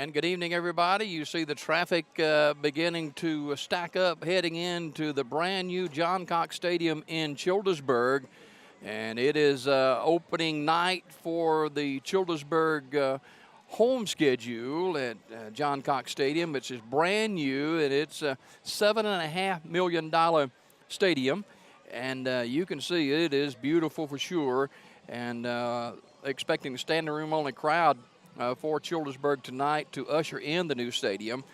And good evening, everybody. You see the traffic beginning to stack up heading into the brand new John Cox Stadium in Childersburg. And it is opening night for the Childersburg home schedule at John Cox Stadium, which is brand new, and it's a $7.5 million stadium. And you can see it is beautiful for sure. And expecting a standing room only crowd for Childersburg tonight to usher in the new stadium.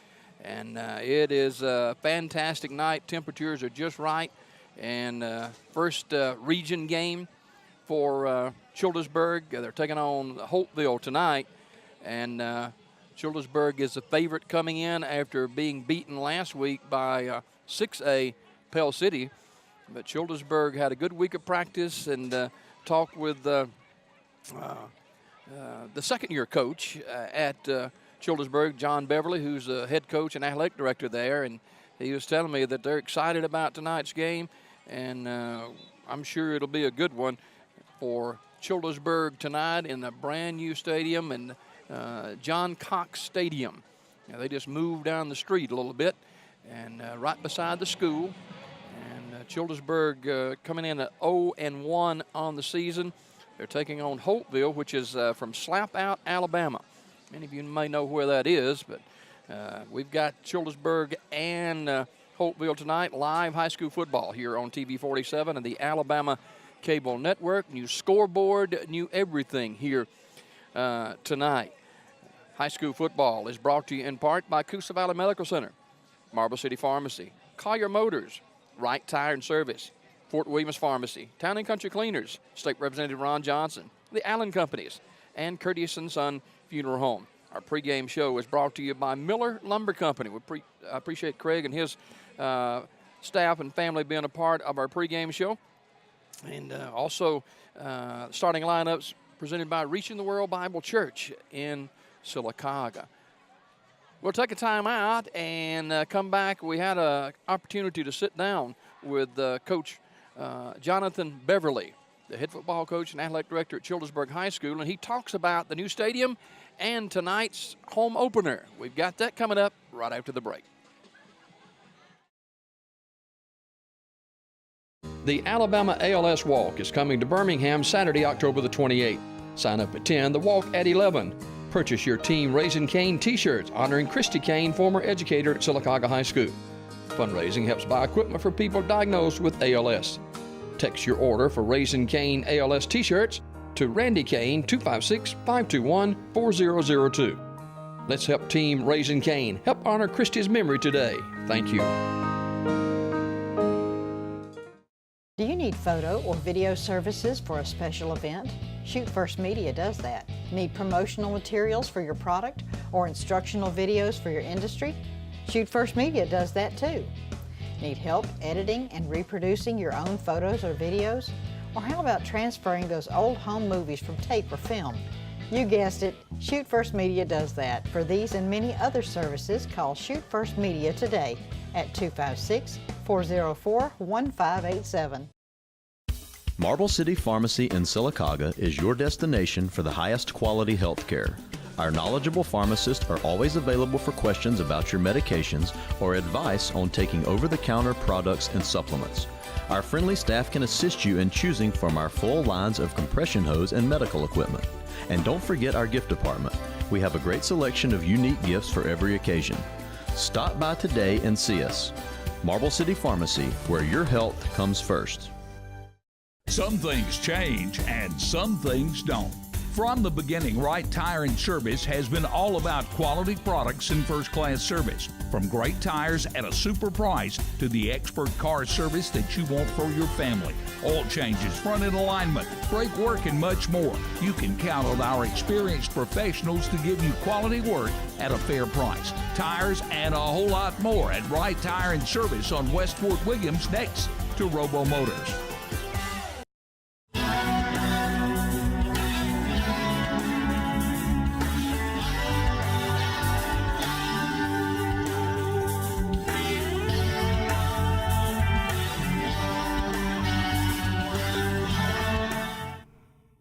And it is a fantastic night. Temperatures are just right. And first region game for Childersburg. They're taking on Holtville tonight. And Childersburg is a favorite coming in after being beaten last week by 6A Pell City. But Childersburg had a good week of practice and talked with the second-year coach at Childersburg, John Beverly, who's the head coach and athletic director there, and he was telling me that they're excited about tonight's game, and I'm sure it'll be a good one for Childersburg tonight in the brand-new stadium and John Cox Stadium. Now, they just moved down the street a little bit and right beside the school. And Childersburg coming in at 0-1 on the season. They're taking on Holtville, which is from Slapout, Alabama. Many of you may know where that is, but we've got Childersburg and Holtville tonight. Live high school football here on TV 47 and the Alabama Cable Network. New scoreboard, new everything here tonight. High school football is brought to you in part by Coosa Valley Medical Center, Marble City Pharmacy, Collier Motors, Wright Tire and Service, Fort Williams Pharmacy, Town and Country Cleaners, State Representative Ron Johnson, the Allen Companies, and Courteous & Son Funeral Home. Our pregame show is brought to you by Miller Lumber Company. We appreciate Craig and his staff and family being a part of our pregame show. And also starting lineups presented by Reaching the World Bible Church in Sylacauga. We'll take a time out and come back. We had an opportunity to sit down with Coach Jonathan Beverly, the head football coach and athletic director at Childersburg High School, and he talks about the new stadium and tonight's home opener. We've got that coming up right after the break. The Alabama ALS Walk is coming to Birmingham Saturday, October the 28th. Sign up at 10, the walk at 11. Purchase your Team Raising Cane t-shirts honoring Christy Kane, former educator at Sylacauga High School. Fundraising helps buy equipment for people diagnosed with ALS. Text your order for Raising Cane ALS t-shirts to Randy Kane 256-521-4002. Let's help Team Raising Cane help honor Christy's memory today. Thank you. Do you need photo or video services for a special event? Shoot First Media does that. Need promotional materials for your product or instructional videos for your industry? Shoot First Media does that too. Need help editing and reproducing your own photos or videos? Or how about transferring those old home movies from tape or film? You guessed it, Shoot First Media does that. For these and many other services, call Shoot First Media today at 256-404-1587. Marble City Pharmacy in Sylacauga is your destination for the highest quality health care. Our knowledgeable pharmacists are always available for questions about your medications or advice on taking over-the-counter products and supplements. Our friendly staff can assist you in choosing from our full lines of compression hose and medical equipment. And don't forget our gift department. We have a great selection of unique gifts for every occasion. Stop by today and see us. Marble City Pharmacy, where your health comes first. Some things change and some things don't. From the beginning, Wright Tire and Service has been all about quality products and first-class service. From great tires at a super price to the expert car service that you want for your family. Oil changes, front-end alignment, brake work, and much more. You can count on our experienced professionals to give you quality work at a fair price. Tires and a whole lot more at Wright Tire and Service on West Fort Williams next to Robo Motors.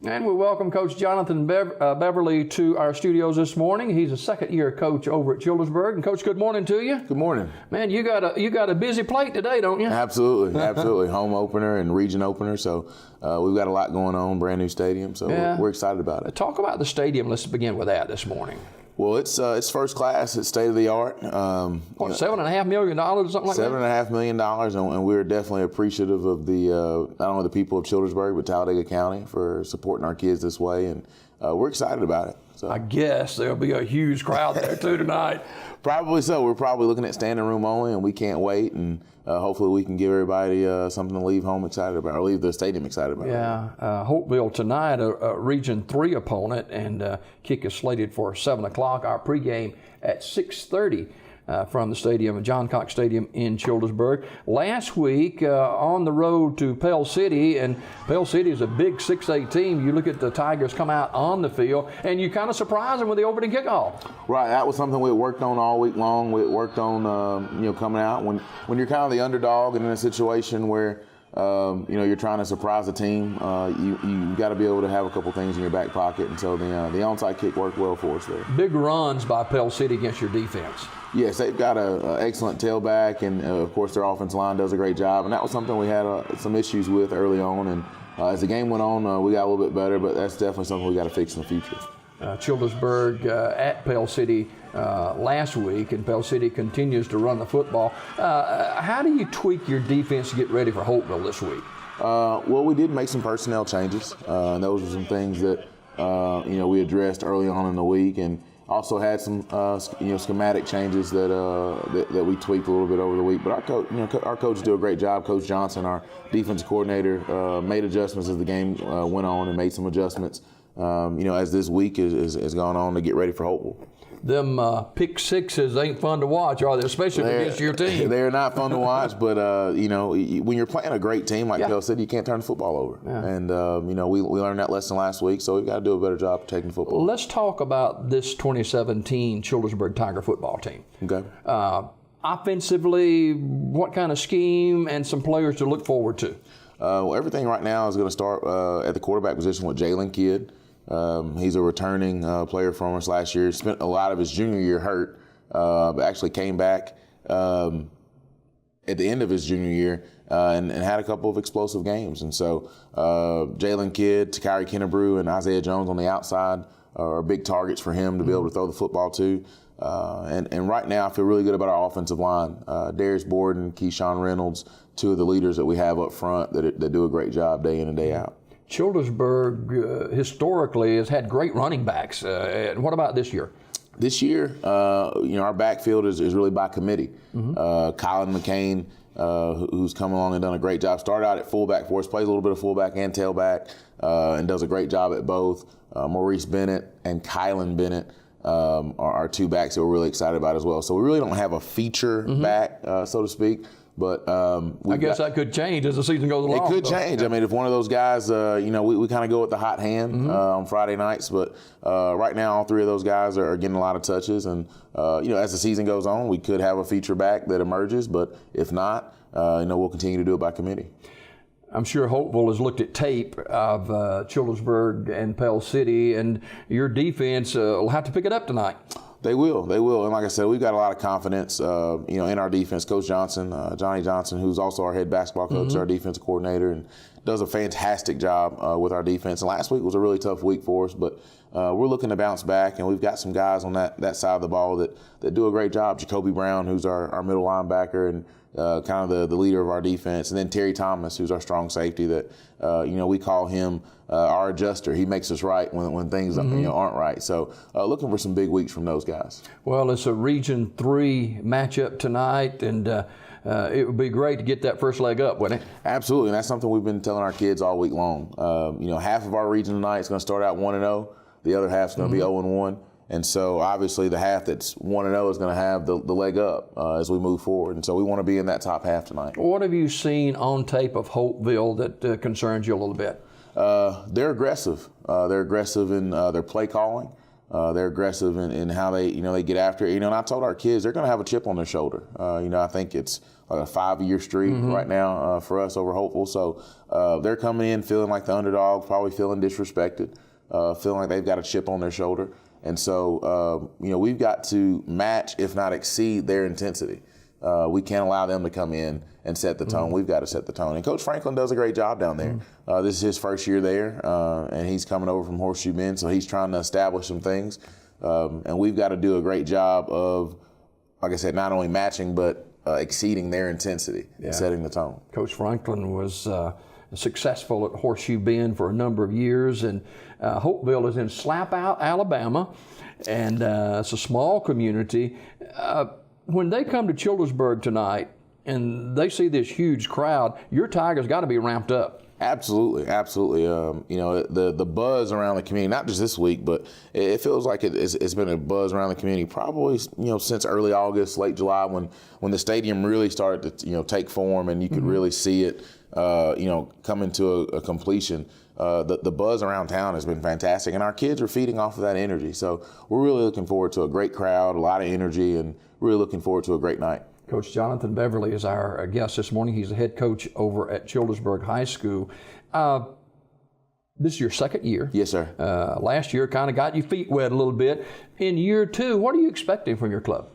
And we welcome Coach Jonathan Beverly to our studios this morning. He's a second-year coach over at Childersburg. And Coach, good morning to you. Good morning. Man, you got a busy plate today, don't you? Absolutely, absolutely. Home opener and region opener, so we've got a lot going on. Brand new stadium, so we're excited about it. Talk about the stadium. Let's begin with that this morning. Well, it's first class. It's state of the art. $7.5 million or something like that? $7.5 million, and we're definitely appreciative of the not only the people of Childersburg but Talladega County for supporting our kids this way, and we're excited about it. So. I guess there'll be a huge crowd there too tonight. Probably so. We're probably looking at standing room only, and we can't wait. And hopefully we can give everybody something to leave home excited about, or leave the stadium excited about. Yeah, Holtville tonight, a Region 3 opponent, and kick is slated for 7 o'clock. Our pregame at 6:30. From the stadium, John Cox Stadium in Childersburg. Last week, on the road to Pell City, and Pell City is a big 6A team. You look at the Tigers come out on the field, and you kind of surprise them with the opening kickoff. Right, that was something we worked on all week long. We worked on, coming out when you're kind of the underdog and in a situation where you're trying to surprise a team. You got to be able to have a couple things in your back pocket, and so the onside kick worked well for us there. Big runs by Pell City against your defense. Yes, they've got an excellent tailback, and of course their offensive line does a great job. And that was something we had some issues with early on. And as the game went on, we got a little bit better, but that's definitely something we got to fix in the future. Childersburg at Pell City last week, and Pell City continues to run the football. How do you tweak your defense to get ready for Holtville this week? Well, we did make some personnel changes, and those were some things that we addressed early on in the week, and also had some schematic changes that we tweaked a little bit over the week. But our coaches do a great job. Coach Johnson, our defensive coordinator, made adjustments as the game went on and made some adjustments. As this week has gone on to get ready for Holtville. Them pick sixes ain't fun to watch, are they? Especially against your team. They're not fun to watch, but when you're playing a great team like Pell City, you can't turn the football over. Yeah. And we learned that lesson last week, so we've got to do a better job protecting football. Let's talk about this 2017 Childersburg Tiger football team. Okay. Offensively, what kind of scheme and some players to look forward to? Everything right now is going to start at the quarterback position with Jalen Kidd. He's a returning player from us last year. Spent a lot of his junior year hurt, but actually came back at the end of his junior year and had a couple of explosive games. And so Jalen Kidd, Takari Kennebrew, and Isaiah Jones on the outside are big targets for him to be able to throw the football to. And right now I feel really good about our offensive line. Darius Borden, Keyshawn Reynolds, two of the leaders that we have up front that do a great job day in and day out. Childersburg historically has had great running backs. What about this year? This year, our backfield is really by committee. Colin McCain, who's come along and done a great job, started out at fullback for us, plays a little bit of fullback and tailback, and does a great job at both. Maurice Bennett and Kylan Bennett are two backs that we're really excited about as well. So we really don't have a feature back, so to speak. But I guess that could change as the season goes along. It could change. I mean, if one of those guys, we kind of go with the hot hand on Friday nights. But right now, all three of those guys are getting a lot of touches. And, as the season goes on, we could have a feature back that emerges. But if not, we'll continue to do it by committee. I'm sure Holtville has looked at tape of Childersburg and Pell City, and your defense will have to pick it up tonight. They will. And like I said, we've got a lot of confidence, in our defense. Coach Johnson, Johnny Johnson, who's also our head basketball coach, our defensive coordinator, and does a fantastic job with our defense. And last week was a really tough week for us, but we're looking to bounce back, and we've got some guys on that side of the ball that do a great job. Jacoby Brown, who's our middle linebacker and kind of the leader of our defense, and then Terry Thomas, who's our strong safety that, we call him our adjuster. He makes us right when things aren't right. So looking for some big weeks from those guys. Well, it's a Region 3 matchup tonight, and it would be great to get that first leg up, wouldn't it? Absolutely, and that's something we've been telling our kids all week long. Half of our region tonight is going to start out 1-0. The other half is going to be 0-1. And so obviously the half that's 1-0 is going to have the leg up as we move forward. And so we want to be in that top half tonight. What have you seen on tape of Holtville that concerns you a little bit? They're aggressive. They're aggressive in their play calling. They're aggressive in how they get after it. And I told our kids they're going to have a chip on their shoulder. I think it's like a 5-year streak right now for us over Holtville. So they're coming in feeling like the underdog, probably feeling disrespected, feeling like they've got a chip on their shoulder. And so, we've got to match, if not exceed, their intensity. We can't allow them to come in and set the tone. We've got to set the tone. And Coach Franklin does a great job down there. This is his first year there, and he's coming over from Horseshoe Bend, so he's trying to establish some things. And we've got to do a great job of, like I said, not only matching, but exceeding their intensity and setting the tone. Coach Franklin was successful at Horseshoe Bend for a number of years, and Holtville is in Slapout, Alabama, and it's a small community. When they come to Childersburg tonight and they see this huge crowd, your Tigers got to be ramped up. Absolutely. The buzz around the community, not just this week, but it feels like it's been a buzz around the community probably, since early August, late July, when the stadium really started to, take form and you could really see it, coming to a completion. The buzz around town has been fantastic, and our kids are feeding off of that energy. So we're really looking forward to a great crowd, a lot of energy, and really looking forward to a great night. Coach Jonathan Beverly is our guest this morning. He's the head coach over at Childersburg High School. This is your second year. Yes, sir. Last year kind of got your feet wet a little bit. In year two, what are you expecting from your club?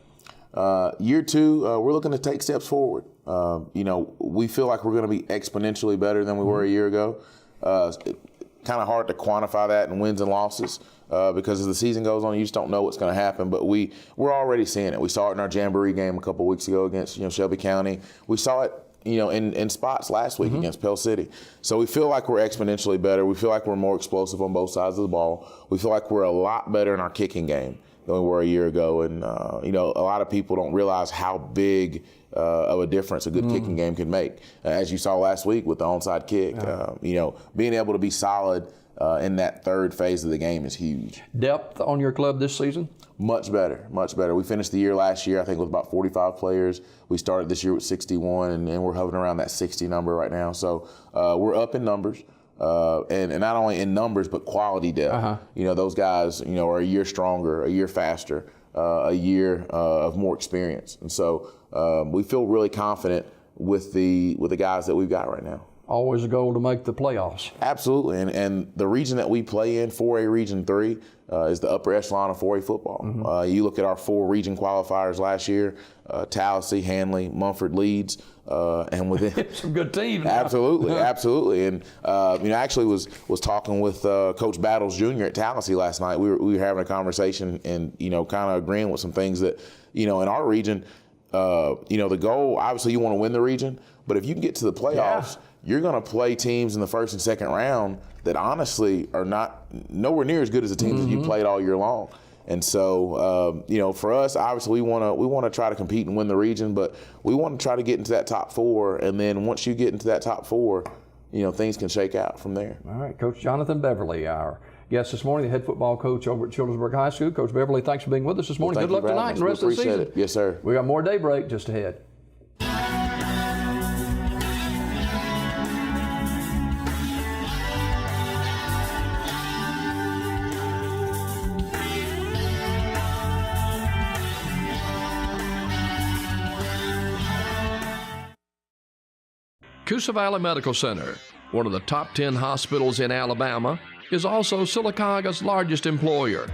Year two, we're looking to take steps forward. We feel like we're going to be exponentially better than we were a year ago. Kind of hard to quantify that in wins and losses because as the season goes on, you just don't know what's going to happen. But we're already seeing it. We saw it in our Jamboree game a couple weeks ago against Shelby County. We saw it in spots last week against Pell City. So we feel like we're exponentially better. We feel like we're more explosive on both sides of the ball. We feel like we're a lot better in our kicking game than we were a year ago. And, a lot of people don't realize how big of a difference a good kicking game can make. As you saw last week with the onside kick, being able to be solid in that third phase of the game is huge. Depth on your club this season? Much better, much better. We finished the year last year, I think, with about 45 players. We started this year with 61, and we're hovering around that 60 number right now. So we're up in numbers. And not only in numbers, but quality depth. Those guys, are a year stronger, a year faster, a year of more experience. And so we feel really confident with the guys that we've got right now. Always a goal to make the playoffs. Absolutely. And the region that we play in, 4A Region 3, is the upper echelon of 4A football. You look at our 4 region qualifiers last year, Tallahassee, Hanley, Mumford, Leeds, and within some good teams. Absolutely. And I actually was talking with Coach Battles Jr. at Tallahassee last night. We were having a conversation and kind of agreeing with some things that in our region, the goal, obviously you want to win the region, but if you can get to the playoffs, you're going to play teams in the first and second round that honestly are nowhere near as good as the teams that you played all year long. And so, for us, obviously we want to try to compete and win the region, but we want to try to get into that top 4. And then once you get into that top 4, things can shake out from there. All right, Coach Jonathan Beverly, our guest this morning, the head football coach over at Childersburg High School. Coach Beverly, thanks for being with us this morning. Well, good luck tonight and the rest of the season. It. Yes, sir. We got more daybreak just ahead. Coosa Valley Medical Center, one of the top 10 hospitals in Alabama, is also Silicaga's largest employer.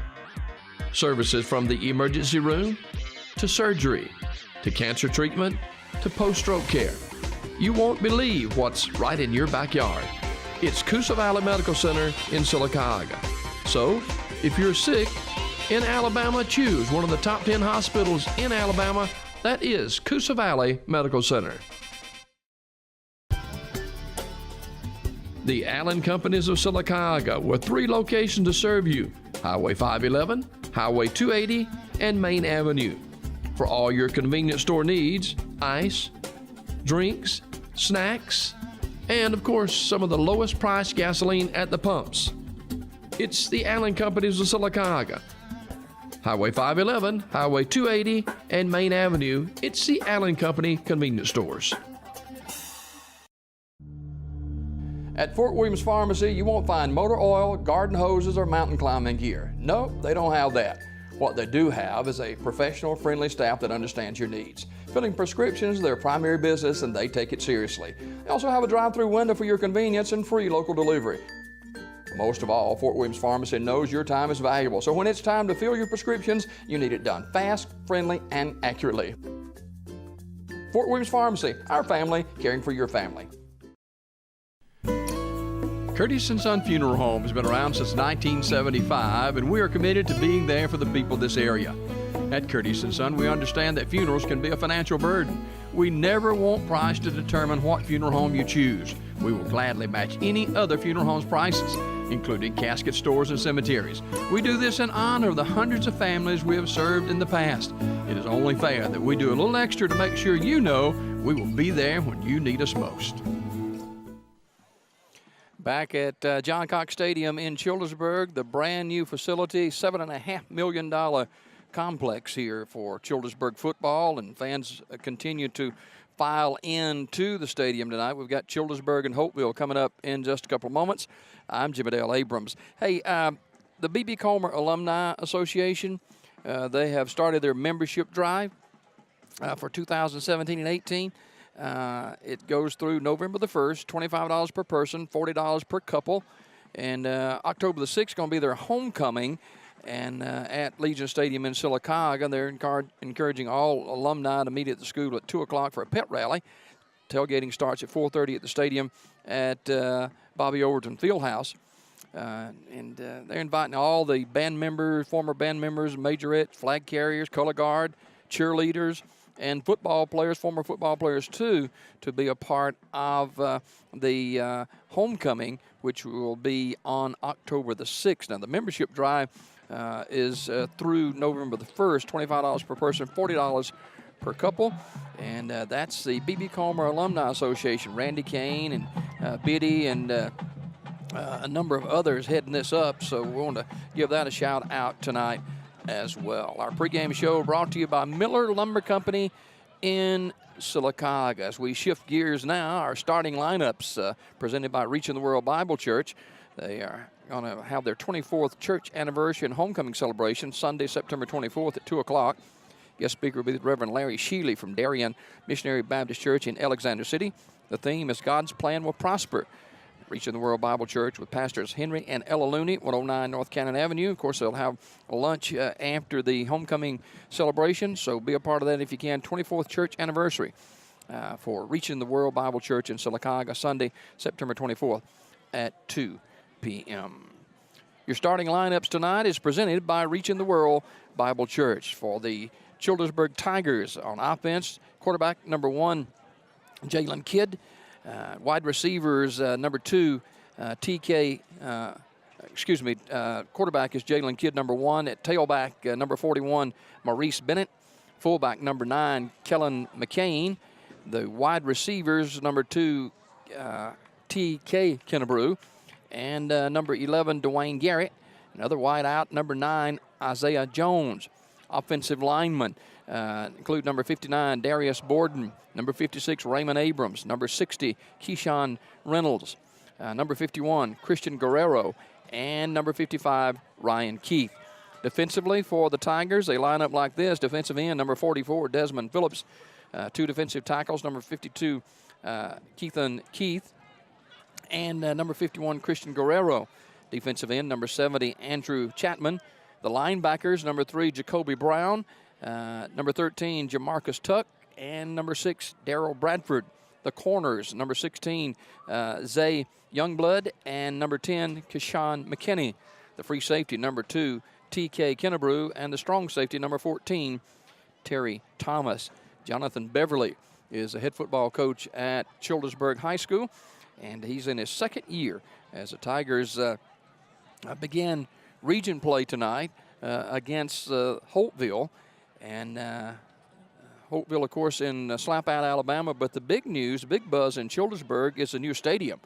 Services from the emergency room to surgery to cancer treatment to post-stroke care. You won't believe what's right in your backyard. It's Coosa Valley Medical Center in Silicaga. So, if you're sick in Alabama, choose one of the top 10 hospitals in Alabama. That is Coosa Valley Medical Center. The Allen Companies of Silicaga, with 3 locations to serve you: Highway 511, Highway 280, and Main Avenue. For all your convenience store needs, ice, drinks, snacks, and of course, some of the lowest priced gasoline at the pumps. It's the Allen Companies of Silicaga. Highway 511, Highway 280, and Main Avenue. It's the Allen Company convenience stores. At Fort Williams Pharmacy, you won't find motor oil, garden hoses, or mountain climbing gear. No, they don't have that. What they do have is a professional, friendly staff that understands your needs. Filling prescriptions is their primary business, and they take it seriously. They also have a drive-through window for your convenience and free local delivery. Most of all, Fort Williams Pharmacy knows your time is valuable, so when it's time to fill your prescriptions, you need it done fast, friendly, and accurately. Fort Williams Pharmacy, our family, caring for your family. Curtis & Son Funeral Home has been around since 1975, and we are committed to being there for the people of this area. At Curtis & Son, we understand that funerals can be a financial burden. We never want price to determine what funeral home you choose. We will gladly match any other funeral home's prices, including casket stores and cemeteries. We do this in honor of the hundreds of families we have served in the past. It is only fair that we do a little extra to make sure you know we will be there when you need us most. Back at John Cox Stadium in Childersburg, the brand new facility, $7.5 million complex here for Childersburg football, and fans continue to file into the stadium tonight. We've got Childersburg and Holtville coming up in just a couple of moments. I'm Jim Adele Abrams. Hey, the B.B. Comer Alumni Association, they have started their membership drive for 2017 and 18. It goes through November the 1st, $25 per person, $40 per couple. And October the 6th is going to be their homecoming. And at Legion Stadium in Sylacauga, they're encouraging all alumni to meet at the school at 2 o'clock for a pet rally. Tailgating starts at 4:30 at the stadium at Bobby Overton Fieldhouse. And they're inviting all the band members, former band members, majorettes, flag carriers, color guard, cheerleaders, and football players, former football players too, to be a part of the homecoming, which will be on October the 6th. Now, the membership drive is through November the 1st, $25 per person, $40 per couple, and that's the B.B. Comer Alumni Association. Randy Kane and Biddy and a number of others heading this up, so we want to give that a shout out tonight as well. Our pregame show brought to you by Miller Lumber Company in Sylacauga. As we shift gears now, our starting lineups presented by Reaching the World Bible Church. They are going to have their 24th church anniversary and homecoming celebration Sunday, September 24th at 2 o'clock. Guest speaker will be the Reverend Larry Sheely from Darien Missionary Baptist Church in Alexander City. The theme is God's Plan Will Prosper. Reaching the World Bible Church with Pastors Henry and Ella Looney, 109 North Cannon Avenue. Of course, they'll have lunch after the homecoming celebration, so be a part of that if you can. 24th church anniversary for Reaching the World Bible Church in Sylacauga, Sunday, September 24th at 2 p.m. Your starting lineups tonight is presented by Reaching the World Bible Church. For the Childersburg Tigers on offense, quarterback number 1, Jalen Kidd. Wide receivers, number 2, quarterback is Jalen Kidd, number 1. At tailback, number 41, Maurice Bennett. Fullback, number 9, Kellen McCain. The wide receivers, number 2, T.K. Kennebrew. And number 11, Dwayne Garrett. Another wide out, number 9, Isaiah Jones. Offensive linemen include number 59, Darius Borden. Number 56, Raymond Abrams. Number 60, Keyshawn Reynolds. Number 51, Christian Guerrero. And number 55, Ryan Keith. Defensively for the Tigers, they line up like this. Defensive end, number 44, Desmond Phillips. 2 defensive tackles, number 52, Keithan Keith. And number 51, Christian Guerrero. Defensive end, number 70, Andrew Chapman. The linebackers, number 3, Jacoby Brown. Number 13, Jamarcus Tuck. And number 6, Darrell Bradford. The corners, number 16, Zay Youngblood. And number 10, Keshawn McKinney. The free safety, number 2, T.K. Kennebrew. And the strong safety, number 14, Terry Thomas. Jonathan Beverly is the head football coach at Childersburg High School. And he's in his second year as the Tigers began region play tonight against Holtville. And Holtville, of course, in Slapout, Alabama. But the big news, the big buzz in Childersburg is the new stadium.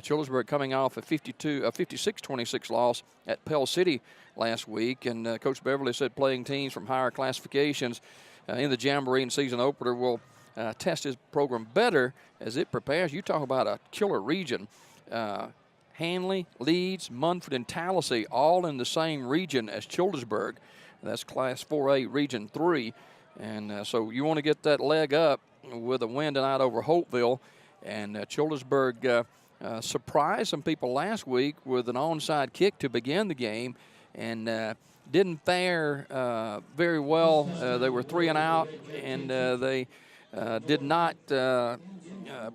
Childersburg coming off a 56-26 loss at Pell City last week. And Coach Beverly said playing teams from higher classifications in the Jamboree and season opener will test his program better as it prepares. You talk about a killer region Hanley, Leeds, Munford, and Tallahassee all in the same region as Childersburg. That's Class 4A Region 3. And so you want to get that leg up with a win tonight over Holtville. And Childersburg surprised some people last week with an onside kick to begin the game, and didn't fare very well. They were 3 and out, and they did not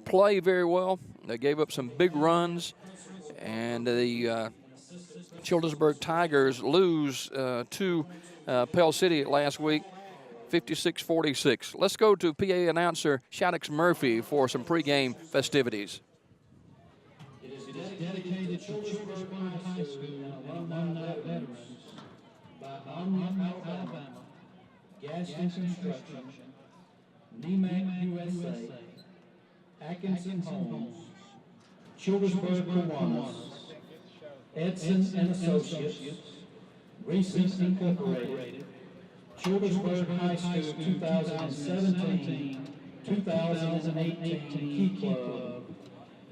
play very well. They gave up some big runs, and the Childersburg Tigers lose to Pell City last week, 56-46. Let's go to PA announcer Shaddix Murphy for some pregame festivities. It is dedicated to Childersburg High School and alumni veterans by Alabama, Gaston Construction, NEMAC USA, Atkinson Homes, Childersburg Kiwanis, Edson and Associates, Recent Incorporated, Childersburg High School 2017-2018 Key Club,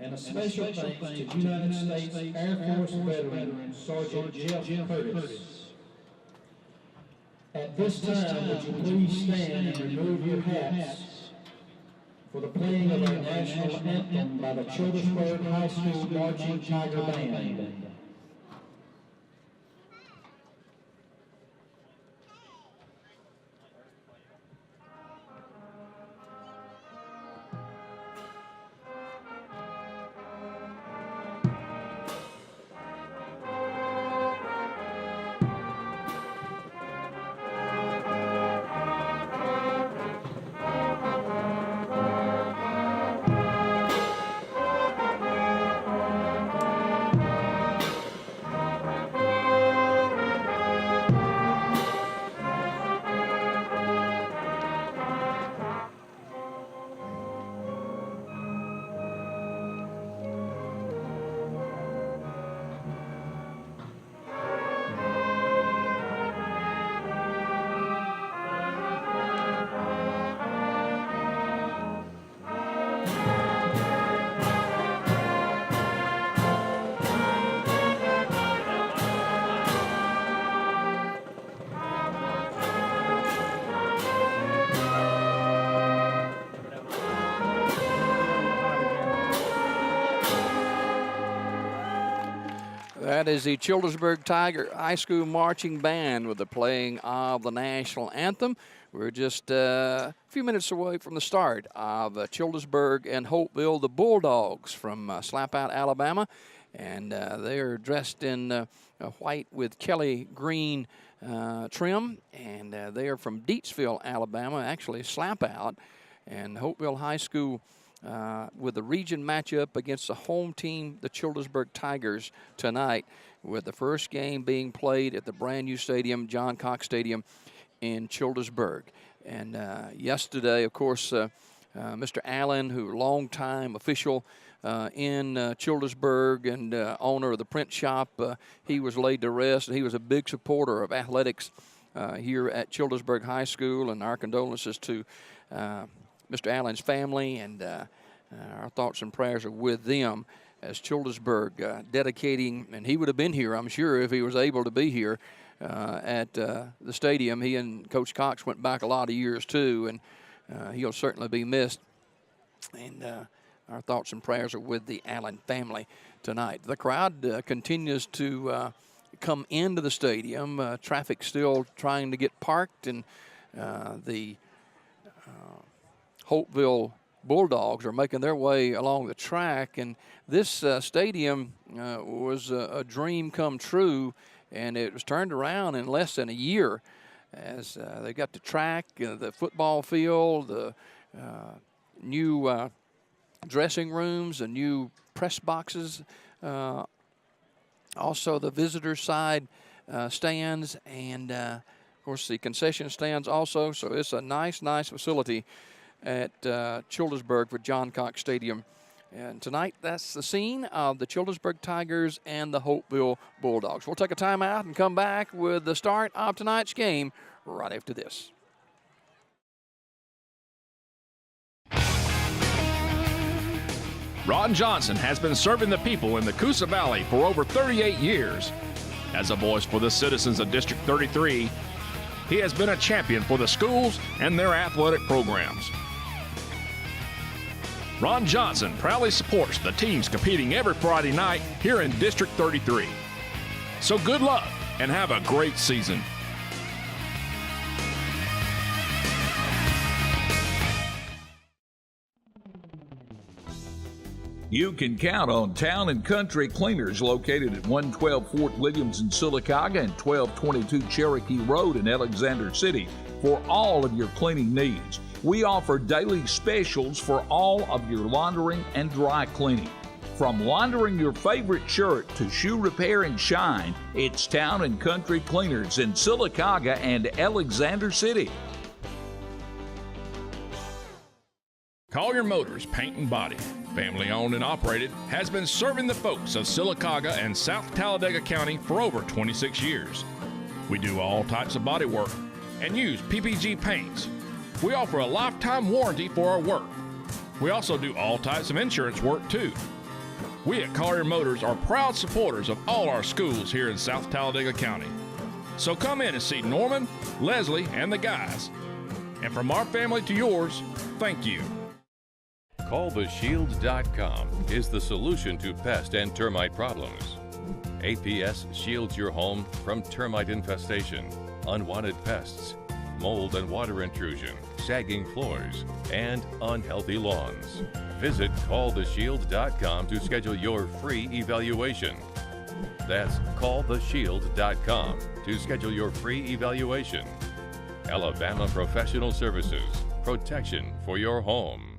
and a special thanks to United States Air Force veteran Sergeant Jeff Curtis. At this time, would you please stand and remove your hats for the playing of our national anthem by the Childersburg High School Marching Tiger Band. That is the Childersburg Tiger High School Marching Band with the playing of the national anthem. We're just a few minutes away from the start of Childersburg and Holtville, the Bulldogs from Slapout, Alabama. And they are dressed in white with Kelly green trim. And they are from Deatsville, Alabama, actually Slapout. And Holtville High School with the region matchup against the home team, the Childersburg Tigers, tonight, with the first game being played at the brand new stadium, John Cox Stadium in Childersburg. And yesterday, of course, Mr. Allen, who longtime official in Childersburg and owner of the print shop, he was laid to rest, and he was a big supporter of athletics here at Childersburg High School, and our condolences to Mr. Allen's family, and our thoughts and prayers are with them as Childersburg dedicating, and he would have been here, I'm sure, if he was able to be here at the stadium. He and Coach Cox went back a lot of years, too, and he'll certainly be missed. And our thoughts and prayers are with the Allen family tonight. The crowd continues to come into the stadium. Traffic still trying to get parked, and the Holtville Bulldogs are making their way along the track. And this stadium was a dream come true, and it was turned around in less than a year as they got the track, the football field, the new dressing rooms, the new press boxes, also the visitor side stands, and of course the concession stands also. So it's a nice facility at Childersburg for John Cox Stadium. And tonight, that's the scene of the Childersburg Tigers and the Holtville Bulldogs. We'll take a timeout and come back with the start of tonight's game right after this. Ron Johnson has been serving the people in the Coosa Valley for over 38 years. As a voice for the citizens of District 33, he has been a champion for the schools and their athletic programs. Ron Johnson proudly supports the teams competing every Friday night here in District 33. So good luck and have a great season. You can count on Town and Country Cleaners located at 112 Fort Williams in Sylacauga and 1222 Cherokee Road in Alexander City for all of your cleaning needs. We offer daily specials for all of your laundering and dry cleaning. From laundering your favorite shirt to shoe repair and shine, it's Town and Country Cleaners in Sylacauga and Alexander City. Collier Motors Paint and Body, family owned and operated, has been serving the folks of Sylacauga and South Talladega County for over 26 years. We do all types of body work and use PPG paints. We offer a lifetime warranty for our work. We also do all types of insurance work too. We at Collier Motors are proud supporters of all our schools here in South Talladega County. So come in and see Norman, Leslie, and the guys. And from our family to yours, thank you. CallTheShield.com is the solution to pest and termite problems. APS shields your home from termite infestation, unwanted pests, mold and water intrusion, sagging floors, and unhealthy lawns. Visit CallTheShield.com to schedule your free evaluation. That's CallTheShield.com to schedule your free evaluation. Alabama Professional Services, protection for your home.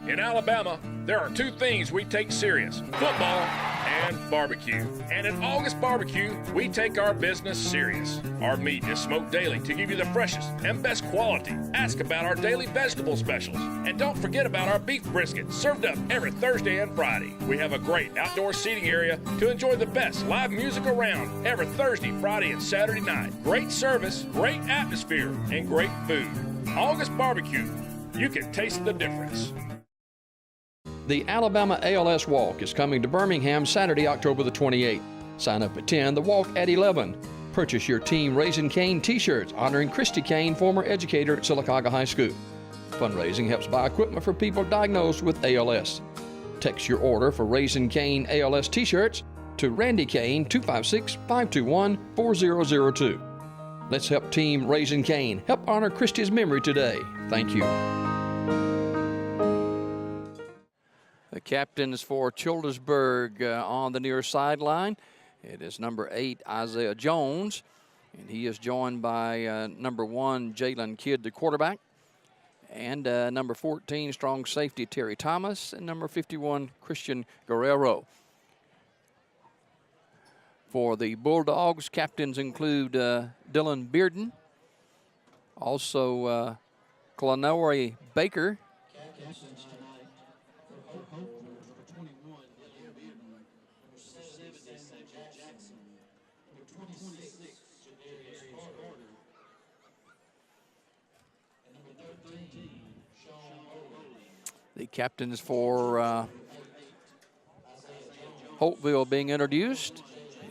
In Alabama, there are two things we take serious: football and barbecue. And at August Barbecue, we take our business serious. Our meat is smoked daily to give you the freshest and best quality. Ask about our daily vegetable specials. And don't forget about our beef brisket, served up every Thursday and Friday. We have a great outdoor seating area to enjoy the best live music around every Thursday, Friday, and Saturday night. Great service, great atmosphere, and great food. August Barbecue, you can taste the difference. The Alabama ALS Walk is coming to Birmingham Saturday, October the 28th. Sign up at 10, the walk at 11. Purchase your Team Raising Cane t-shirts honoring Christy Kane, former educator at Sylacauga High School. Fundraising helps buy equipment for people diagnosed with ALS. Text your order for Raising Cane ALS t-shirts to Randy Kane 256-521-4002. Let's help Team Raising Cane help honor Christy's memory today. Thank you. The captains for Childersburg on the near sideline. It is number 8, Isaiah Jones, and he is joined by number 1, Jalen Kidd, the quarterback, and number 14, strong safety Terry Thomas, and number 51, Christian Guerrero. For the Bulldogs, captains include Dylan Bearden, also Clanori Baker, the captains for Holtville being introduced,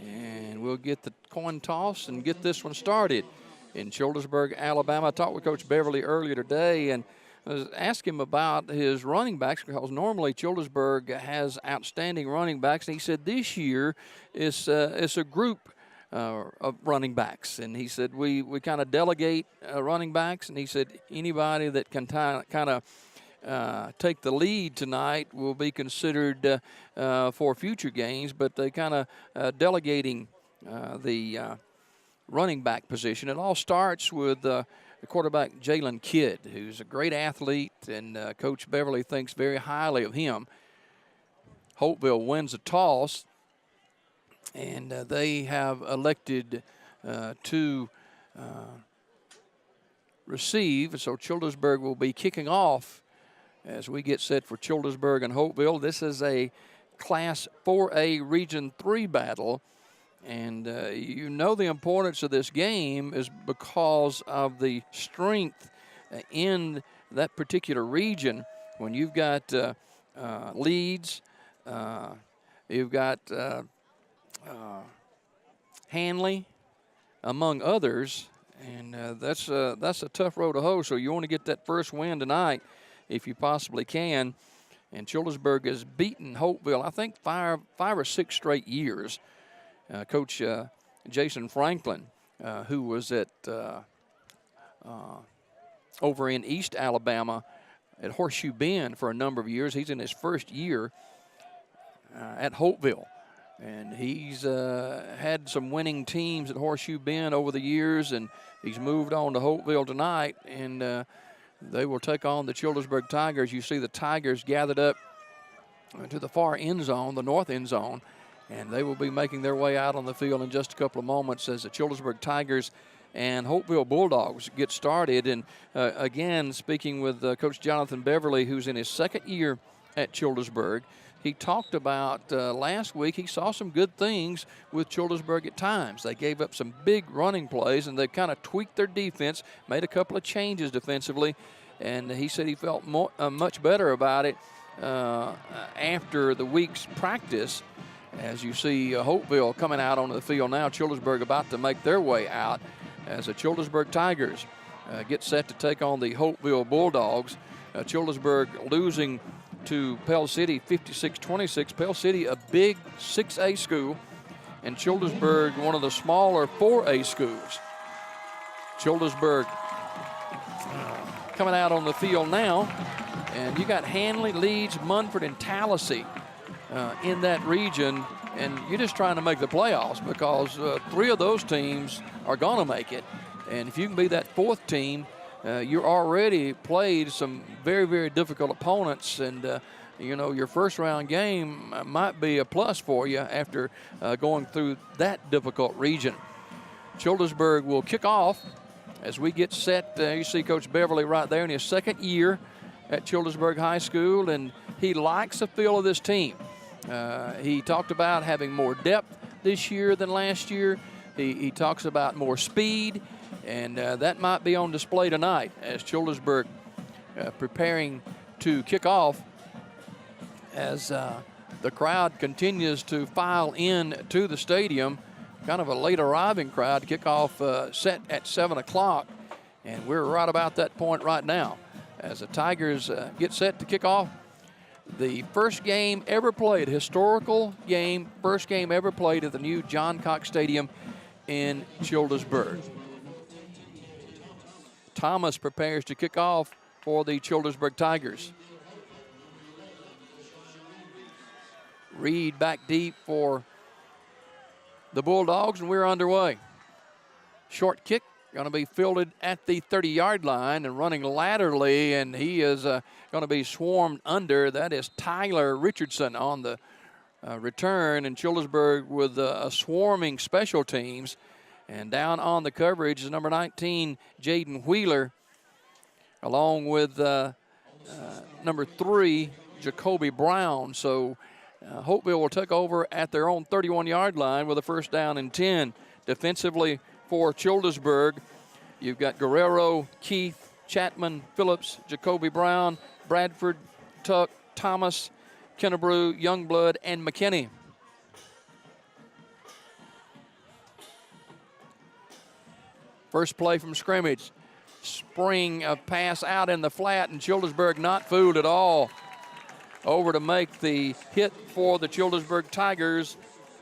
and we'll get the coin toss and get this one started in Childersburg, Alabama. I talked with Coach Beverly earlier today and I was asking him about his running backs, because normally Childersburg has outstanding running backs, and he said this year it's a group of running backs, and he said we kind of delegate running backs, and he said anybody that can kind of take the lead tonight will be considered for future games, but they kind of delegating the running back position. It all starts with the quarterback Jalen Kidd, who's a great athlete, and Coach Beverly thinks very highly of him. Holtville wins the toss, and they have elected to receive, so Childersburg will be kicking off as we get set for Childersburg and Holtville. This is a Class 4A Region 3 battle, and you know the importance of this game is because of the strength in that particular region. When you've got Leeds. You've got Hanley, among others, and that's a tough road to hoe. So you want to get that first win tonight if you possibly can. And Childersburg has beaten Holtville, I think, five or six straight years. Coach Jason Franklin, who was at over in East Alabama at Horseshoe Bend for a number of years. He's in his first year at Holtville. And he's had some winning teams at Horseshoe Bend over the years, and he's moved on to Holtville tonight, and they will take on the Childersburg Tigers. You see the Tigers gathered up to the far end zone, the north end zone, and they will be making their way out on the field in just a couple of moments as the Childersburg Tigers and Holtville Bulldogs get started. And again, speaking with Coach Jonathan Beverly, who's in his second year at Childersburg, he talked about last week he saw some good things with Childersburg at times. They gave up some big running plays, and they kind of tweaked their defense, made a couple of changes defensively, and he said he felt much better about it after the week's practice. As you see Holtville coming out onto the field now, Childersburg about to make their way out as the Childersburg Tigers get set to take on the Holtville Bulldogs. Childersburg losing to Pell City 56-26. Pell City, a big 6A school, and Childersburg, one of the smaller 4A schools. Childersburg coming out on the field now, and you got Hanley, Leeds, Munford, and Tallahassee in that region, and you're just trying to make the playoffs because three of those teams are going to make it. And if you can be that fourth team, you already played some very, very difficult opponents, and you know, your first round game might be a plus for you after going through that difficult region. Childersburg will kick off as we get set. You see Coach Beverly right there in his second year at Childersburg High School, and he likes the feel of this team. He talked about having more depth this year than last year. He talks about more speed, and that might be on display tonight as Childersburg preparing to kick off as the crowd continues to file in to the stadium. Kind of a late arriving crowd. Kickoff set at 7 o'clock, and we're right about that point right now as the Tigers get set to kick off the first game ever played, historical game, first game ever played at the new John Cox Stadium in Childersburg. Thomas prepares to kick off for the Childersburg Tigers. Reed back deep for the Bulldogs, and we're underway. Short kick, going to be fielded at the 30-yard line and running laterally, and he is going to be swarmed under. That is Tyler Richardson on the return, and Childersburg with a swarming special teams. And down on the coverage is number 19, Jaden Wheeler, along with number 3, Jacoby Brown. So Holtville will take over at their own 31-yard line with a first down and 10. Defensively for Childersburg, you've got Guerrero, Keith, Chapman, Phillips, Jacoby Brown, Bradford, Tuck, Thomas, Kennebrew, Youngblood, and McKinney. First play from scrimmage. Spring a pass out in the flat, and Childersburg not fooled at all. Over to make the hit for the Childersburg Tigers,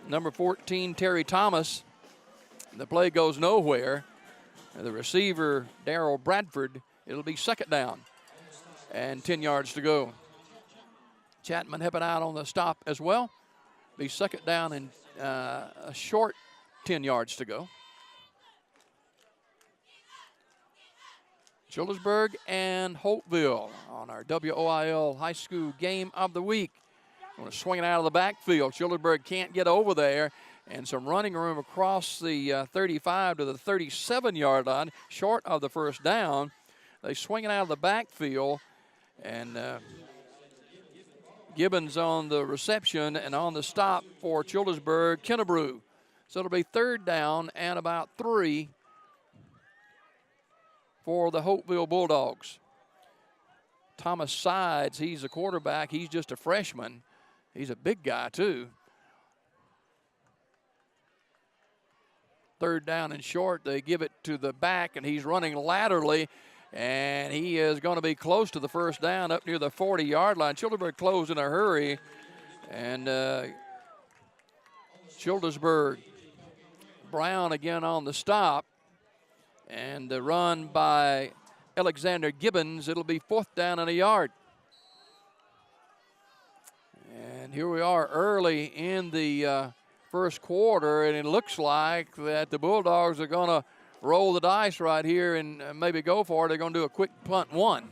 number 14, Terry Thomas. The play goes nowhere. The receiver, Darrell Bradford, it'll be second down and 10 yards to go. Chapman helping out on the stop as well. Be second down and a short 10 yards to go. Childersburg and Holtville on our WOIL High School Game of the Week. Going to swing it out of the backfield. Childersburg can't get over there, and some running room across the 35 to the 37-yard line, short of the first down. They swing it out of the backfield, and Gibbons on the reception, and on the stop for Childersburg, Kennebrew. So it'll be third down and about 3 for the Holtville Bulldogs. Thomas Sides, he's a quarterback. He's just a freshman. He's a big guy, too. Third down and short. They give it to the back, and he's running laterally, and he is going to be close to the first down up near the 40-yard line. Childersburg closed in a hurry, and Childersburg, Brown again on the stop, and the run by Alexander Gibbons. It'll be 4th down and a yard. And here we are early in the first quarter, and it looks like that the Bulldogs are going to roll the dice right here and maybe go for it. They're going to do a quick punt one.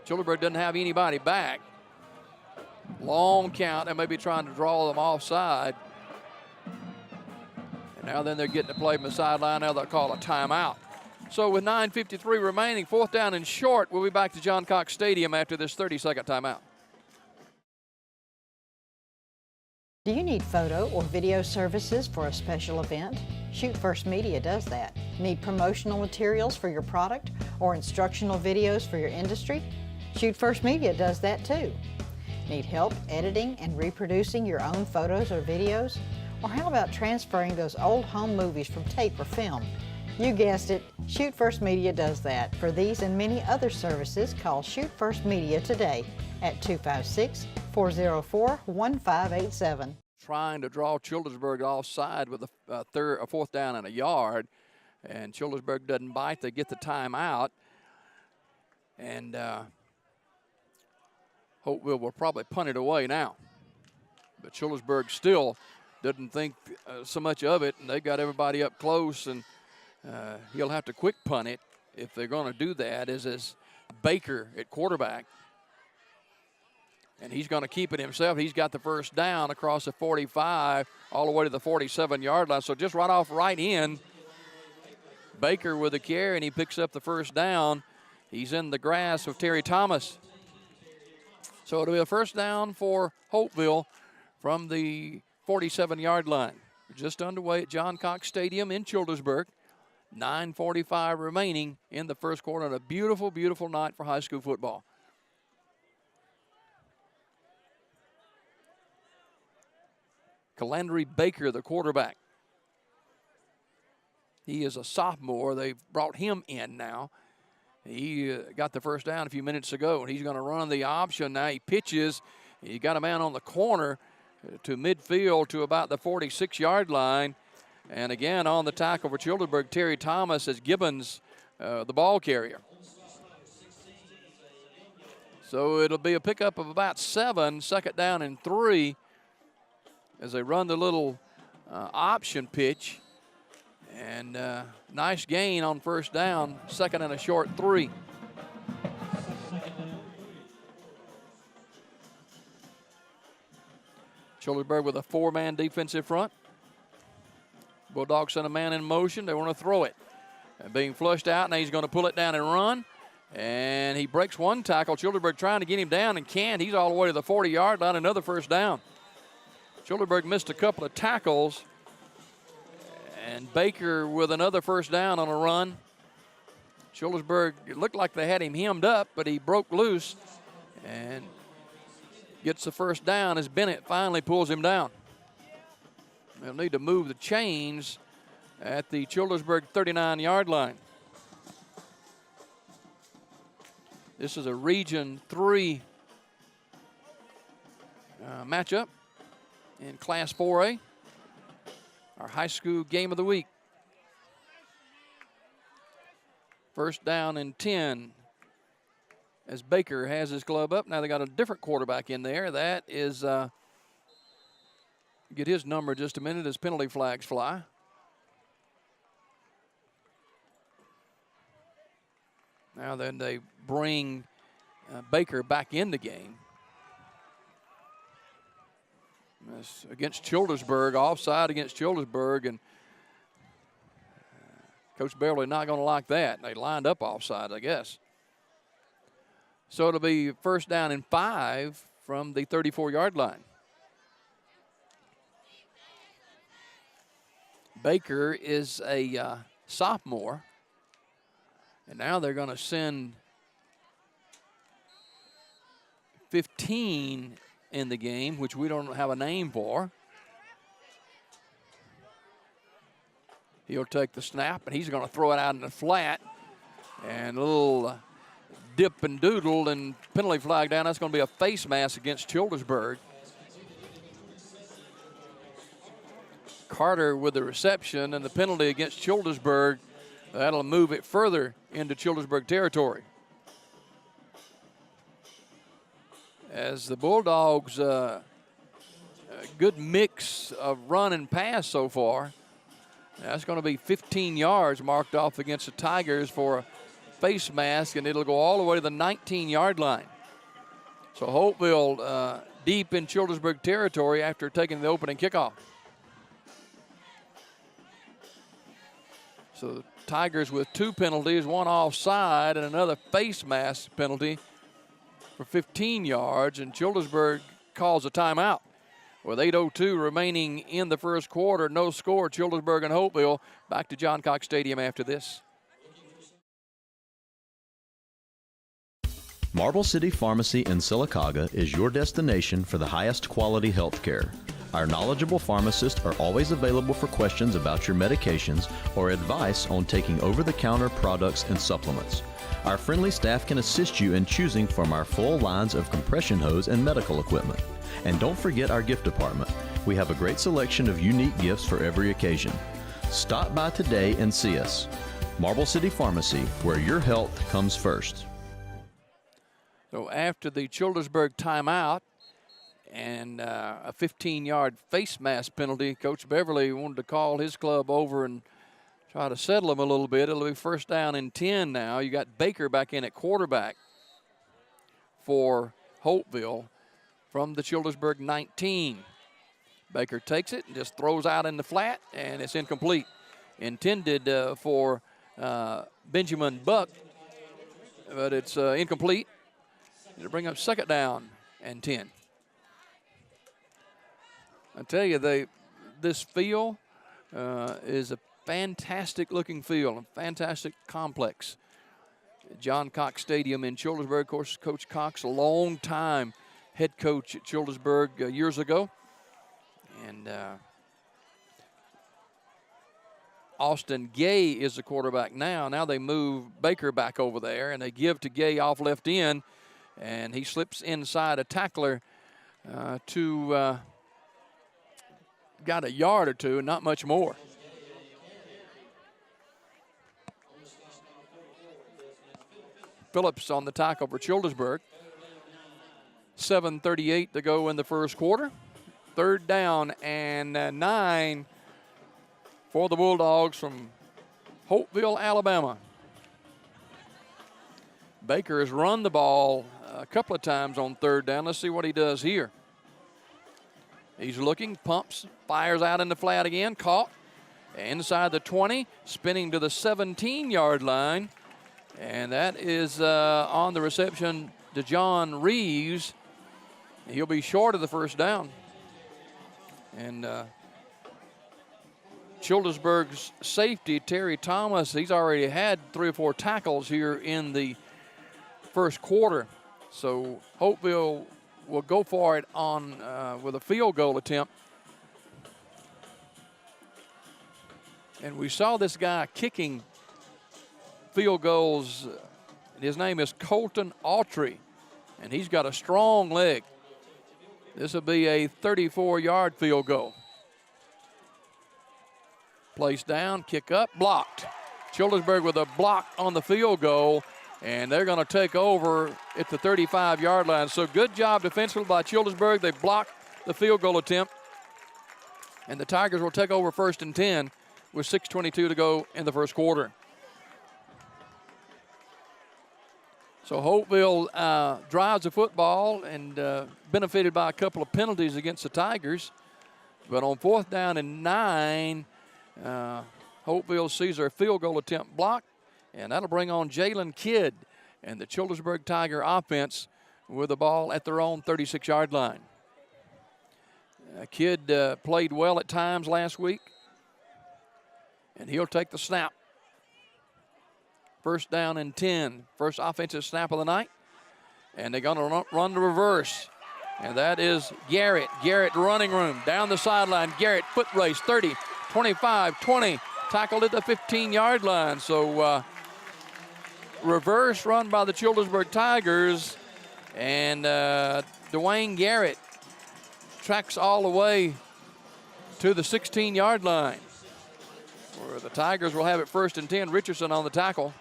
Childersburg doesn't have anybody back. Long count. They may be trying to draw them offside. And now then they're getting to play from the sideline. Now they'll call a timeout. So with 9:53 remaining, 4th down and short, we'll be back to John Cox Stadium after this 30-second timeout. Do you need photo or video services for a special event? Shoot First Media does that. Need promotional materials for your product or instructional videos for your industry? Shoot First Media does that too. Need help editing and reproducing your own photos or videos? Or how about transferring those old home movies from tape or film? You guessed it, Shoot First Media does that. For these and many other services, call Shoot First Media today at 256-404-1587. Trying to draw Childersburg offside with a 4th down and a yard, and Childersburg doesn't bite. They get the timeout, and Holtville will probably punt it away now. But Childersburg still doesn't think so much of it, and they got everybody up close, and he'll have to quick punt it if they're going to do that. Is Baker at quarterback. And he's going to keep it himself. He's got the first down across the 45 all the way to the 47-yard line. So just right in. Baker with the carry, and he picks up the first down. He's in the grasp of Terry Thomas. So it'll be a first down for Holtville from the 47-yard line. We're just underway at John Cox Stadium in Childersburg. 9:45 remaining in the first quarter, and a beautiful, beautiful night for high school football. Calandry Baker, the quarterback. He is a sophomore. They've brought him in now. He got the first down a few minutes ago, and he's going to run the option now. He pitches. He got a man on the corner to midfield to about the 46-yard line. And again, on the tackle for Childersburg, Terry Thomas as Gibbons, the ball carrier. So it'll be a pickup of about 7, 2nd down and 3. As they run the little option pitch. And nice gain on first down, 2nd and a short 3. Childersburg with a 4-man defensive front. Bulldogs send a man in motion. They want to throw it. And being flushed out, now he's going to pull it down and run. And he breaks one tackle. Childersburg trying to get him down and can't. He's all the way to the 40-yard line, another first down. Childersburg missed a couple of tackles, and Baker with another first down on a run. Childersburg, it looked like they had him hemmed up, but he broke loose and gets the first down as Bennett finally pulls him down. They'll need to move the chains at the Childersburg 39-yard line. This is a Region 3 matchup in Class 4A, our high school game of the week. First down and 10 as Baker has his glove up. Now they got a different quarterback in there. That is, get his number just a minute as penalty flags fly. Now then they bring Baker back in the game. That's against Childersburg, offside against Childersburg, and Coach Beverly not going to like that. They lined up offside, I guess. So it'll be first down and 5 from the 34-yard line. Baker is a sophomore, and now they're going to send 15 in the game, which we don't have a name for. He'll take the snap, and he's going to throw it out in the flat. And a little dip and doodle and penalty flag down. That's going to be a face mask against Childersburg. Carter with the reception, and the penalty against Childersburg. That'll move it further into Childersburg territory. As the Bulldogs, a good mix of run and pass so far. That's going to be 15 yards marked off against the Tigers for a face mask, and it'll go all the way to the 19-yard line. So Holtville deep in Childersburg territory after taking the opening kickoff. So the Tigers with 2 penalties, 1 offside and another face mask penalty for 15 yards, and Childersburg calls a timeout. With 8:02 remaining in the first quarter, no score, Childersburg and Holtville. Back to John Cox Stadium after this. Marble City Pharmacy in Sylacauga is your destination for the highest quality health care. Our knowledgeable pharmacists are always available for questions about your medications or advice on taking over-the-counter products and supplements. Our friendly staff can assist you in choosing from our full lines of compression hose and medical equipment. And don't forget our gift department. We have a great selection of unique gifts for every occasion. Stop by today and see us. Marble City Pharmacy, where your health comes first. So after the Childersburg timeout and a 15-yard face mask penalty, Coach Beverly wanted to call his club over and try to settle them a little bit. It'll be first down and 10 now. You got Baker back in at quarterback for Holtville from the Childersburg 19. Baker takes it and just throws out in the flat, and it's incomplete. Intended for Benjamin Buck, but it's incomplete. It'll bring up second down and 10. I tell you, this field is a fantastic-looking field, a fantastic complex. John Cox Stadium in Childersburg. Of course, Coach Cox, a long time head coach at Childersburg years ago. And Austin Gay is the quarterback now. Now they move Baker back over there, and they give to Gay off left end, and he slips inside a tackler to got a yard or two, not much more. Phillips on the tackle for Childersburg. 7:38 to go in the first quarter. Third down and 9 for the Bulldogs from Holtville, Alabama. Baker has run the ball a couple of times on third down. Let's see what he does here. He's looking, pumps, fires out in the flat again, caught inside the 20, spinning to the 17-yard line. And that is on the reception to John Reeves. He'll be short of the first down. And Childersburg's safety, Terry Thomas, he's already had 3 or 4 tackles here in the first quarter. So Holtville will go for it on with a field goal attempt. And we saw this guy kicking field goals. His name is Colton Autry, and he's got a strong leg. This will be a 34-yard field goal. Placed down, kick up, blocked. Childersburg with a block on the field goal, and they're going to take over at the 35-yard line. So good job defensively by Childersburg. They blocked the field goal attempt, and the Tigers will take over first and 10 with 6:22 to go in the first quarter. So Holtville drives the football and benefited by a couple of penalties against the Tigers. But on 4th down and 9, Holtville sees their field goal attempt blocked, and that'll bring on Jalen Kidd and the Childersburg Tiger offense with the ball at their own 36-yard line. Kidd played well at times last week, and he'll take the snap. First down and 10. First offensive snap of the night. And they're going to run the reverse. And that is Garrett. Garrett running room down the sideline. Garrett foot race 30, 25, 20. Tackled at the 15-yard line. So reverse run by the Childersburg Tigers. And Dwayne Garrett tracks all the way to the 16-yard line, where the Tigers will have it 1st and 10. Richardson on the tackle.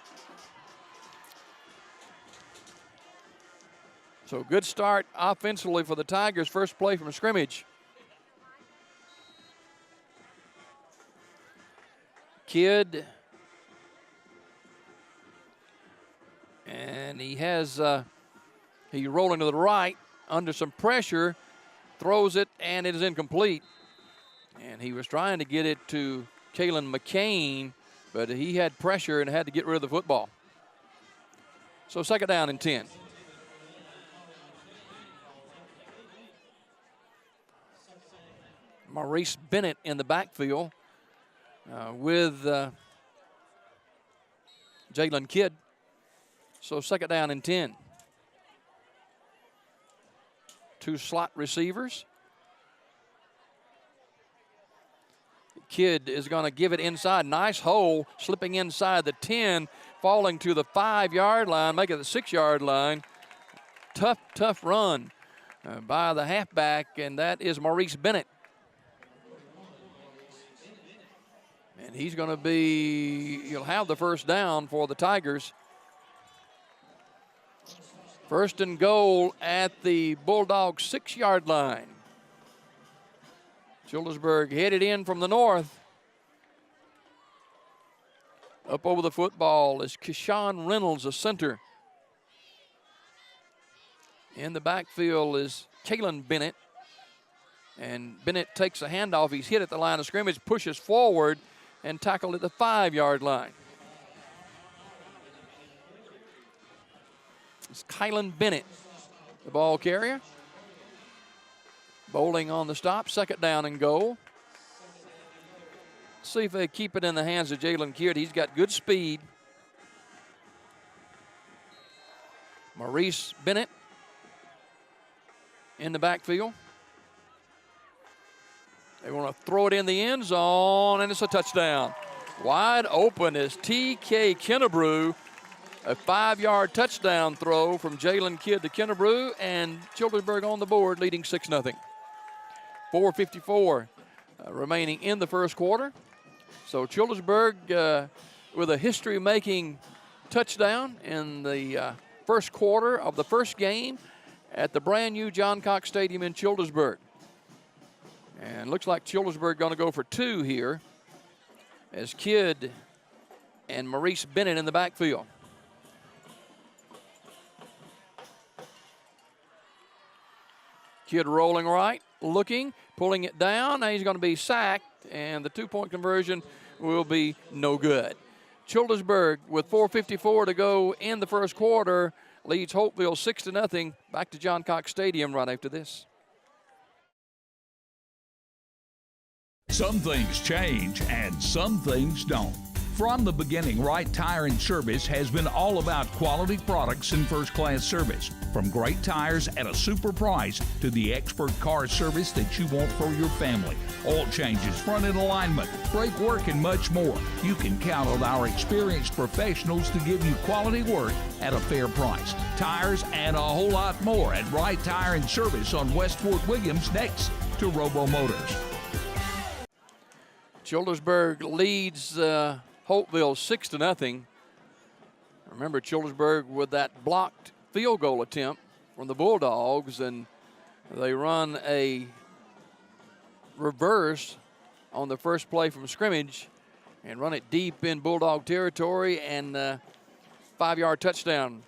So good start offensively for the Tigers. First play from scrimmage. Kidd. And he has, he's rolling to the right under some pressure, throws it, and it is incomplete. And he was trying to get it to Kalen McCain, but he had pressure and had to get rid of the football. So 2nd down and 10. Maurice Bennett in the backfield with Jalen Kidd. So 2nd down and 10. 2 slot receivers. Kidd is going to give it inside. Nice hole, slipping inside the 10, falling to the 5-yard line, making it the 6-yard line. Tough run by the halfback, and that is Maurice Bennett. And he's going to he'll have the 1st down for the Tigers. 1st and goal at the Bulldogs 6-yard line. Childersburg headed in from the north. Up over the football is Keshawn Reynolds, a center. In the backfield is Kalen Bennett. And Bennett takes a handoff. He's hit at the line of scrimmage, pushes forward, and tackled at the 5-yard line. It's Kylan Bennett, the ball carrier. Bowling on the stop, 2nd down and goal. See if they keep it in the hands of Jalen Kidd. He's got good speed. Maurice Bennett in the backfield. They want to throw it in the end zone, and it's a touchdown. Wide open is T.K. Kennebrew. A 5-yard touchdown throw from Jalen Kidd to Kennebrew, and Childersburg on the board, leading 6-0. 4:54 remaining in the 1st quarter. So Childersburg with a history-making touchdown in the 1st quarter of the 1st game at the brand-new John Cox Stadium in Childersburg. And looks like Childersburg going to go for 2 here as Kidd and Maurice Bennett in the backfield. Kidd rolling right, looking, pulling it down. Now he's going to be sacked, and the 2-point conversion will be no good. Childersburg, with 4:54 to go in the 1st quarter, leads Holtville 6-0. Back to John Cox Stadium right after this. Some things change and some things don't. From the beginning, Wright Tire and Service has been all about quality products and first-class service. From great tires at a super price to the expert car service that you want for your family. Oil changes, front-end alignment, brake work, and much more. You can count on our experienced professionals to give you quality work at a fair price. Tires and a whole lot more at Wright Tire and Service on West Fort Williams, next to Robo Motors. Childersburg leads Holtville 6-0. Remember, Childersburg with that blocked field goal attempt from the Bulldogs, and they run a reverse on the first play from scrimmage and run it deep in Bulldog territory, and 5-yard touchdown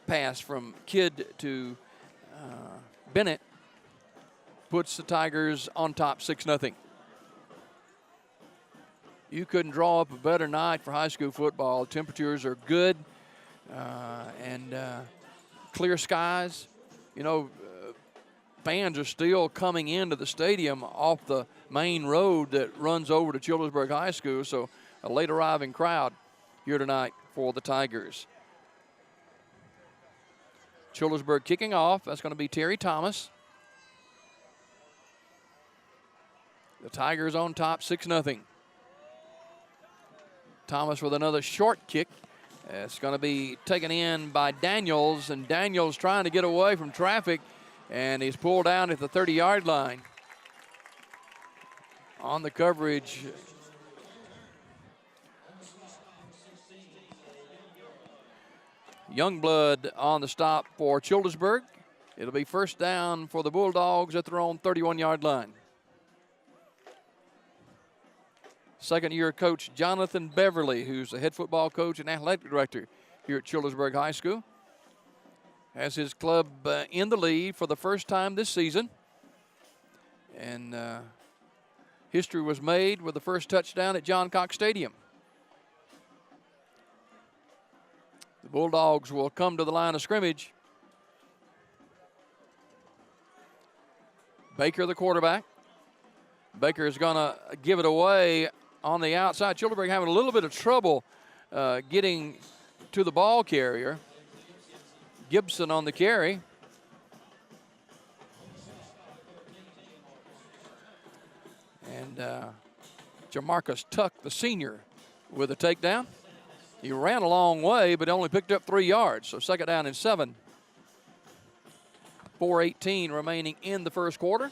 pass from Kidd to Bennett puts the Tigers on top 6-0. You couldn't draw up a better night for high school football. Temperatures are good and clear skies. You know, fans are still coming into the stadium off the main road that runs over to Childersburg High School, so a late arriving crowd here tonight for the Tigers. Childersburg kicking off. That's going to be Terry Thomas. The Tigers on top, 6-0. Thomas with another short kick. It's going to be taken in by Daniels, and Daniels trying to get away from traffic, and he's pulled down at the 30-yard line. On the coverage, Youngblood on the stop for Childersburg. It'll be first down for the Bulldogs at their own 31-yard line. Second-year coach Jonathan Beverly, who's the head football coach and athletic director here at Childersburg High School, has his club in the lead for the first time this season. And history was made with the first touchdown at John Cox Stadium. The Bulldogs will come to the line of scrimmage. Baker, the quarterback. Baker is going to give it away on the outside. Childersburg having a little bit of trouble getting to the ball carrier. Gibson on the carry. And Jamarcus Tuck, the senior, with a takedown. He ran a long way, but only picked up 3 yards. So second down and 7. 4:18 remaining in the first quarter.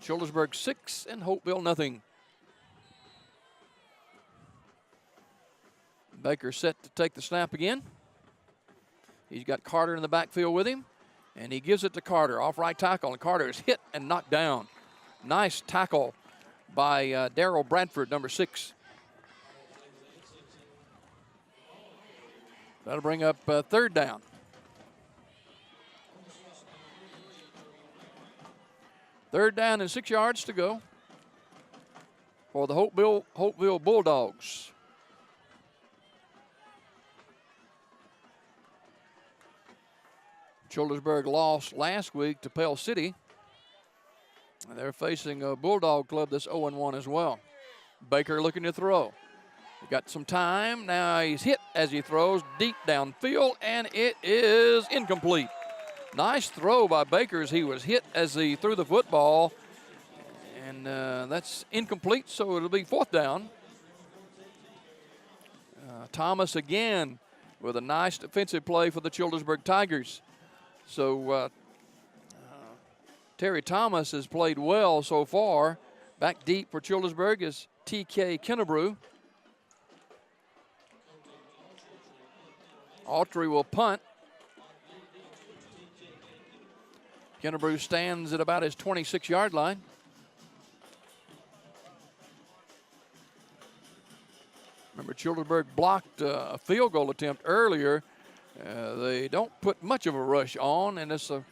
Childersburg 6 and Holtville nothing. Baker set to take the snap again. He's got Carter in the backfield with him, and he gives it to Carter. Off right tackle, and Carter is hit and knocked down. Nice tackle by Darrell Bradford, number 6. That'll bring up third down. Third down and 6 yards to go for the Holtville Bulldogs. Childersburg lost last week to Pell City. And they're facing a Bulldog club that's 0-1 as well. Baker looking to throw. He got some time. Now he's hit as he throws deep downfield, and it is incomplete. Nice throw by Baker as he was hit as he threw the football. And that's incomplete, so it'll be fourth down. Thomas again with a nice defensive play for the Childersburg Tigers. So Terry Thomas has played well so far. Back deep for Childersburg is T.K. Kennebrew. Autry will punt. Kennebrew stands at about his 26-yard line. Remember, Childersburg blocked a field goal attempt earlier. They don't put much of a rush on, and it's a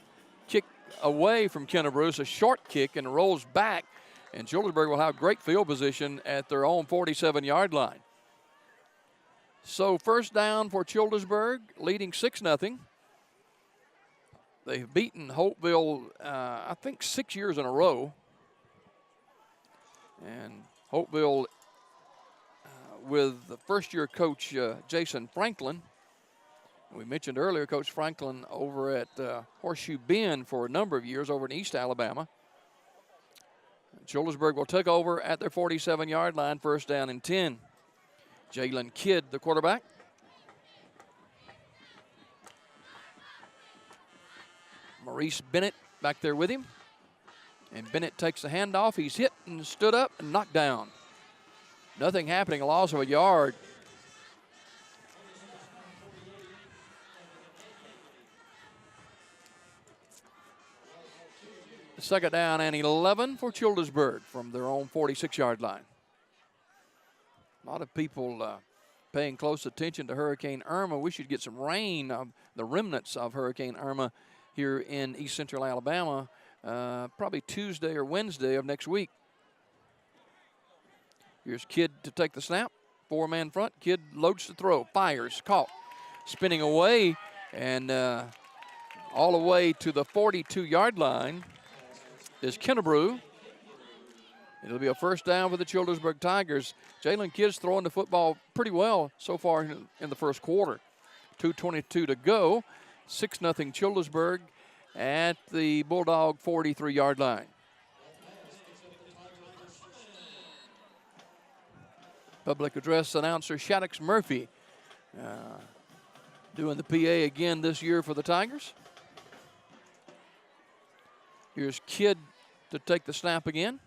kick away from Kennebrew. It's a short kick and rolls back, and Childersburg will have great field position at their own 47-yard line. So first down for Childersburg, leading 6-0. They've beaten Holtville, I think, 6 years in a row. And Holtville with the first-year coach, Jason Franklin. We mentioned earlier Coach Franklin over at Horseshoe Bend for a number of years over in East Alabama. Childersburg will take over at their 47-yard line, first down and 10. Jalen Kidd, the quarterback. Maurice Bennett back there with him. And Bennett takes the handoff. He's hit and stood up and knocked down. Nothing happening, a loss of a yard. Second down and 11 for Childersburg from their own 46-yard line. A lot of people paying close attention to Hurricane Irma. We should get some rain, the remnants of Hurricane Irma here in East Central Alabama, probably Tuesday or Wednesday of next week. Here's Kidd to take the snap. Four-man front. Kidd loads the throw, fires, caught, spinning away, and all the way to the 42-yard line is Kennebrew. It'll be a first down for the Childersburg Tigers. Jalen Kidd's throwing the football pretty well so far in the first quarter. 2:22 to go, 6-0 Childersburg at the Bulldog 43-yard line. Public address announcer Shaddix Murphy doing the PA again this year for the Tigers. Here's Kidd to take the snap again.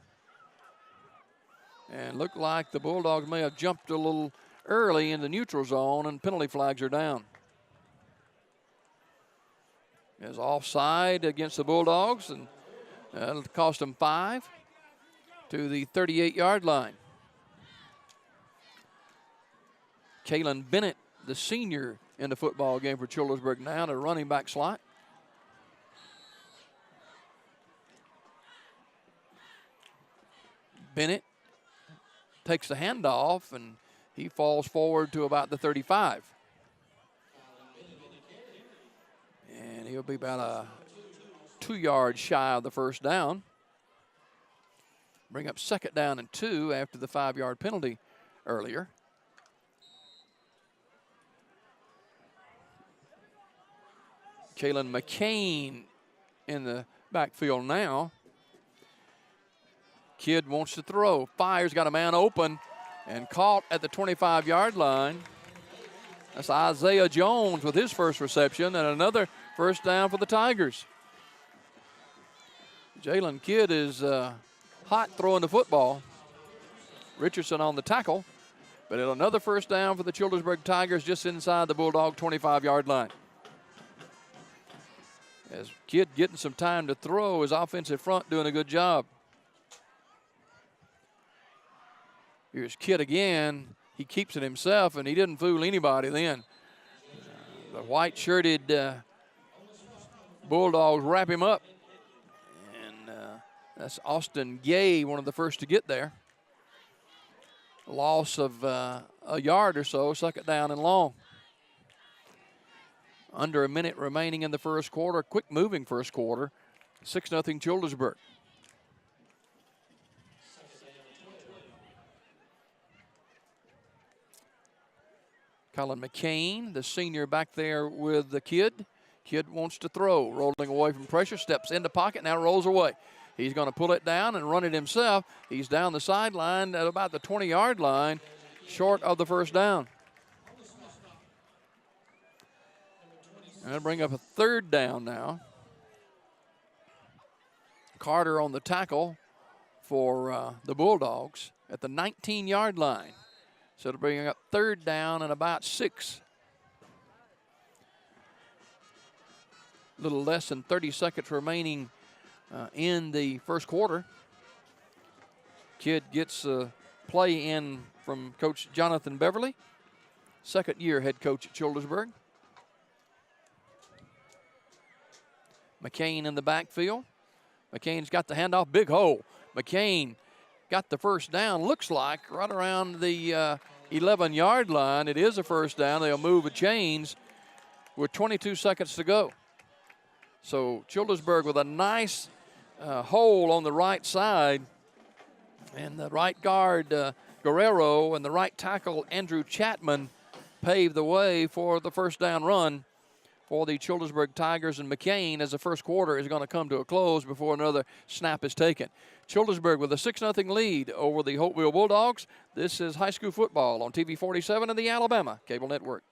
And looked like the Bulldogs may have jumped a little early in the neutral zone, and penalty flags are down. Is offside against the Bulldogs, and that'll cost them 5 to the 38-yard line. Kalen Bennett, the senior in the football game for Childersburg now, in a running back slot. Bennett takes the handoff, and he falls forward to about the 35. And he'll be about a 2 yards shy of the first down. Bring up 2nd down and 2 after the 5-yard penalty earlier. Kalen McCain in the backfield now. Kidd wants to throw, fires, got a man open, and caught at the 25-yard line. That's Isaiah Jones with his first reception, and another first down for the Tigers. Jalen Kidd is hot throwing the football. Richardson on the tackle, but another first down for the Childersburg Tigers just inside the Bulldog 25-yard line. As Kidd getting some time to throw, his offensive front doing a good job. Here's Kidd again. He keeps it himself, and he didn't fool anybody then. The white-shirted Bulldogs wrap him up. And that's Austin Gay, one of the first to get there. Loss of a yard or so, 2nd down and long. Under a minute remaining in the first quarter. Quick-moving first quarter. 6-0 Childersburg. Colin McCain, the senior, back there with the Kidd. Kidd wants to throw, rolling away from pressure, steps in the pocket, now rolls away. He's going to pull it down and run it himself. He's down the sideline at about the 20-yard line, short of the first down. And that'll bring up a 3rd down now. Carter on the tackle for the Bulldogs at the 19-yard line. So it'll bring up 3rd down and about 6. A little less than 30 seconds remaining in the first quarter. Kidd gets a play in from Coach Jonathan Beverly, 2nd-year head coach at Childersburg. McCain in the backfield. McCain's got the handoff, big hole. McCain got the first down, looks like, right around the 11-yard line. It is a first down. They'll move the chains with 22 seconds to go. So Childersburg with a nice hole on the right side. And the right guard, Guerrero, and the right tackle, Andrew Chapman, paved the way for the first down run for the Childersburg Tigers, and McCain, as the first quarter is going to come to a close before another snap is taken. Childersburg with a 6-0 lead over the Holtville Bulldogs. This is high school football on TV 47 and the Alabama Cable Network.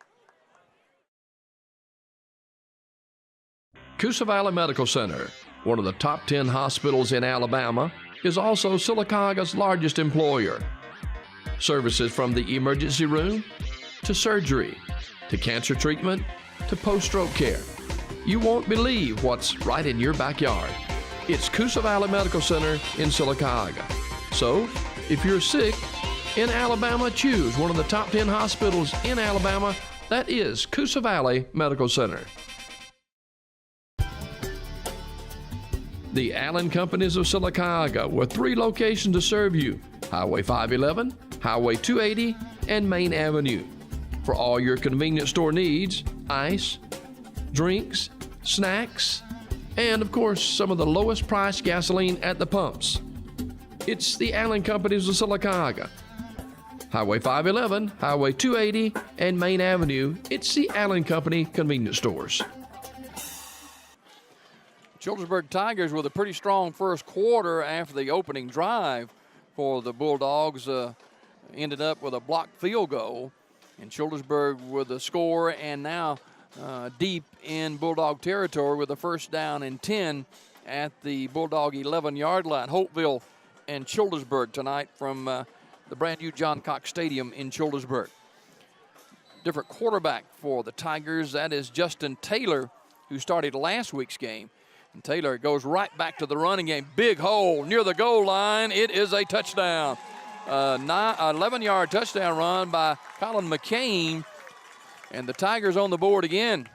Coosa Valley Medical Center, one of the top 10 hospitals in Alabama, is also Silicaga's largest employer. Services from the emergency room to surgery to cancer treatment to post-stroke care. You won't believe what's right in your backyard. It's Coosa Valley Medical Center in Silicaga. So, if you're sick in Alabama, choose one of the top 10 hospitals in Alabama. That is Coosa Valley Medical Center. The Allen Companies of Silicaga, with 3 locations to serve you: Highway 511, Highway 280, and Main Avenue. For all your convenience store needs, ice, drinks, snacks, and of course, some of the lowest priced gasoline at the pumps. It's the Allen Companies of Silicaga. Highway 511, Highway 280, and Main Avenue. It's the Allen Company convenience stores. Childersburg Tigers with a pretty strong first quarter after the opening drive for the Bulldogs ended up with a blocked field goal. And Childersburg with a score, and now deep in Bulldog territory with a first down and 10 at the Bulldog 11-yard line. Holtville and Childersburg tonight from the brand new John Cox Stadium in Childersburg. Different quarterback for the Tigers. That is Justin Taylor, who started last week's game. And Taylor goes right back to the running game. Big hole near the goal line. It is a touchdown. 11-yard touchdown run by Colin McCain. And the Tigers on the board again.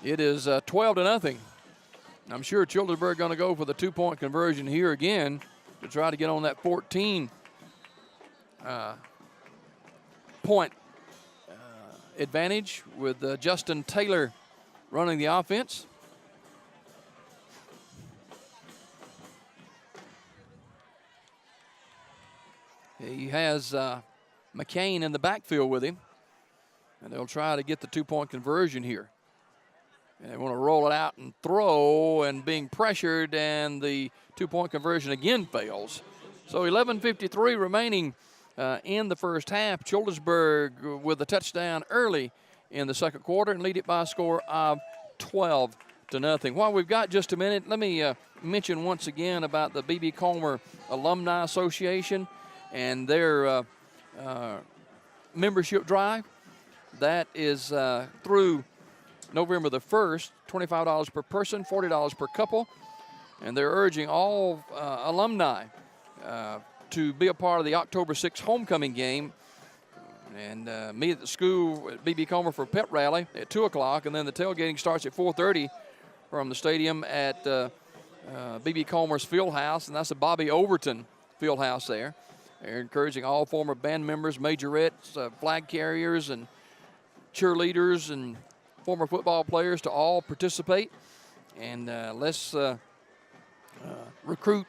It is 12-0. I'm sure Childersburg going to go for the 2-point conversion here again to try to get on that 14 point advantage with Justin Taylor running the offense. He has McCain in the backfield with him, and they'll try to get the 2-point conversion here. And they want to roll it out and throw, and being pressured, and the 2-point conversion again fails. So 11:53 remaining in the first half. Childersburg with a touchdown early in the second quarter and lead it by a score of 12-0. While we've got just a minute, let me mention once again about the B.B. Comer Alumni Association and their membership drive. That is through November the 1st, $25 per person, $40 per couple. And they're urging all alumni to be a part of the October 6th homecoming game. And meet at the school at B.B. Comer for a pep rally at 2 o'clock. And then the tailgating starts at 4:30 from the stadium at B.B. Comer's field house. And that's the Bobby Overton field house there. They're encouraging all former band members, majorettes, flag carriers, and cheerleaders, and former football players to all participate. And let's recruit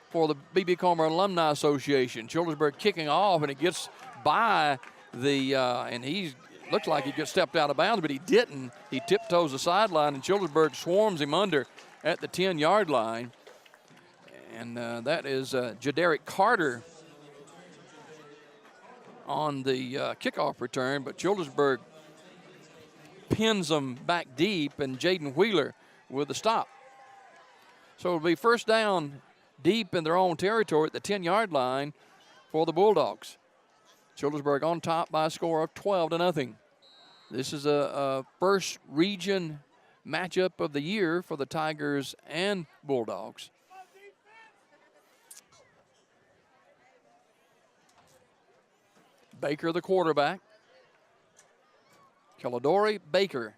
for the B.B. Comer Alumni Association. Childersburg kicking off, and it gets by the, and he looks like he gets stepped out of bounds, but he didn't. He tiptoes the sideline, and Childersburg swarms him under at the 10-yard line. And that is Jadaric Carter on the kickoff return, but Childersburg pins them back deep, and Jaden Wheeler with the stop. So it'll be first down deep in their own territory at the 10-yard line for the Bulldogs. Childersburg on top by a score of 12-0. This is a first region matchup of the year for the Tigers and Bulldogs. Baker, the quarterback. Kelladori Baker.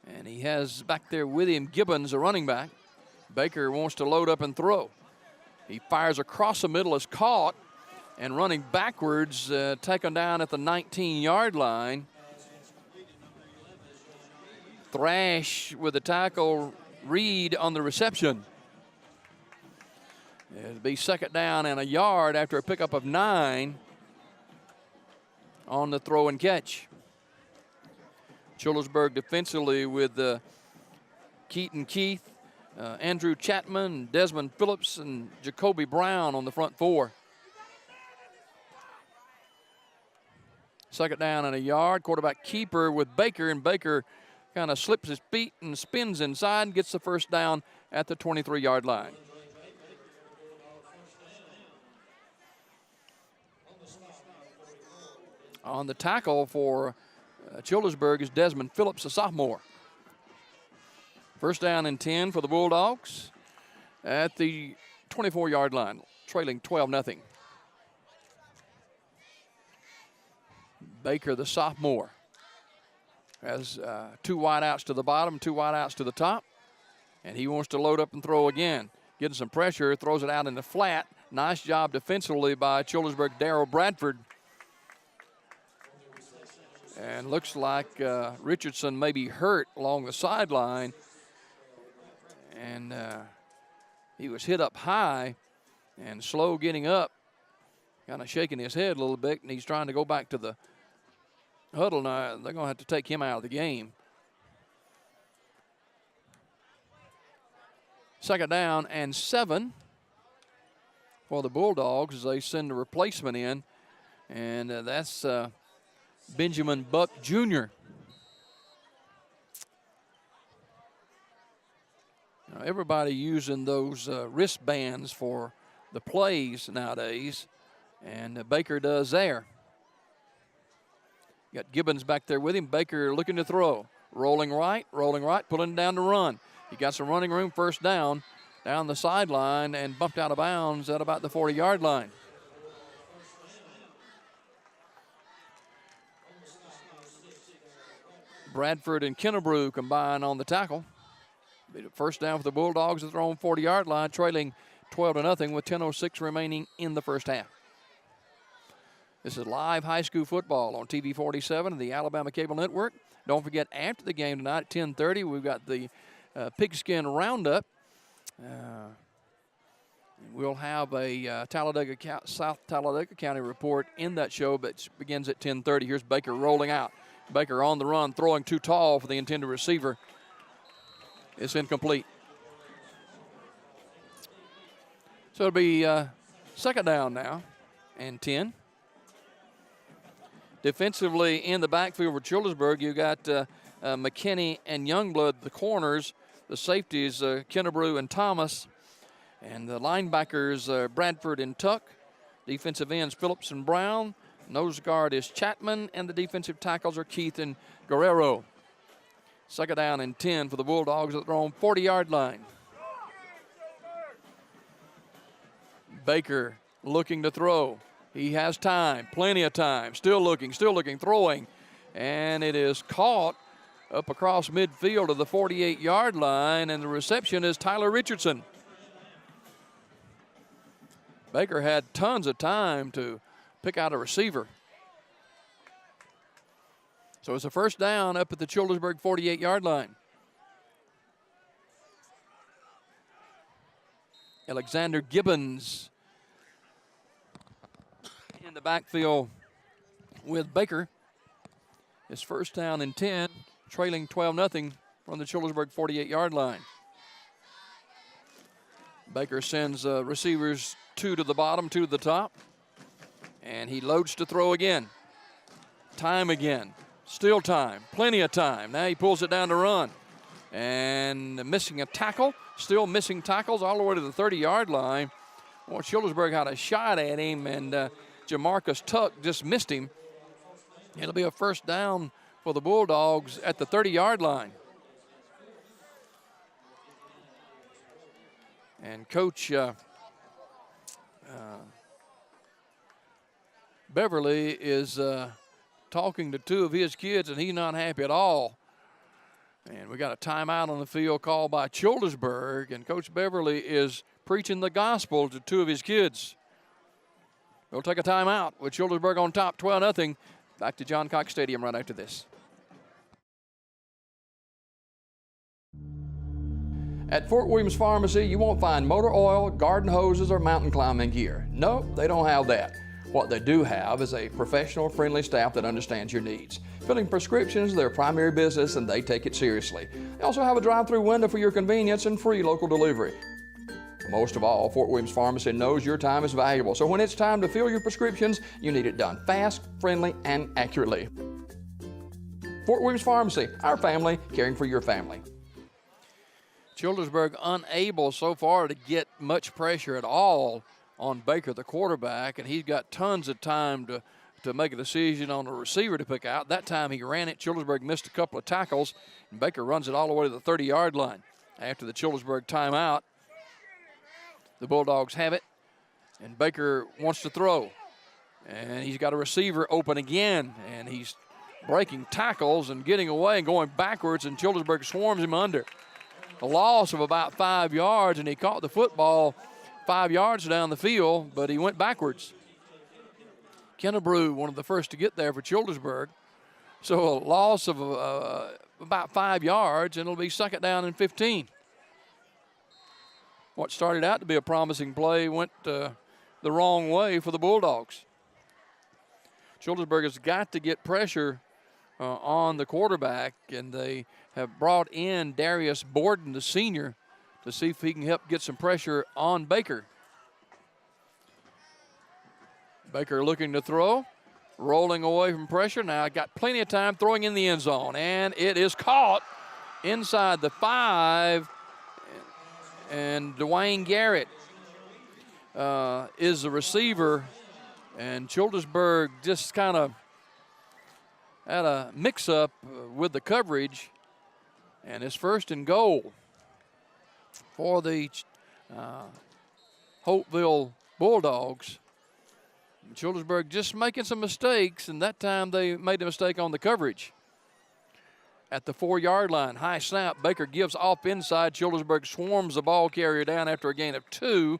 And he has back there with him Gibbons, a running back. Baker wants to load up and throw. He fires across the middle, is caught, and running backwards, taken down at the 19-yard line. Thrash with the tackle, Reed on the reception. It'll be second down and a yard after a pickup of 9 on the throw and catch. Childersburg defensively with Keaton Keith, Andrew Chapman, Desmond Phillips, and Jacoby Brown on the front four. Second down and a yard. Quarterback keeper with Baker, and Baker kind of slips his feet and spins inside and gets the first down at the 23-yard line. On the tackle for Childersburg is Desmond Phillips, a sophomore. First down and 10 for the Bulldogs at the 24-yard line, trailing 12-0. Baker, the sophomore, has 2 wideouts to the bottom, 2 wideouts to the top, and he wants to load up and throw again. Getting some pressure, throws it out in the flat. Nice job defensively by Childersburg, Darrell Bradford. And looks like Richardson may be hurt along the sideline. And he was hit up high and slow getting up, kind of shaking his head a little bit, and he's trying to go back to the huddle now. They're going to have to take him out of the game. Second down and 7 for the Bulldogs as they send a replacement in, and that's Benjamin Buck Jr. Now, everybody using those wristbands for the plays nowadays, and Baker does there. Got Gibbons back there with him. Baker looking to throw. Rolling right, pulling down to run. He got some running room, first down the sideline, and bumped out of bounds at about the 40-yard line. Bradford and Kennebrew combine on the tackle. First down for the Bulldogs at their own 40-yard line, trailing 12-0 with 10:06 remaining in the first half. This is live high school football on TV 47 and the Alabama Cable Network. Don't forget, after the game tonight at 10:30, we've got the Pigskin Roundup. We'll have a South Talladega County report in that show, but begins at 10:30. Here's Baker rolling out. Baker on the run, throwing too tall for the intended receiver. It's incomplete. So it'll be second down now and 10. Defensively in the backfield for Childersburg, you got McKinney and Youngblood, the corners. The safeties, Kennebrew and Thomas. And the linebackers, Bradford and Tuck. Defensive ends, Phillips and Brown. Nose guard is Chapman. And the defensive tackles are Keith and Guerrero. Second down and 10 for the Bulldogs at their own 40-yard line. Baker looking to throw. He has time, plenty of time. Still looking, throwing. And it is caught up across midfield to the 48-yard line, and the reception is Tyler Richardson. Baker had tons of time to pick out a receiver. So it's a first down up at the Childersburg 48-yard line. Alexander Gibbons in the backfield with Baker. It's first down and 10, trailing 12-0 from the Childersburg 48-yard line. Baker sends receivers 2 to the bottom, 2 to the top. And he loads to throw again. Time again. Still time. Plenty of time. Now he pulls it down to run. And missing a tackle. Still missing tackles all the way to the 30-yard line. Well, Childersburg had a shot at him, and Jamarcus Tuck just missed him. It'll be a first down for the Bulldogs at the 30-yard line. And Coach Beverly is talking to 2 of his kids, and he's not happy at all. And we got a timeout on the field called by Childersburg, and Coach Beverly is preaching the gospel to 2 of his kids. We'll take a timeout with Childersburg on top, 12-0. Back to John Cox Stadium right after this. At Fort Williams Pharmacy, you won't find motor oil, garden hoses, or mountain climbing gear. No, they don't have that. What they do have is a professional, friendly staff that understands your needs. Filling prescriptions is their primary business, and they take it seriously. They also have a drive-through window for your convenience and free local delivery. Most of all, Fort Williams Pharmacy knows your time is valuable, so when it's time to fill your prescriptions, you need it done fast, friendly, and accurately. Fort Williams Pharmacy, our family, caring for your family. Childersburg unable so far to get much pressure at all on Baker, the quarterback, and he's got tons of time to make a decision on a receiver to pick out. That time he ran it. Childersburg missed a couple of tackles, and Baker runs it all the way to the 30-yard line. After the Childersburg timeout, the Bulldogs have it, and Baker wants to throw. And he's got a receiver open again, and he's breaking tackles and getting away and going backwards, and Childersburg swarms him under. A loss of about 5 yards, and he caught the football 5 yards down the field, but he went backwards. Kennebrew, one of the first to get there for Childersburg. So a loss of about 5 yards, and it'll be second down and 15. What started out to be a promising play went the wrong way for the Bulldogs. Childersburg has got to get pressure on the quarterback, and they have brought in Darius Borden, the senior, to see if he can help get some pressure on Baker. Baker looking to throw, rolling away from pressure. Now got plenty of time throwing in the end zone, and it is caught inside the 5. And Dwayne Garrett is the receiver, and Childersburg just kind of had a mix-up with the coverage, and it's 1st and goal for the Holtville Bulldogs. Childersburg just making some mistakes, and that time they made a mistake on the coverage. At the 4-yard line, high snap, Baker gives off inside. Childersburg swarms the ball carrier down after a gain of 2.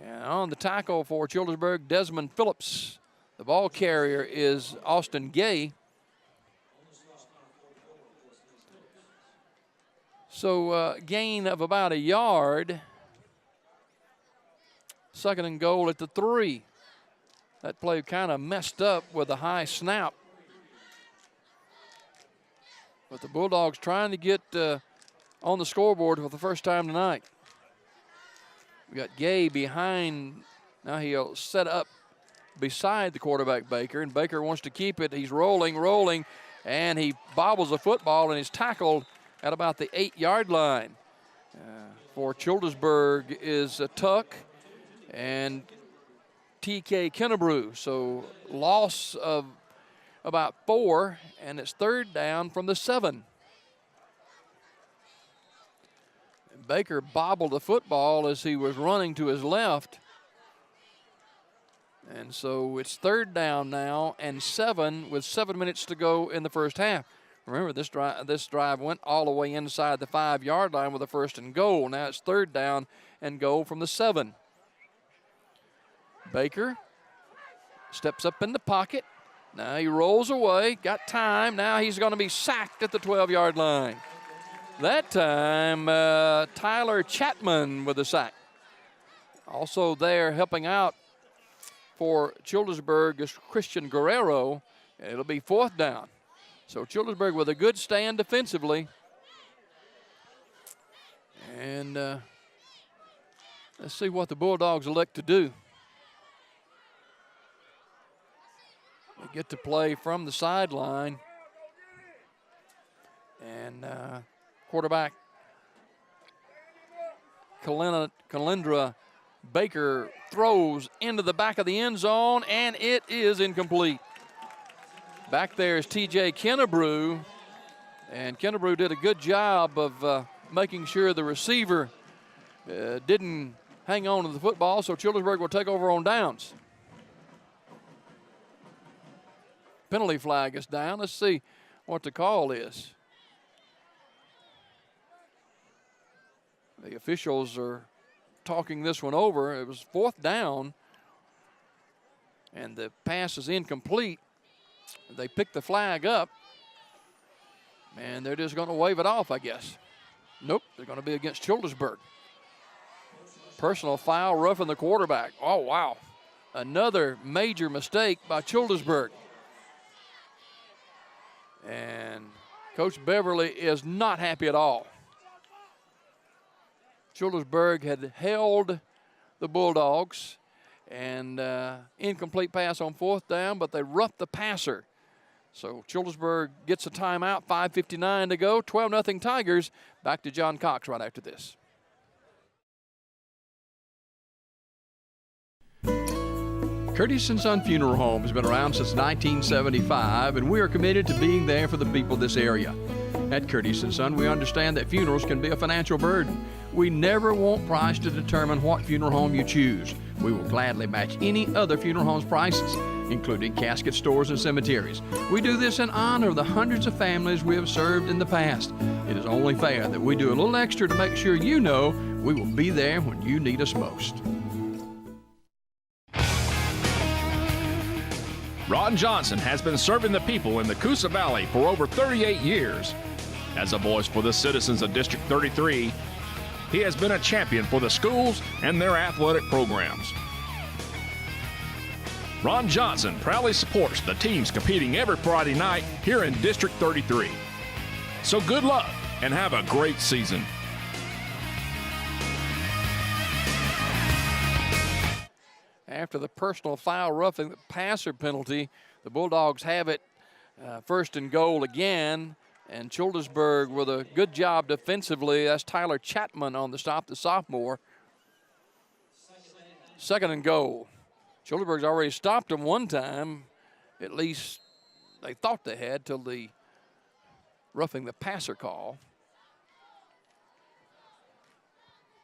And on the tackle for Childersburg, Desmond Phillips. The ball carrier is Austin Gay. So gain of about a yard. 2nd and goal at the 3. That play kind of messed up with a high snap. But the Bulldogs trying to get on the scoreboard for the first time tonight. We got Gay behind. Now he'll set up beside the quarterback, Baker, and Baker wants to keep it. He's rolling, and he bobbles the football, and he's tackled at about the 8-yard line. For Childersburg is a Tuck and T.K. Kennebrew. So loss of about 4, and it's 3rd down from the 7. Baker bobbled the football as he was running to his left. And so it's 3rd down now and 7 with 7 minutes to go in the first half. Remember, this drive went all the way inside the 5-yard line with a 1st and goal. Now it's 3rd down and goal from the 7. Baker steps up in the pocket. Now he rolls away, got time. Now he's going to be sacked at the 12-yard line. That time, Tyler Chapman with the sack. Also there helping out for Childersburg is Christian Guerrero. It'll be 4th down. So Childersburg with a good stand defensively. And let's see what the Bulldogs elect to do. They get to play from the sideline. And quarterback Kalendra Baker throws into the back of the end zone, and it is incomplete. Back there is T.J. Kennebrew, and Kennebrew did a good job of making sure the receiver didn't hang on to the football, so Childersburg will take over on downs. Penalty flag is down. Let's see what the call is. The officials are talking this one over. It was 4th down, and the pass is incomplete. They pick the flag up, and they're just going to wave it off, I guess. Nope, they're going to be against Childersburg. Personal foul, roughing the quarterback. Oh, wow. Another major mistake by Childersburg. And Coach Beverly is not happy at all. Childersburg had held the Bulldogs, and incomplete pass on 4th down, but they roughed the passer. So Childersburg gets a timeout, 5:59 to go, 12-0 Tigers. Back to John Cox right after this. Curtis & Son Funeral Home has been around since 1975, and we are committed to being there for the people of this area. At Curtis & Son, we understand that funerals can be a financial burden. We never want price to determine what funeral home you choose. We will gladly match any other funeral home's prices, including casket stores and cemeteries. We do this in honor of the hundreds of families we have served in the past. It is only fair that we do a little extra to make sure you know we will be there when you need us most. Ron Johnson has been serving the people in the Coosa Valley for over 38 years. As a voice for the citizens of District 33, he has been a champion for the schools and their athletic programs. Ron Johnson proudly supports the teams competing every Friday night here in District 33. So good luck and have a great season. After the personal foul roughing the passer penalty, the Bulldogs have it first and goal again. And Childersburg with a good job defensively. That's Tyler Chapman on the stop, the sophomore. Second and goal. Childersburg's already stopped them one time. At least they thought they had till the roughing the passer call.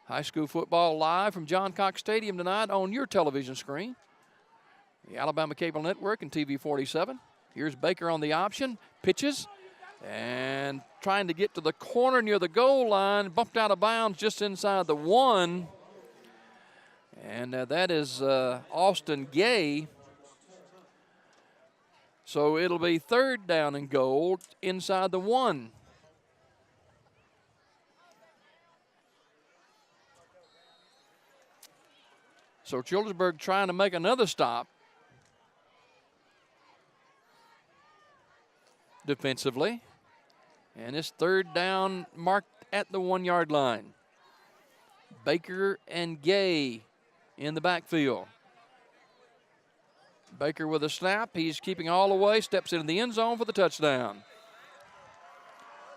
High school football live from John Cox Stadium tonight on your television screen. The Alabama Cable Network and TV 47. Here's Baker on the option. Pitches. And trying to get to the corner near the goal line. Bumped out of bounds just inside the 1. And that is Austin Gay. So it'll be third down and goal inside the 1. So Childersburg trying to make another stop defensively. And it's third down marked at the 1 yard line. Baker and Gay in the backfield. Baker with a snap. He's keeping all the way. Steps into the end zone for the touchdown.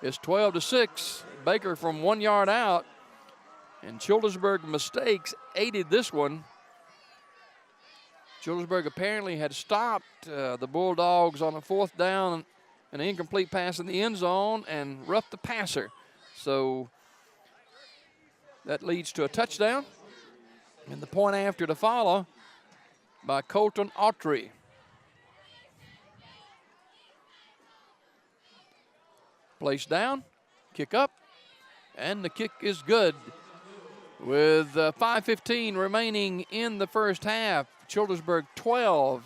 It's 12-6. Baker from 1 yard out. And Childersburg mistakes aided this one. Childersburg apparently had stopped the Bulldogs on a fourth down, an incomplete pass in the end zone, and roughed the passer. So that leads to a touchdown. And the point after to follow by Colton Autry. Place down, kick up, and the kick is good. With 5:15 remaining in the first half, Childersburg 12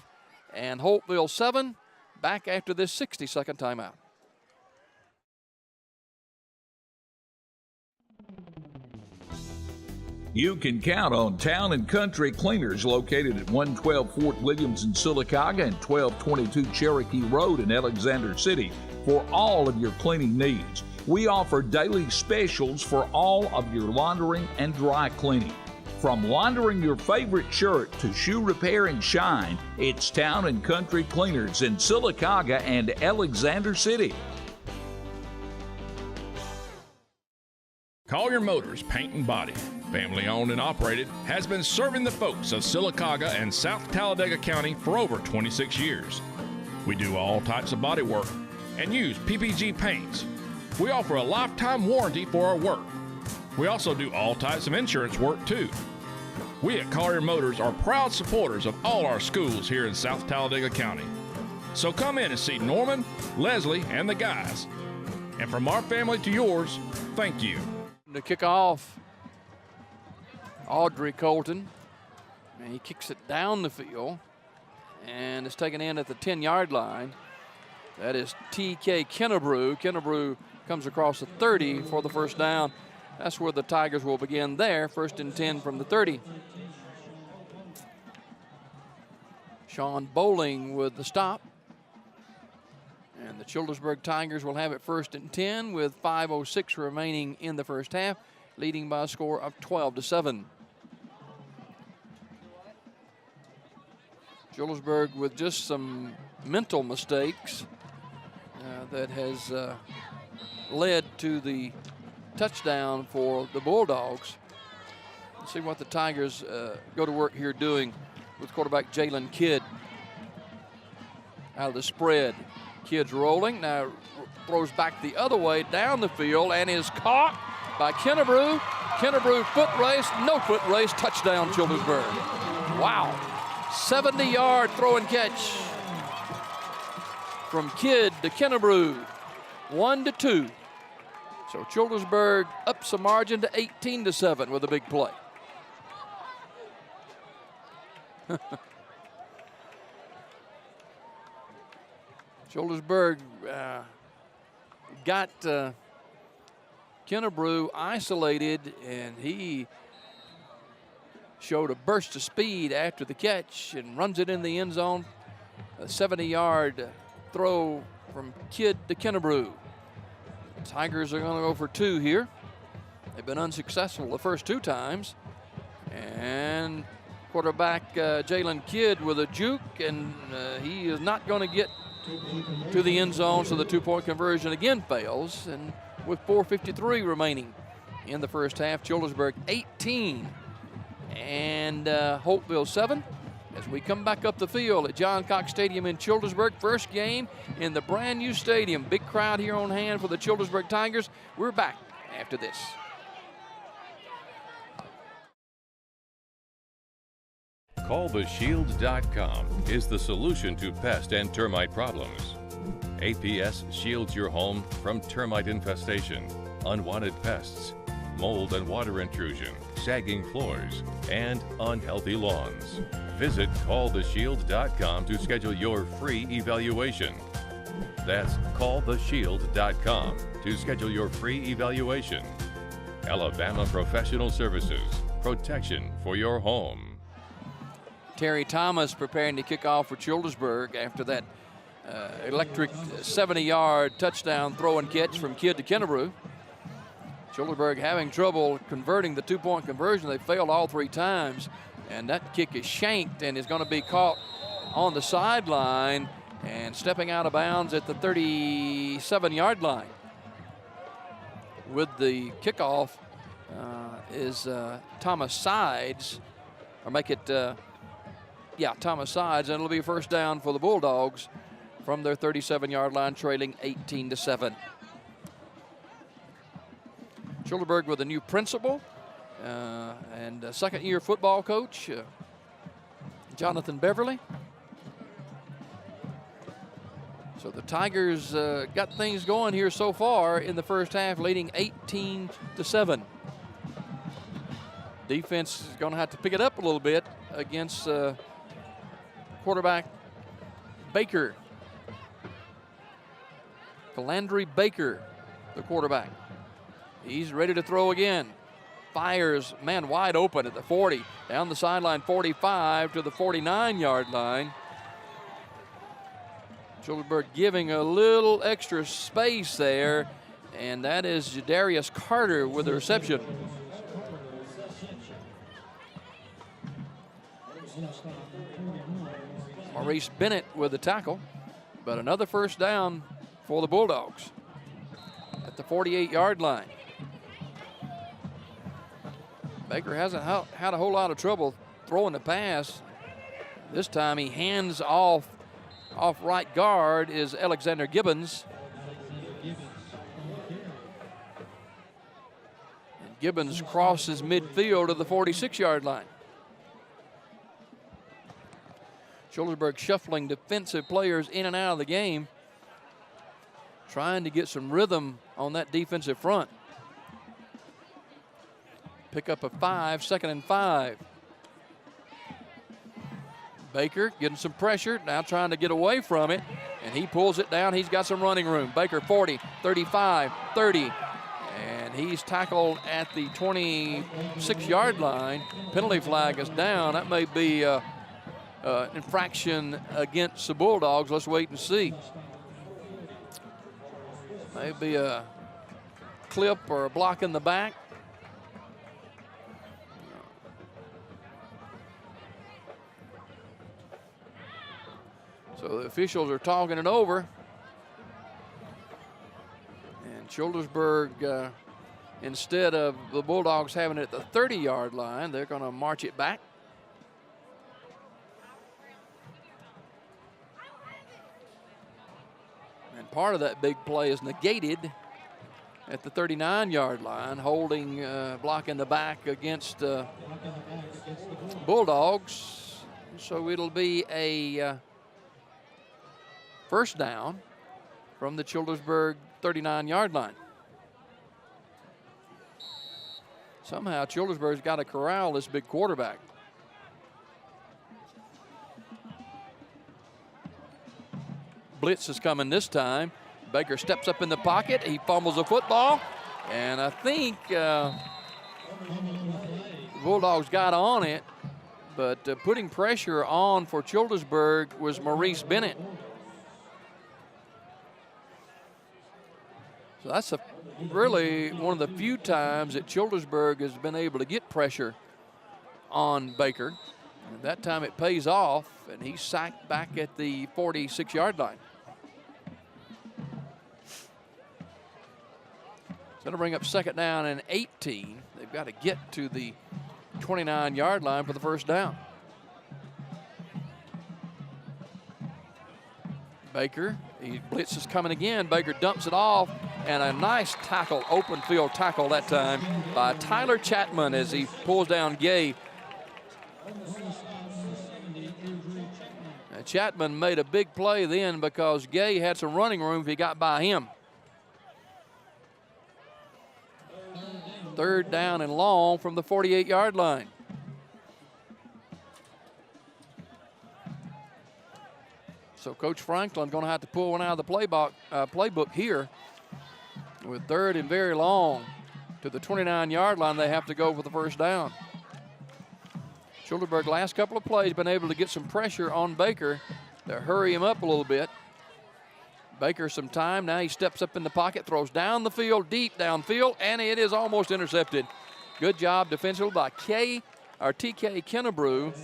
and Holtville 7. Back after this 60-second timeout. You can count on Town and Country Cleaners located at 112 Fort Williams in Sylacauga and 1222 Cherokee Road in Alexander City for all of your cleaning needs. We offer daily specials for all of your laundering and dry cleaning. From laundering your favorite shirt to shoe repair and shine, it's Town and Country Cleaners in Sylacauga and Alexander City. Collier Motors Paint and Body, family owned and operated, has been serving the folks of Sylacauga and South Talladega County for over 26 years. We do all types of body work and use PPG paints. We offer a lifetime warranty for our work. We also do all types of insurance work too. We at Collier Motors are proud supporters of all our schools here in South Talladega County. So come in and see Norman, Leslie, and the guys. And from our family to yours, thank you. To kick off, Audrey Colton. And he kicks it down the field. And it's taken in at the 10-yard line. That is T.K. Kennebrew. Kennebrew comes across the 30 for the first down. That's where the Tigers will begin there. First and 10 from the 30. Sean Bowling with the stop. And the Childersburg Tigers will have it first and 10 with 5:06 remaining in the first half, leading by a score of 12-7. Childersburg with just some mental mistakes that has led to the touchdown for the Bulldogs. Let's see what the Tigers go to work here doing with quarterback Jalen Kidd. Out of the spread. Kidd's rolling, now throws back the other way down the field and is caught by Kennebrew. Kennebrew foot race, no foot race, touchdown Childersburg. Wow, 70-yard throw and catch from Kidd to Kennebrew, 1-2. So Childersburg ups the margin to 18-7 with a big play. Childersburg got Kennebrew isolated, and he showed a burst of speed after the catch and runs it in the end zone. A 70-yard throw from Kidd to Kennebrew. The Tigers are going to go for 2 here. They've been unsuccessful the first 2 times. And quarterback Jalen Kidd with a juke, and he is not going to get to the end zone, so the 2-point conversion again fails. And with 4:53 remaining in the first half, Childersburg 18 and Holtville 7. As we come back up the field at John Cox Stadium in Childersburg, first game in the brand new stadium. Big crowd here on hand for the Childersburg Tigers. We're back after this. CallTheShield.com is the solution to pest and termite problems. APS shields your home from termite infestation, unwanted pests, mold and water intrusion, sagging floors, and unhealthy lawns. Visit CallTheShield.com to schedule your free evaluation. That's CallTheShield.com to schedule your free evaluation. Alabama Professional Services, protection for your home. Terry Thomas preparing to kick off for Childersburg after that electric 70-yard touchdown throw and catch from Kidd to Kennebrew. Childersburg having trouble converting the 2-point conversion. They failed all 3 times, and that kick is shanked and is going to be caught on the sideline and stepping out of bounds at the 37-yard line. With the kickoff is Thomas Sides, or make it Thomas Sides, and it'll be a first down for the Bulldogs from their 37-yard line, trailing 18-7. Childersburg with a new principal and a second-year football coach, Jonathan Beverly. So the Tigers got things going here so far in the first half, leading 18-7. Defense is going to have to pick it up a little bit against quarterback Baker. Philandry Baker, the quarterback. He's ready to throw again. Fires, man wide open at the 40. Down the sideline, 45 to the 49-yard line. Childersburg giving a little extra space there, and that is Jadarius Carter with the reception. Maurice Bennett with the tackle, but another first down for the Bulldogs at the 48-yard line. Baker hasn't had a whole lot of trouble throwing the pass. This time he hands off right guard is Alexander Gibbons. And Gibbons crosses midfield to the 46-yard line. Childersburg shuffling defensive players in and out of the game, trying to get some rhythm on that defensive front. Pick up a 5, 2nd and 5. Baker getting some pressure, now trying to get away from it, and he pulls it down. He's got some running room. Baker 40, 35, 30, and he's tackled at the 26-yard line. Penalty flag is down. That may be infraction against the Bulldogs. Let's wait and see. Maybe a clip or a block in the back. So the officials are talking it over. And Childersburg, instead of the Bulldogs having it at the 30-yard line, they're going to march it back. And part of that big play is negated at the 39-yard line, holding block in the back against Bulldogs. So it'll be a first down from the Childersburg 39-yard line. Somehow Childersburg's got to corral this big quarterback. Blitz is coming this time. Baker steps up in the pocket. He fumbles the football. And I think the Bulldogs got on it But putting pressure on for Childersburg was Maurice Bennett. So that's really one of the few times that Childersburg has been able to get pressure on Baker. And that time it pays off, and he's sacked back at the 46-yard line. It's going to bring up 2nd down and 18. They've got to get to the 29-yard line for the first down. Baker, blitz is coming again. Baker dumps it off, and a nice tackle, open field tackle that time by Tyler Chapman as he pulls down Gay. Chapman made a big play then because Gay had some running room if he got by him. 3rd down and long from the 48-yard line. So Coach Franklin going to have to pull one out of the playbook here. With 3rd and very long to the 29-yard line, they have to go for the first down. Childersburg last couple of plays been able to get some pressure on Baker to hurry him up a little bit. Baker some time. Now he steps up in the pocket, throws down the field, deep downfield, and it is almost intercepted. Good job defensively by TK Kennebrew.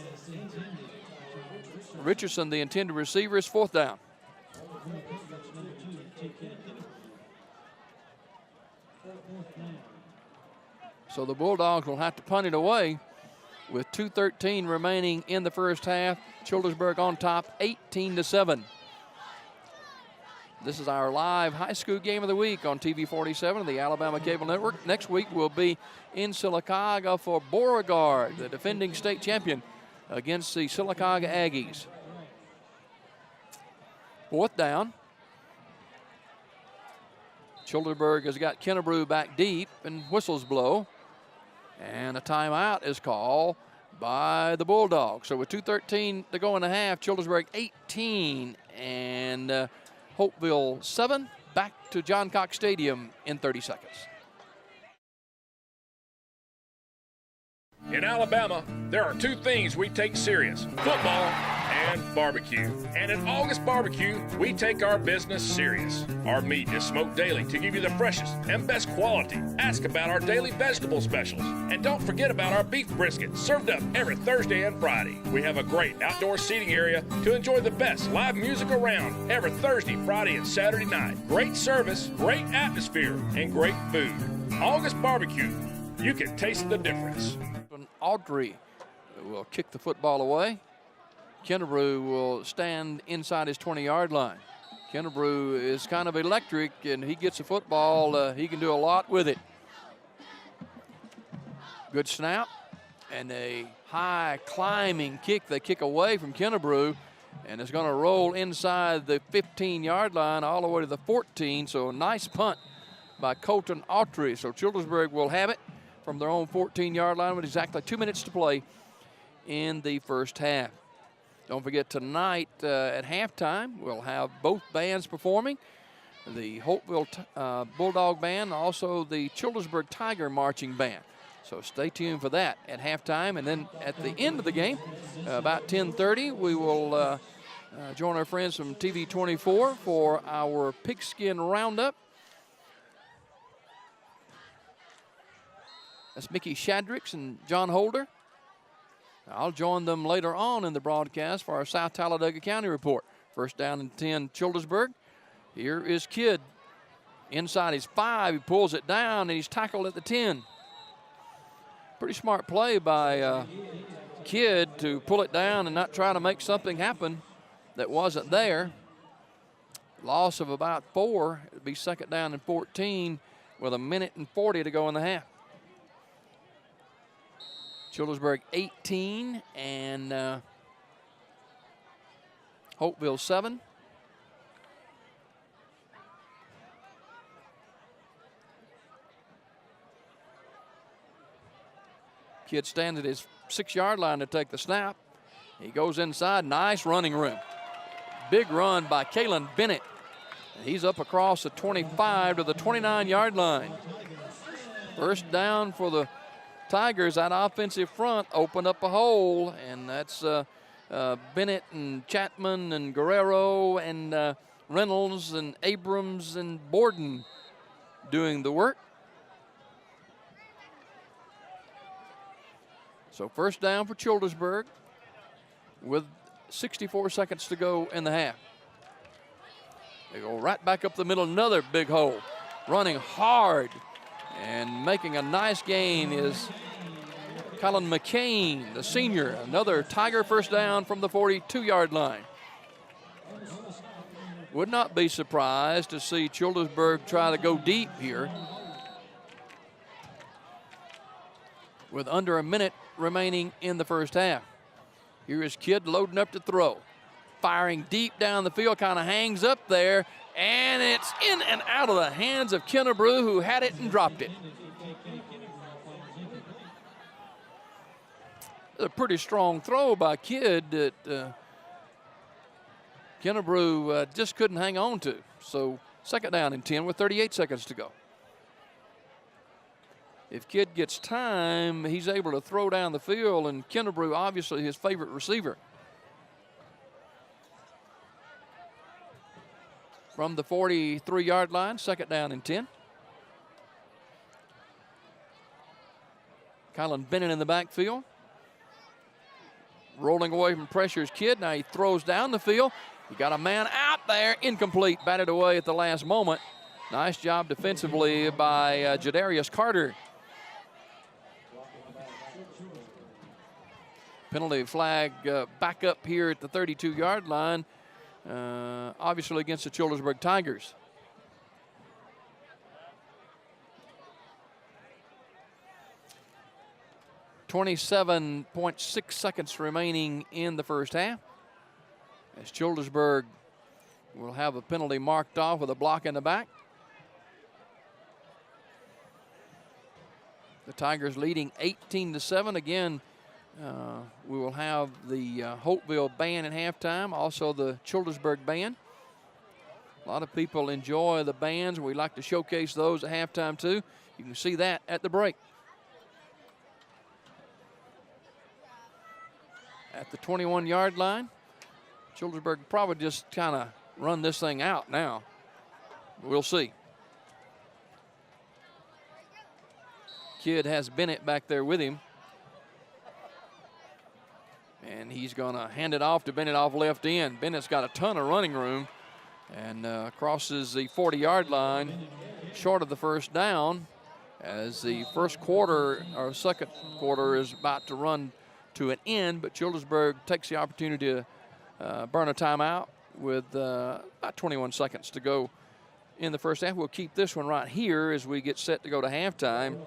Richardson, the intended receiver, is 4th down. So the Bulldogs will have to punt it away with 2:13 remaining in the first half. Childersburg on top, 18-7. This is our live high school game of the week on TV 47 of the Alabama Cable Network. Next week we'll be in Sylacauga for Beauregard, the defending state champion, against the Sylacauga Aggies. 4th down. Childersburg has got Kennebrew back deep, and whistles blow. And a timeout is called by the Bulldogs. So with 2:13 to go in the half, Childersburg 18 and Holtville 7. Back to John Cox Stadium in 30 seconds. In Alabama, there are 2 things we take serious: football and barbecue. And at August Barbecue, we take our business serious. Our meat is smoked daily to give you the freshest and best quality. Ask about our daily vegetable specials. And don't forget about our beef brisket, served up every Thursday and Friday. We have a great outdoor seating area to enjoy the best live music around every Thursday, Friday, and Saturday night. Great service, great atmosphere, and great food. August Barbecue, you can taste the difference. Audrey will kick the football away. Kennebrew will stand inside his 20-yard line. Kennebrew is kind of electric, and he gets the football. He can do a lot with it. Good snap and a high climbing kick. They kick away from Kennebrew, and it's going to roll inside the 15-yard line all the way to the 14. So a nice punt by Colton Autry. So Childersburg will have it from their own 14-yard line with exactly 2 minutes to play in the first half. Don't forget tonight at halftime, we'll have both bands performing. The Holtville Bulldog Band, also the Childersburg Tiger Marching Band. So stay tuned for that at halftime. And then at the end of the game, about 10:30, we will join our friends from TV 24 for our Pigskin Roundup. That's Mickey Shadricks and John Holder. I'll join them later on in the broadcast for our South Talladega County report. First down and 10, Childersburg. Here is Kidd. Inside his 5, he pulls it down, and he's tackled at the 10. Pretty smart play by Kidd to pull it down and not try to make something happen that wasn't there. Loss of about 4. It'd be 2nd down and 14 with 1:40 to go in the half. Childersburg 18 and Holtville 7. Kid stands at his 6-yard line to take the snap. He goes inside, nice running room. Big run by Kalen Bennett. He's up across the 25 to the 29-yard line. First down for the Tigers, that offensive front opened up a hole, and that's Bennett and Chapman and Guerrero and Reynolds and Abrams and Borden doing the work. So first down for Childersburg with 64 seconds to go in the half. They go right back up the middle, another big hole. Running hard and making a nice gain is Colin McCain, the senior. Another Tiger first down from the 42-yard line. Would not be surprised to see Childersburg try to go deep here. With under a minute remaining in the first half. Here is Kidd loading up to throw. Firing deep down the field, kind of hangs up there, and it's in and out of the hands of Kennebrew, who had it and dropped it. A pretty strong throw by Kidd that Kennebrew just couldn't hang on to. So second down and 10 with 38 seconds to go. If Kidd gets time, he's able to throw down the field, and Kennebrew, obviously his favorite receiver. From the 43-yard line, second down and 10. Colin Bennett in the backfield. Rolling away from pressure is Kidd. Now he throws down the field. He got a man out there, incomplete, batted away at the last moment. Nice job defensively by Jadarius Carter. Penalty flag back up here at the 32-yard line, obviously against the Childersburg Tigers. .6 seconds remaining in the first half, as Childersburg will have a penalty marked off with a block in the back. The Tigers leading 18-7. Again, we will have the Holtville band at halftime, also the Childersburg band. A lot of people enjoy the bands. We like to showcase those at halftime too. You can see that at the break. At the 21-yard line, Childersburg probably just kind of run this thing out now. We'll see. Kidd has Bennett back there with him. And he's going to hand it off to Bennett off left end. Bennett's got a ton of running room and crosses the 40-yard line short of the first down as the first quarter or second quarter is about to run to an end, but Childersburg takes the opportunity to burn a timeout with about 21 seconds to go in the first half. We'll keep this one right here as we get set to go to halftime.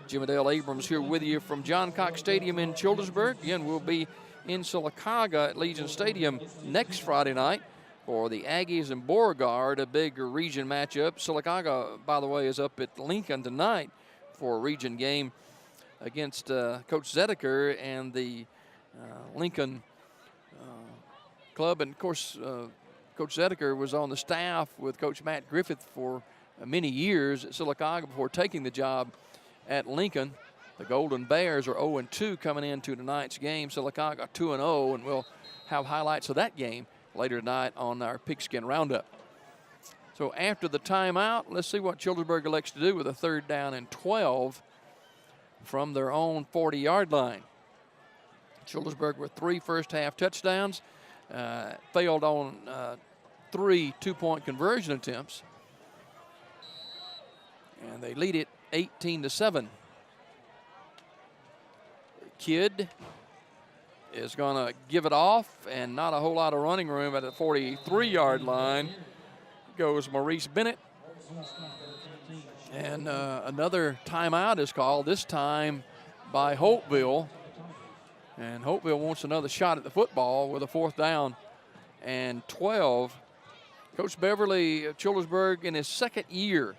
Jim Adele Abrams here with you from John Cox Stadium in Childersburg. Again, we'll be in Sylacauga at Legion Stadium next Friday night for the Aggies and Beauregard, a big region matchup. Sylacauga, by the way, is up at Lincoln tonight for a region game against Coach Zedeker and the Lincoln club. And, of course, Coach Zedeker was on the staff with Coach Matt Griffith for many years at Sylacauga before taking the job at Lincoln. The Golden Bears are 0-2 coming into tonight's game. Sylacauga 2-0, and we'll have highlights of that game later tonight on our Pigskin Roundup. So after the timeout, let's see what Childersburg elects to do with a third down and 12 from their own 40-yard line. Childersburg with 3 first-half touchdowns, failed on 3 two-point conversion attempts, and they lead it 18-7. Kidd is going to give it off, and not a whole lot of running room at the 43-yard line. Goes Maurice Bennett. And another timeout is called, this time by Holtville. And Holtville wants another shot at the football with a 4th down and 12. Coach Beverly of Childersburg in his second year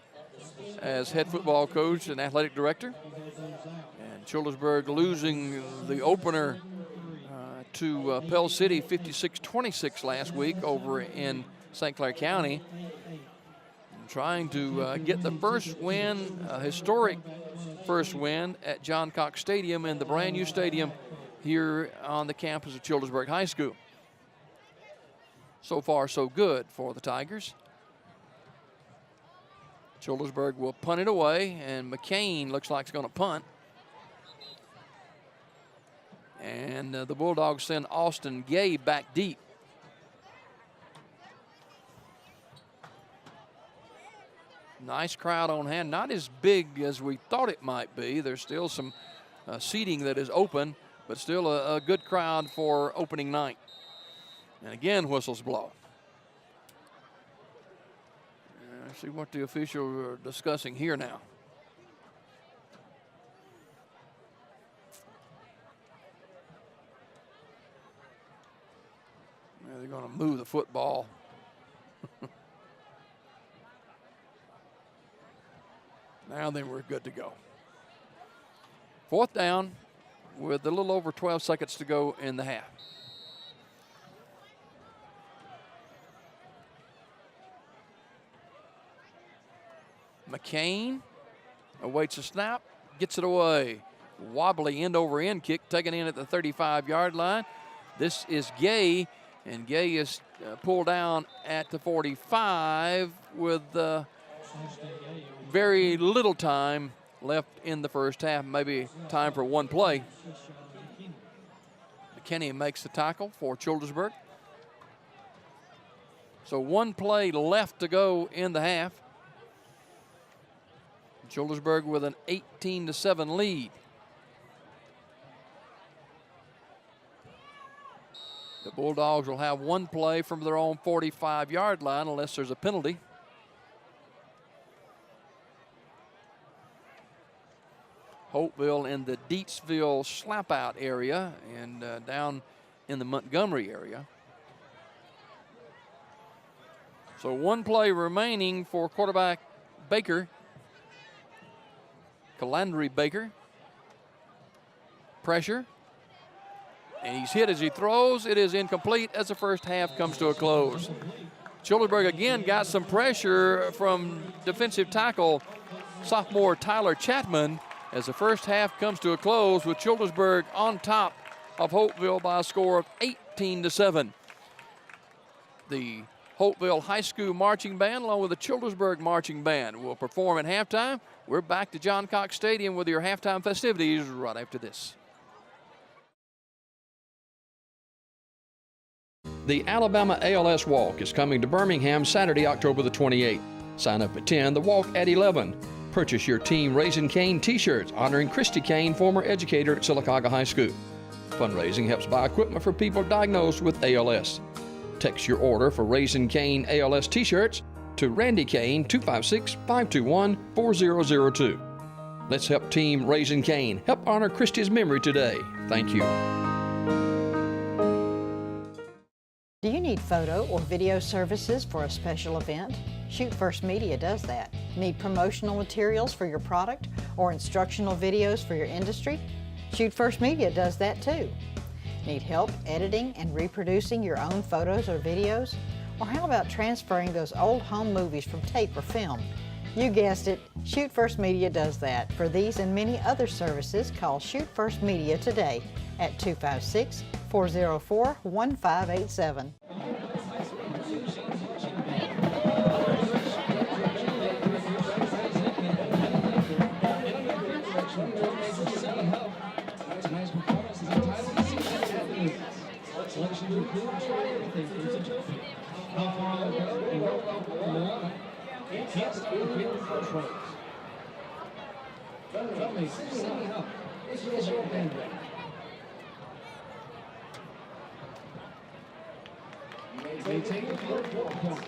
as head football coach and athletic director. And Childersburg losing the opener to Pell City 56-26 last week over in St. Clair County. trying to get the first win, historic first win at John Cox Stadium in the brand new stadium here on the campus of Childersburg High School. So far, so good for the Tigers. Childersburg will punt it away, and McCain looks like he's going to punt. And the Bulldogs send Austin Gay back deep. Nice crowd on hand. Not as big as we thought it might be. There's still some seating that is open, but still a good crowd for opening night. And again, whistles blow. Let's see what the officials are discussing here now. They're going to move the football. Now then we're good to go. Fourth down with a little over 12 seconds to go in the half. McCain awaits a snap, gets it away. Wobbly end-over-end kick taken in at the 35-yard line. This is Gay, and Gay is pulled down at the 45 with very little time left in the first half, maybe time for one play. McKinney makes the tackle for Childersburg. So one play left to go in the half. Childersburg with an 18-7 lead. The Bulldogs will have one play from their own 45-yard line unless there's a penalty. Holtville in the Deatsville slap-out area and down in the Montgomery area. So one play remaining for quarterback Baker. Calandry Baker. Pressure. And he's hit as he throws. It is incomplete as the first half comes to a close. Childersburg again got some pressure from defensive tackle sophomore Tyler Chapman as the first half comes to a close with Childersburg on top of Holtville by a score of 18-7. The Holtville High School Marching Band along with the Childersburg Marching Band will perform at halftime. We're back to John Cox Stadium with your halftime festivities right after this. The Alabama ALS Walk is coming to Birmingham Saturday, October the 28th. Sign up at 10, the walk at 11. Purchase your Team Raising Cane t-shirts honoring Christy Cane, former educator at Sylacauga High School. Fundraising helps buy equipment for people diagnosed with ALS. Text your order for Raising Cane ALS t-shirts to Randy Cane 256-521-4002. Let's help Team Raising Cane help honor Christy's memory today. Thank you. Do you need photo or video services for a special event? Shoot First Media does that. Need promotional materials for your product or instructional videos for your industry? Shoot First Media does that too. Need help editing and reproducing your own photos or videos? Or how about transferring those old home movies from tape or film? You guessed it, Shoot First Media does that. For these and many other services, call Shoot First Media today at 256-404-1587. They take the 4 points.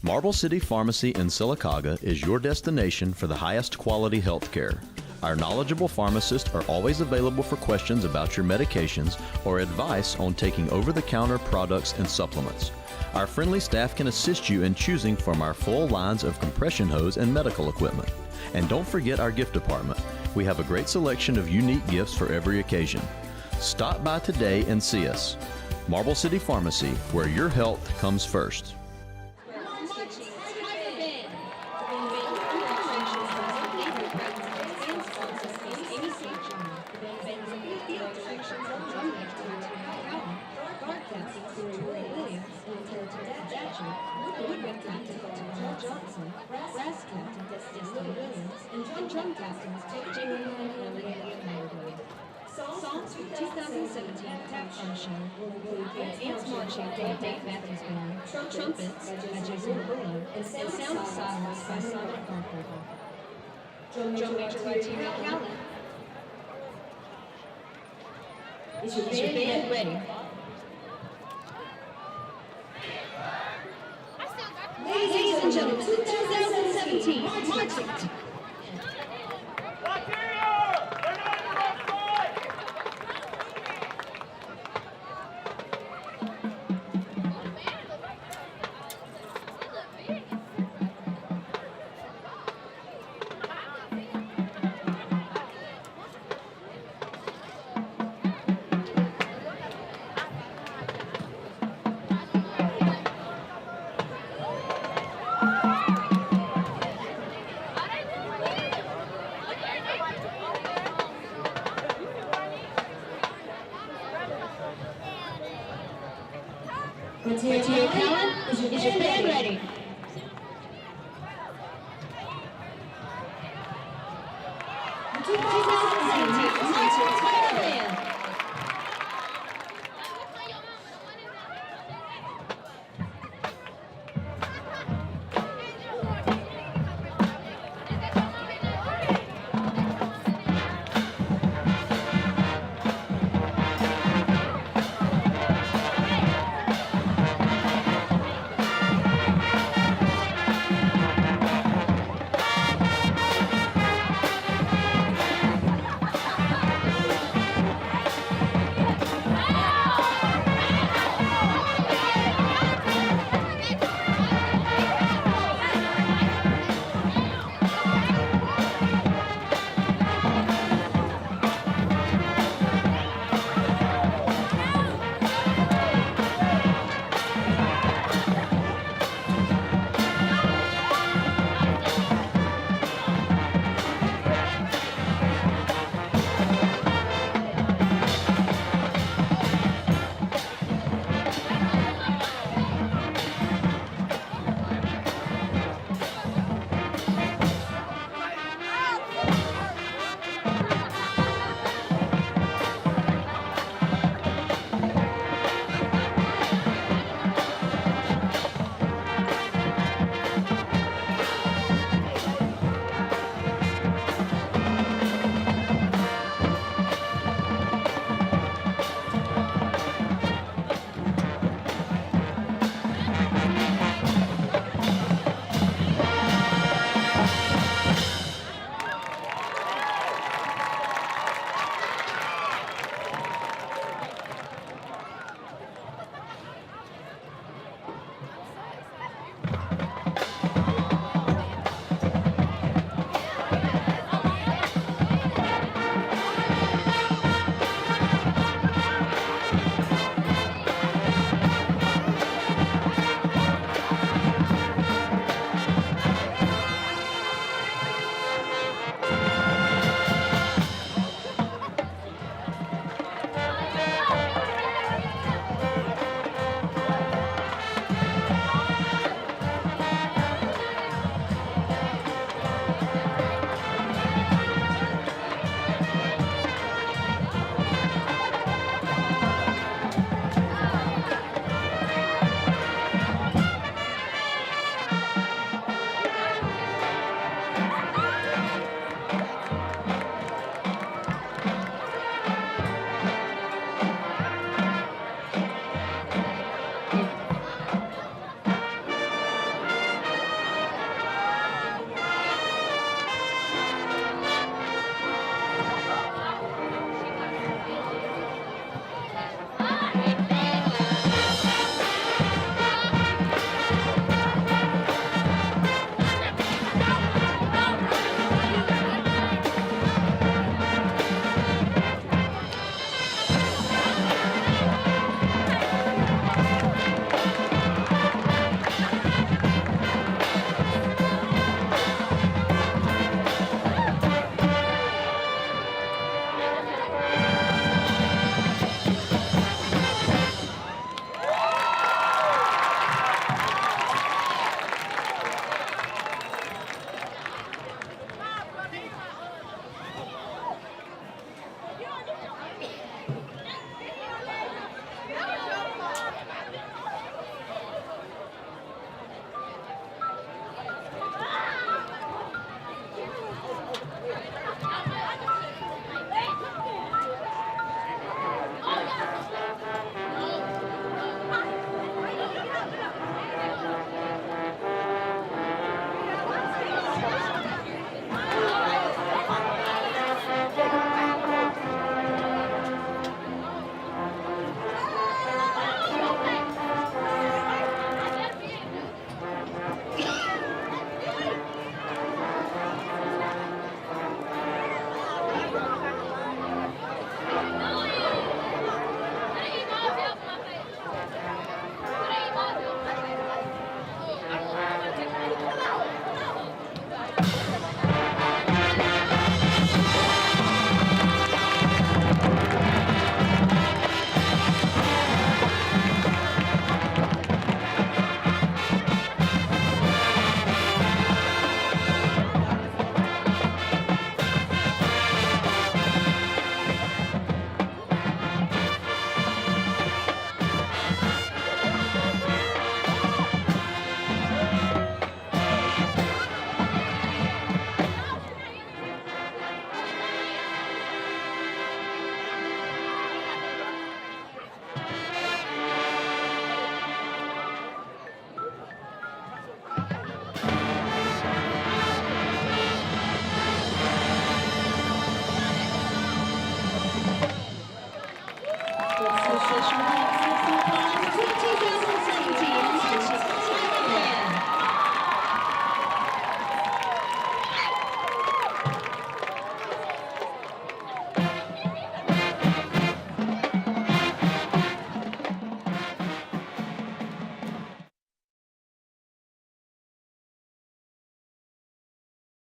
Marble City Pharmacy in Sylacauga is your destination for the highest quality health care. Our knowledgeable pharmacists are always available for questions about your medications or advice on taking over-the-counter products and supplements. Our friendly staff can assist you in choosing from our full lines of compression hose and medical equipment. And don't forget our gift department. We have a great selection of unique gifts for every occasion. Stop by today and see us. Marble City Pharmacy, where your health comes first. Songs from 2017 Halftime Show will include Dance Marching by Dave Matthews Band, Trumpets by Jason Derulo, and Sound of Silence by Simon Garfunkel. Drum major by Terry Callan. Is your band ready? Ladies and gentlemen, 2017 Marching. Terry Callan, is your band ready?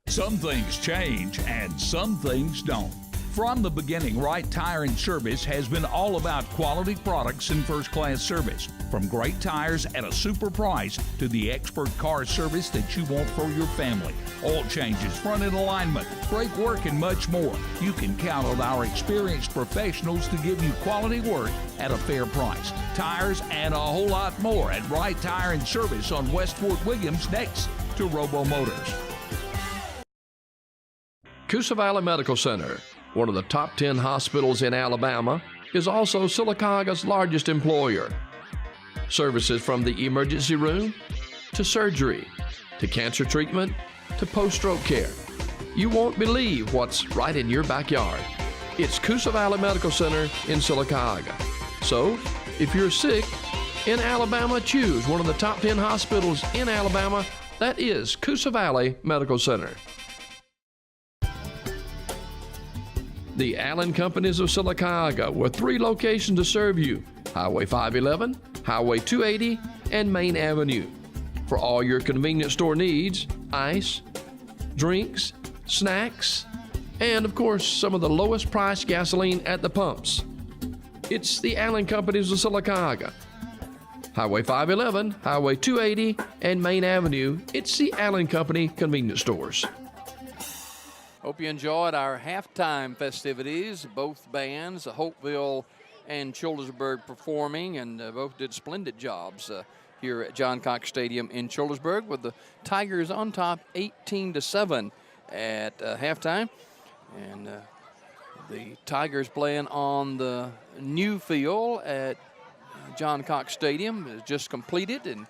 Some things change and some things don't. From the beginning, Wright Tire and Service has been all about quality products and first-class service. From great tires at a super price to the expert car service that you want for your family. Oil changes, front-end alignment, brake work, and much more. You can count on our experienced professionals to give you quality work at a fair price. Tires and a whole lot more at Wright Tire and Service on West Fort Williams, next to Robo Motors. Coosa Valley Medical Center, one of the top 10 hospitals in Alabama, is also Silicaga's largest employer. Services from the emergency room to surgery to cancer treatment to post-stroke care. You won't believe what's right in your backyard. It's Coosa Valley Medical Center in Silicaga. So, if you're sick in Alabama, choose one of the top 10 hospitals in Alabama. That is Coosa Valley Medical Center. The Allen Companies of Silicaga, with 3 locations to serve you: Highway 511, Highway 280, and Main Avenue. For all your convenience store needs, ice, drinks, snacks, and of course, some of the lowest priced gasoline at the pumps. It's the Allen Companies of Silicaga. Highway 511, Highway 280, and Main Avenue. It's the Allen Company convenience stores. Hope you enjoyed our halftime festivities. Both bands, Holtville and Childersburg, performing, and both did splendid jobs here at John Cox Stadium in Childersburg, with the Tigers on top 18-7 at halftime. And the Tigers playing on the new field at John Cox Stadium is just completed, and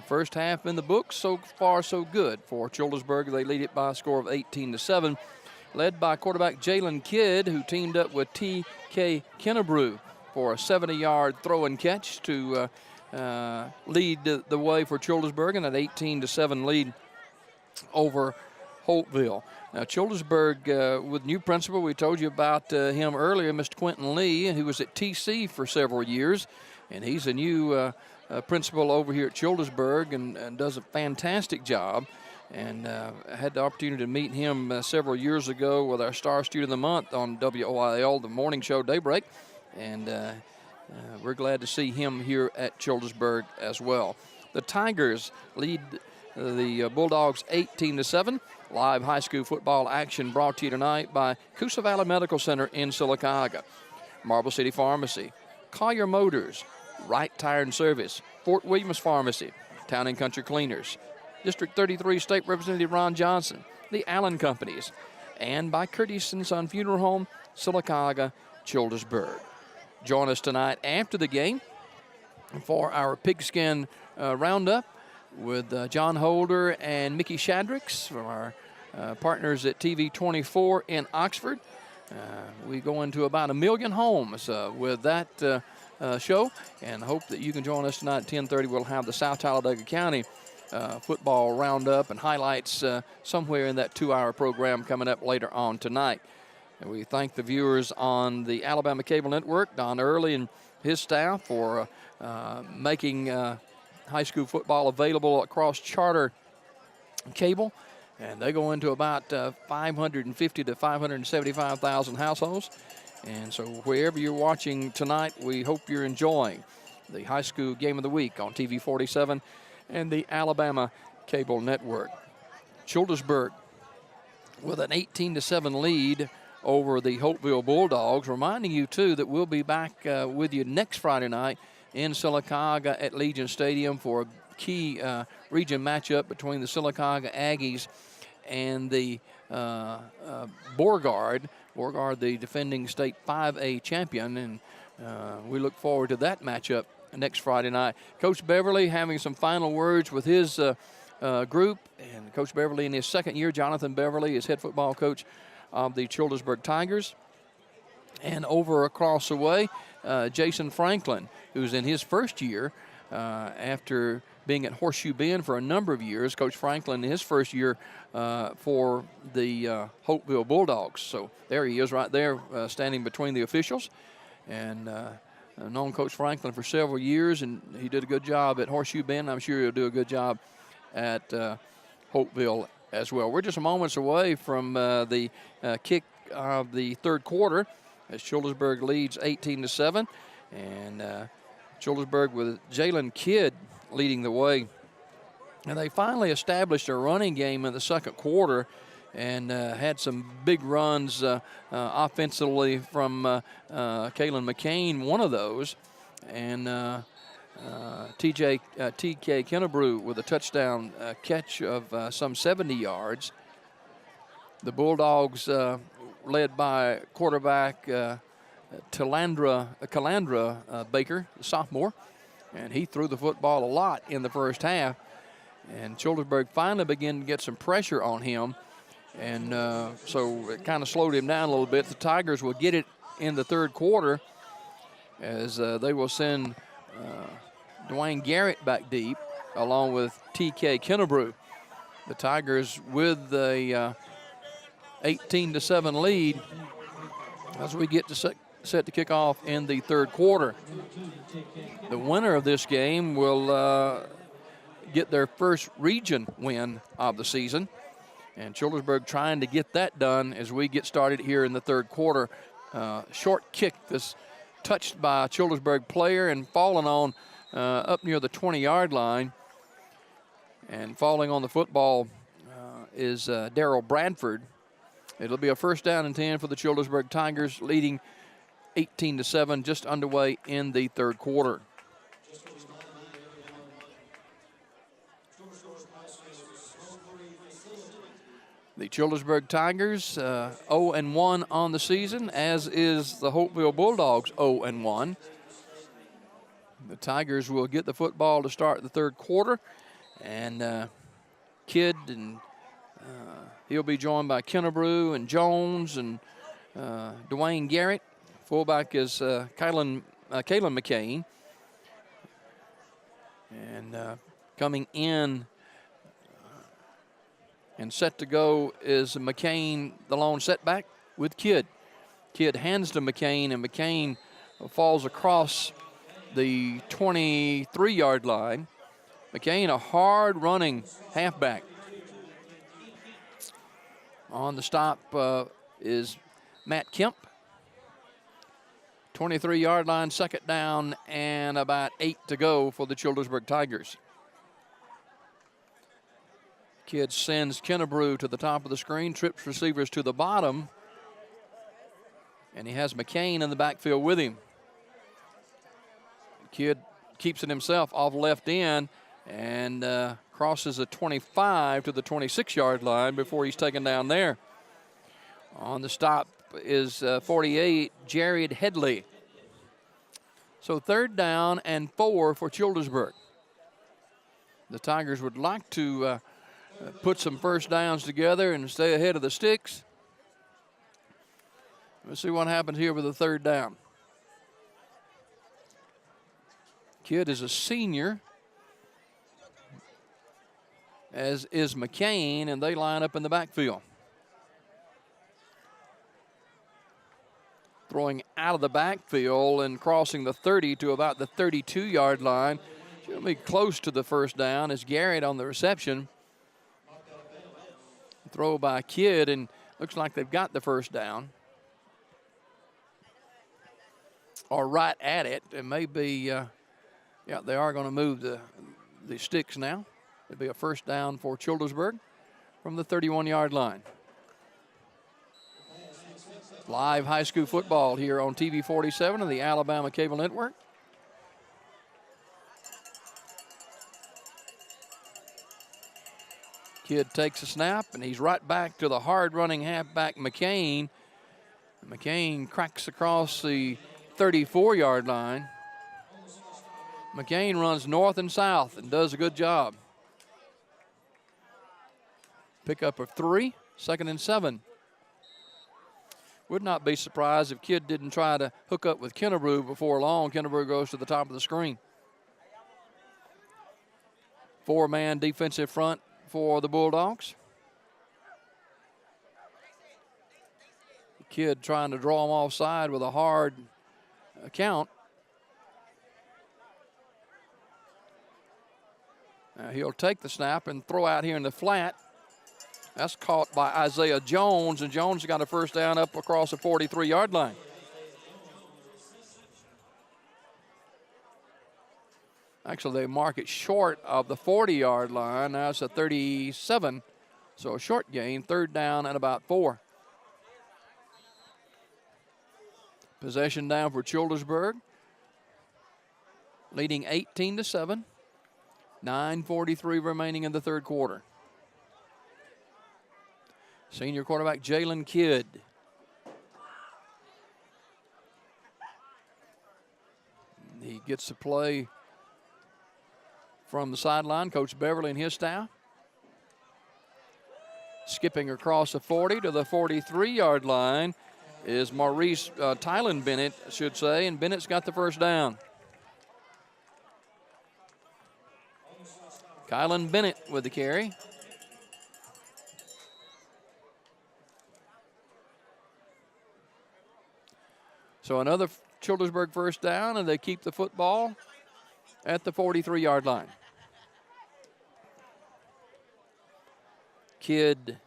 first half in the books. So far, so good for Childersburg. They lead it by a score of 18-7, led by quarterback Jalen Kidd, who teamed up with T.K. Kennebrew for a 70-yard throw and catch to lead the way for Childersburg in an 18-7 lead over Holtville. Now, Childersburg with new principal. We told you about him earlier, Mr. Quentin Lee, who was at TC for several years, and he's a new principal over here at Childersburg, and does a fantastic job. And I had the opportunity to meet him several years ago with our Star Student of the Month on WOIL, the morning show Daybreak. And we're glad to see him here at Childersburg as well. The Tigers lead the Bulldogs 18-7. Live high school football action brought to you tonight by Coosa Valley Medical Center in Silicaga, Marble City Pharmacy, Collier Motors, Wright Tire and Service, Fort Williams Pharmacy, Town and Country Cleaners, District 33 State Representative Ron Johnson, the Allen Companies, and by Curtis & Son Funeral Home, Silicaga, Childersburg. Join us tonight after the game for our pigskin roundup with John Holder and Mickey Shadricks from our partners at TV 24 in Oxford. We go into about 1 million homes with that show, and hope that you can join us tonight at 10:30. We'll have the South Talladega County football roundup and highlights somewhere in that 2-hour program coming up later on tonight. And we thank the viewers on the Alabama Cable Network, Don Early and his staff, for making high school football available across charter cable. And they go into about 550 to 575,000 households. And so wherever you're watching tonight, we hope you're enjoying the high school game of the week on TV 47 and the Alabama Cable Network. Childersburg with an 18-7 lead over the Holtville Bulldogs. Reminding you, too, that we'll be back with you next Friday night in Silicaga at Legion Stadium for a key region matchup between the Silicaga Aggies and the Beauregard, the defending state 5A champion, and we look forward to that matchup next Friday night. Coach Beverly having some final words with his group, and Coach Beverly in his second year, Jonathan Beverly is head football coach of the Childersburg Tigers. And over across the way, Jason Franklin, who's in his first year after being at Horseshoe Bend for a number of years. Coach Franklin in his first year for the Holtville Bulldogs. So there he is right there standing between the officials. And I've known Coach Franklin for several years, and he did a good job at Horseshoe Bend. I'm sure he'll do a good job at Holtville as well. We're just moments away from the kick of the third quarter as Childersburg leads 18-7. And Childersburg with Jalen Kidd leading the way. And they finally established a running game in the second quarter and had some big runs offensively from Kalen McCain, one of those. And TK Kennebrew with a touchdown catch of some 70 yards. The Bulldogs, led by quarterback Calandra Baker, the sophomore, and he threw the football a lot in the first half. And Childersburg finally began to get some pressure on him. And so it kind of slowed him down a little bit. The Tigers will get it in the third quarter as they will send Dwayne Garrett back deep along with TK Kennebrew. The Tigers with the 18-7 lead as we get to set to kick off in the third quarter. The winner of this game will get their first region win of the season. And Childersburg trying to get that done as we get started here in the third quarter. Short kick that's touched by a Childersburg player and fallen on up near the 20-yard line. And falling on the football is Darrell Bradford. It'll be a first down and 10 for the Childersburg Tigers, leading 18-7, just underway in the third quarter. The Childersburg Tigers 0-1 on the season, as is the Holtville Bulldogs 0-1. The Tigers will get the football to start the third quarter, and Kidd, and he'll be joined by Kennebrew and Jones and Dwayne Garrett. Fullback is Kalen McCain. And coming in and set to go is McCain, the lone setback, with Kidd. Kidd hands to McCain, and McCain falls across the 23-yard line. McCain, a hard-running halfback. On the stop is Matt Kemp. 23-yard line, second down, and about 8 to go for the Childersburg Tigers. Kidd sends Kennebrew to the top of the screen, trips receivers to the bottom, and he has McCain in the backfield with him. Kidd keeps it himself off left end and crosses the 25 to the 26-yard line before he's taken down there. On the stop is 48, Jared Headley. So third down and 4 for Childersburg. The Tigers would like to put some first downs together and stay ahead of the sticks. Let's see what happens here with the third down. Kidd is a senior, as is McCain, and they line up in the backfield. Throwing out of the backfield and crossing the 30 to about the 32-yard line. She'll be close to the first down as Garrett on the reception. Throw by Kidd, and looks like they've got the first down. Or right at it. It may be, yeah, they are going to move the sticks now. It'll be a first down for Childersburg from the 31-yard line. Live high school football here on TV 47 of the Alabama Cable Network. Kidd takes a snap, and he's right back to the hard-running halfback McCain. McCain cracks across the 34-yard line. McCain runs north and south and does a good job. Pickup of 3, 2nd and 7. Would not be surprised if Kidd didn't try to hook up with Kennebrew before long. Kennebrew goes to the top of the screen. 4-man defensive front for the Bulldogs. Kidd trying to draw him offside with a hard count. Now he'll take the snap and throw out here in the flat. That's caught by Isaiah Jones, and Jones got a first down up across the 43-yard line. Actually, they mark it short of the 40-yard line. Now it's a 37, so a short gain, 3rd down and about 4. Possession down for Childersburg, leading 18-7. 9:43 remaining in the 3rd quarter. Senior quarterback Jalen Kidd. He gets to play from the sideline. Coach Beverly and his staff. Skipping across the 40 to the 43-yard line is Maurice Tylen Bennett, I should say, and Bennett's got the first down. Kylan Bennett with the carry. So another Childersburg first down, and they keep the football at the 43-yard line. Kidd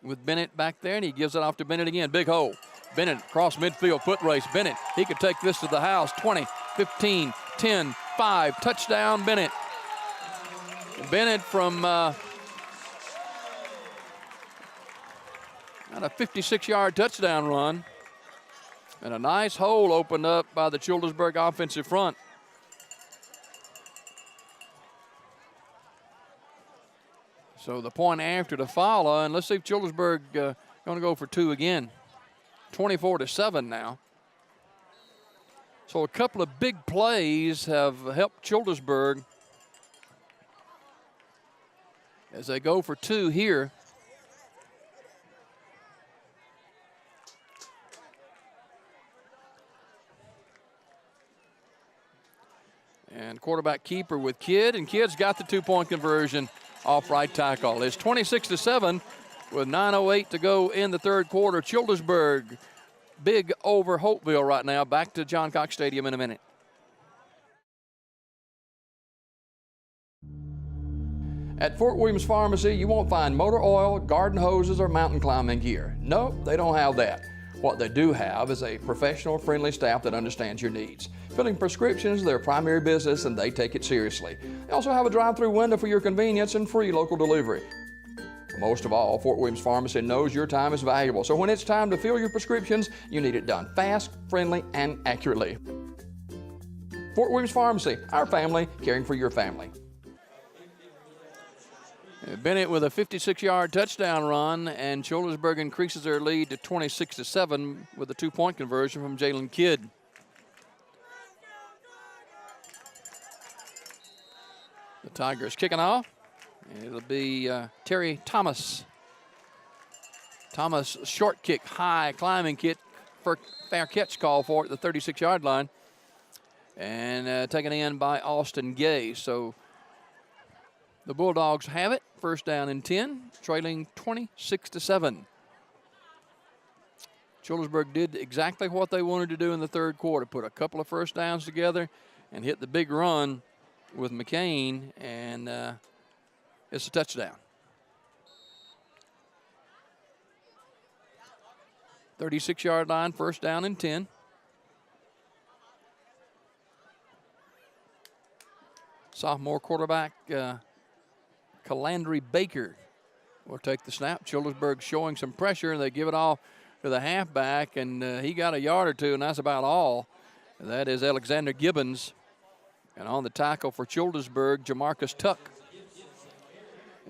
with Bennett back there, and he gives it off to Bennett again. Big hole. Bennett across midfield, foot race. Bennett, he could take this to the house. 20, 15, 10, 5. Touchdown, Bennett. Bennett from not a 56-yard touchdown run. And a nice hole opened up by the Childersburg offensive front. So the point after to follow, and let's see if Childersburg going to go for 2 again. 24-7 now. So a couple of big plays have helped Childersburg as they go for 2 here. And quarterback keeper with Kidd, and Kidd's got the 2-point conversion off right tackle. It's 26-7 with 9:08 to go in the 3rd quarter. Childersburg big over Holtville right now. Back to John Cox Stadium in a minute. At Fort Williams Pharmacy, you won't find motor oil, garden hoses, or mountain climbing gear. No, they don't have that. What they do have is a professional, friendly staff that understands your needs. Filling prescriptions is their primary business, and they take it seriously. They also have a drive-through window for your convenience and free local delivery. Most of all, Fort Williams Pharmacy knows your time is valuable, so when it's time to fill your prescriptions, you need it done fast, friendly, and accurately. Fort Williams Pharmacy, our family, caring for your family. Bennett with a 56-yard touchdown run, and Childersburg increases their lead to 26-7 with a 2-point conversion from Jalen Kidd. The Tigers kicking off. It'll be Terry Thomas. Thomas, short kick, high climbing kick, for fair catch call for it at the 36-yard line. And taken in by Austin Gay. So the Bulldogs have it. First down and 10, trailing 26-7. Childersburg did exactly what they wanted to do in the 3rd quarter. Put a couple of first downs together and hit the big run with McCain, and it's a touchdown. 36-yard line, first down and 10. Sophomore quarterback Calandry Baker will take the snap. Childersburg showing some pressure, and they give it off to the halfback, and he got a yard or two, and that's about all. And that is Alexander Gibbons. And on the tackle for Childersburg, Jamarcus Tuck.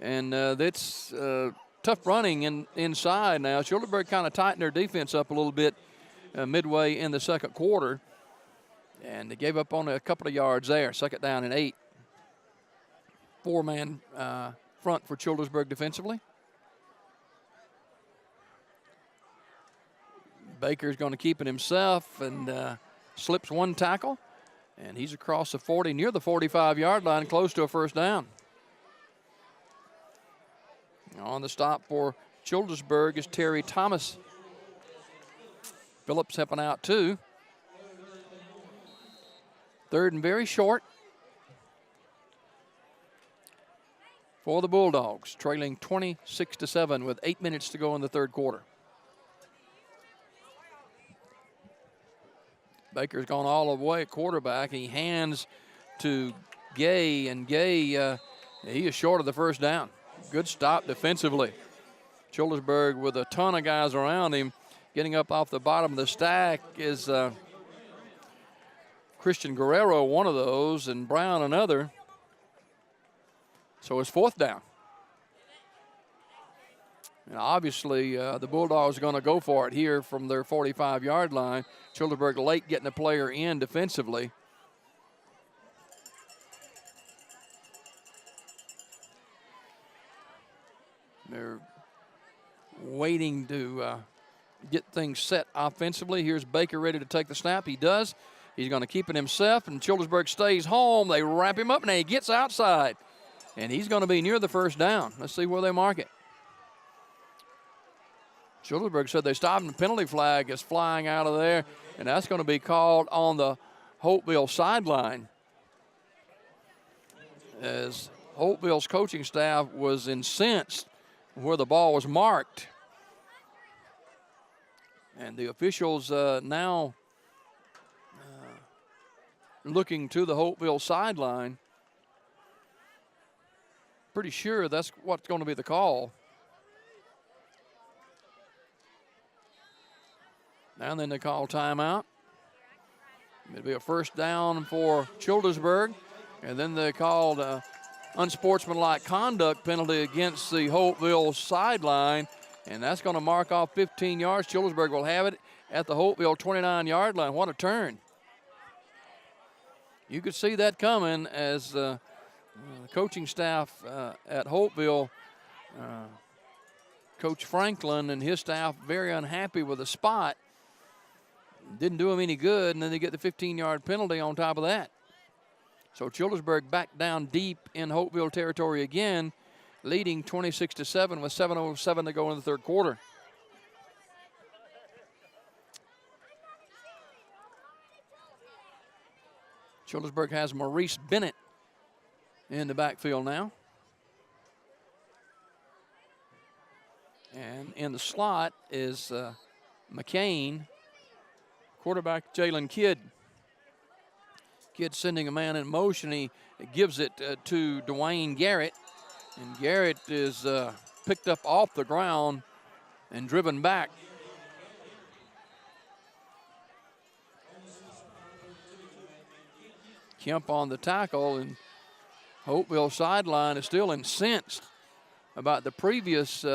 And that's tough running inside now. Childersburg kind of tightened their defense up a little bit midway in the 2nd quarter. And they gave up on a couple of yards there. 2nd down and 8. 4-man front for Childersburg defensively. Baker's going to keep it himself and slips one tackle. And he's across the 40, near the 45-yard line, close to a first down. On the stop for Childersburg is Terry Thomas. Phillips helping out too. Third and very short for the Bulldogs, trailing 26-7 with 8 minutes to go in the third quarter. Baker's gone all the way at quarterback. He hands to Gay, and Gay, he is short of the first down. Good stop defensively. Childersburg with a ton of guys around him. Getting up off the bottom of the stack is Christian Guerrero, one of those, and Brown another. So it's fourth down. And obviously, the Bulldogs are going to go for it here from their 45-yard line. Childersburg late getting a player in defensively. They're waiting to get things set offensively. Here's Baker ready to take the snap. He does. He's going to keep it himself, and Childersburg stays home. They wrap him up, and he gets outside. And he's going to be near the first down. Let's see where they mark it. Childersburg said they stopped, and the penalty flag is flying out of there, and that's going to be called on the Holtville sideline, as Holtville's coaching staff was incensed where the ball was marked. And the officials now looking to the Holtville sideline. Pretty sure that's what's going to be the call. And then they call timeout. It'll be a first down for Childersburg. And then they called unsportsmanlike conduct penalty against the Holtville sideline. And that's going to mark off 15 yards. Childersburg will have it at the Holtville 29-yard line. What a turn. You could see that coming as the coaching staff at Holtville, Coach Franklin and his staff, very unhappy with the spot. Didn't do them any good, and then they get the 15-yard penalty on top of that. So Childersburg back down deep in Holtville territory again, leading 26-7 with 7:07 to go in the third quarter. Childersburg has Maurice Bennett in the backfield now. And in the slot is McCain. Quarterback Jalen Kidd. Kidd sending a man in motion. He gives it to Dwayne Garrett. And Garrett is picked up off the ground and driven back. Kemp on the tackle, and Holtville sideline is still incensed about the previous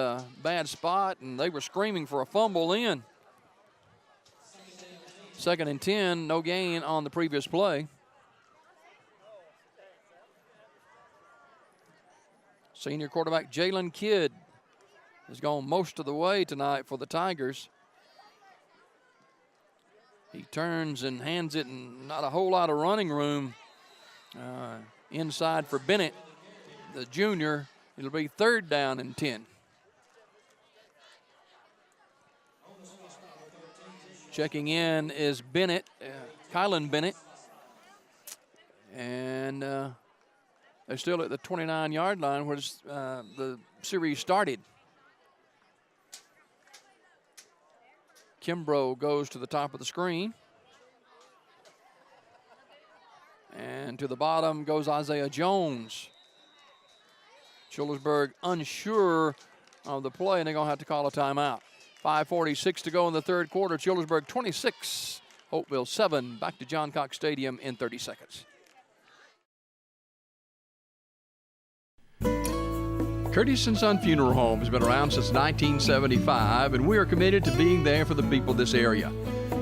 bad spot, and they were screaming for a fumble in. 2nd and 10, no gain on the previous play. Senior quarterback Jalen Kidd has gone most of the way tonight for the Tigers. He turns and hands it, and not a whole lot of running room inside for Bennett, the junior. It'll be 3rd down and 10. Checking in is Bennett, Kylan Bennett. And they're still at the 29-yard line where the series started. Kimbrough goes to the top of the screen. And to the bottom goes Isaiah Jones. Childersburg unsure of the play, and they're going to have to call a timeout. 5:46 to go in the third quarter. Childersburg 26, Holtville 7. Back to John Cox Stadium in 30 seconds. Curtis & Son Funeral Home has been around since 1975, and we are committed to being there for the people of this area.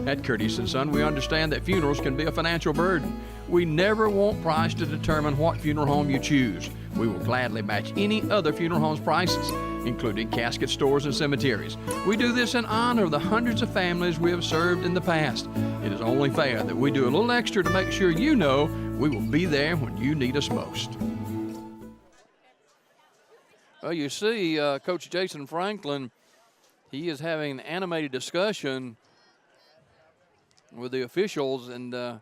At Curtis & Son, we understand that funerals can be a financial burden. We never want price to determine what funeral home you choose. We will gladly match any other funeral home's prices. including casket stores and cemeteries. We do this in honor of the hundreds of families we have served in the past. It is only fair that we do a little extra to make sure you know we will be there when you need us most. Well, you see, Coach Jason Franklin, he is having an animated discussion with the officials, and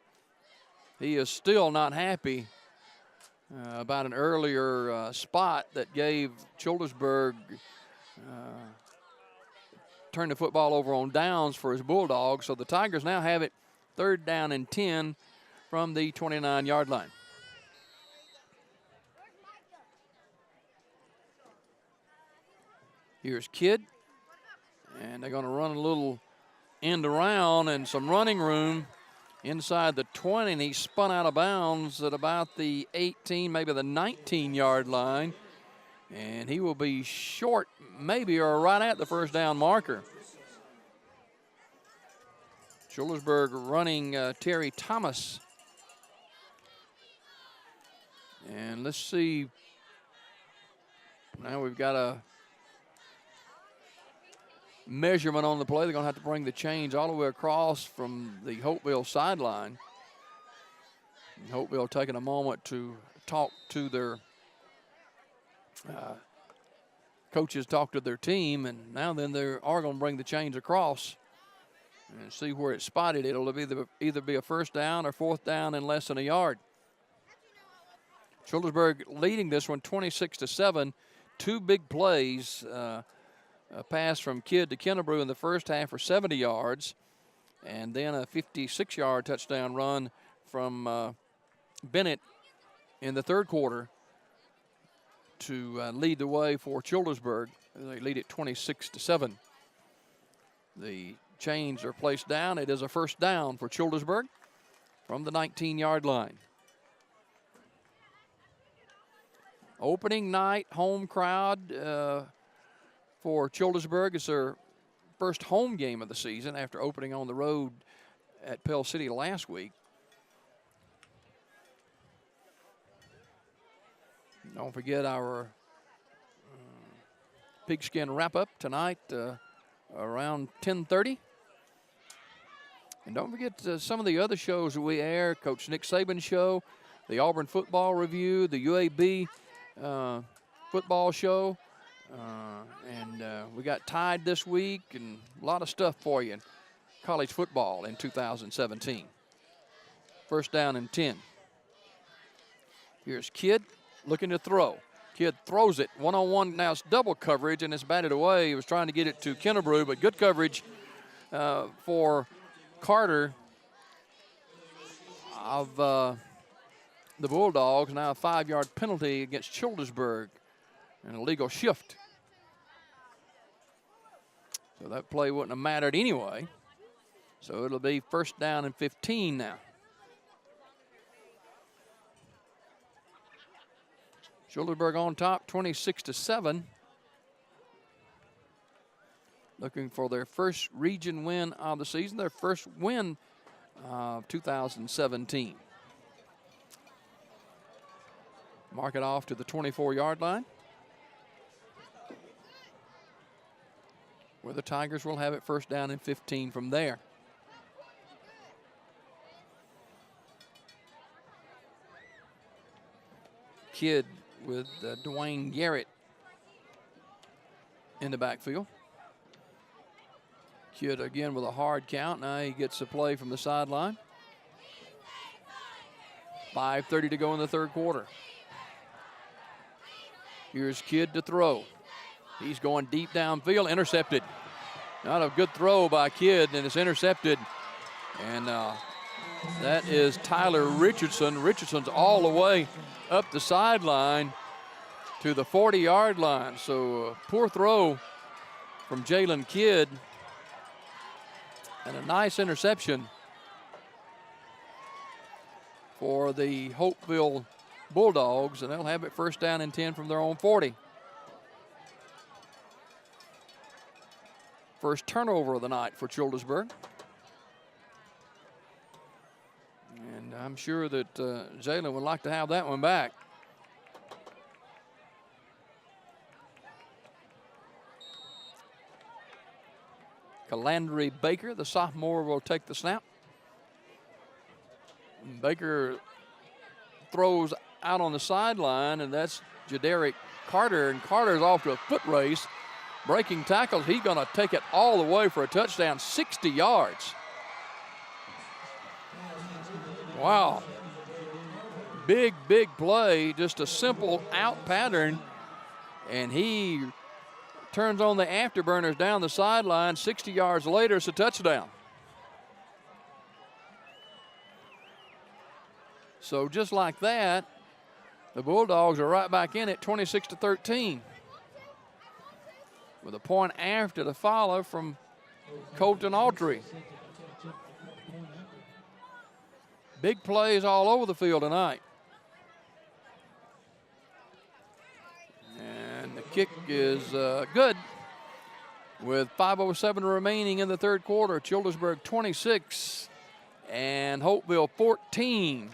he is still not happy about an earlier spot that gave Childersburg turn the football over on downs for his Bulldogs. So the Tigers now have it 3rd down and 10 from the 29-yard line. Here's Kidd, and they're going to run a little end around and some running room inside the 20, and he spun out of bounds at about the 18, maybe the 19-yard line, and he will be short, maybe, or right at the first down marker. Childersburg running Terry Thomas. And let's see, now we've got a measurement on the play. They're going to have to bring the chains all the way across from the Holtville sideline. And Holtville taking a moment to talk to their coaches, talk to their team, and now then they are going to bring the chains across and see where it's spotted. It'll either be a first down or 4th down and less than a yard. Childersburg leading this one 26-7. 2 big plays. A pass from Kidd to Kennebrew in the first half for 70 yards, and then a 56-yard touchdown run from Bennett in the 3rd quarter to lead the way for Childersburg. They lead it 26-7. The chains are placed down. It is a first down for Childersburg from the 19-yard line. Opening night home crowd for Childersburg. It's their first home game of the season after opening on the road at Pell City last week. Don't forget our pigskin wrap-up tonight around 10:30. And don't forget some of the other shows that we air. Coach Nick Saban's show, the Auburn Football Review, the UAB football show. And we got Tide this week and a lot of stuff for you in college football in 2017. First down and 10. Here's Kidd looking to throw. Kidd throws it one-on-one. Now it's double coverage, and it's batted away. He was trying to get it to Kennebrew, but good coverage for Carter of the Bulldogs. Now a 5-yard penalty against Childersburg. An illegal shift. So that play wouldn't have mattered anyway. So it'll be first down and 15 now. Childersburg on top, 26-7. Looking for their first region win of the season, their first win of 2017. Mark it off to the 24-yard line, where the Tigers will have it first down and 15 from there. Kidd with Dwayne Garrett in the backfield. Kidd again with a hard count. Now he gets a play from the sideline. 5:30 to go in the 3rd quarter. Here's Kidd to throw. He's going deep downfield, intercepted. Not a good throw by Kidd, and it's intercepted. And that is Tyler Richardson. Richardson's all the way up the sideline to the 40-yard line. So poor throw from Jalen Kidd. And a nice interception for the Holtville Bulldogs, and they'll have it first down and 10 from their own 40. First turnover of the night for Childersburg. And I'm sure that Jalen would like to have that one back. Calandry Baker, the sophomore, will take the snap. Baker throws out on the sideline, and that's Jadarick Carter, and Carter's off to a foot race. Breaking tackles, he's going to take it all the way for a touchdown, 60 yards. Wow. Big play, just a simple out pattern, and he turns on the afterburners down the sideline. 60 yards later, it's a touchdown. So just like that, the Bulldogs are right back in it, 26-13. With a point after to follow from Colton Autry. Big plays all over the field tonight. And the kick is good. With 5:07 remaining in the third quarter, Childersburg 26 and Holtville 14.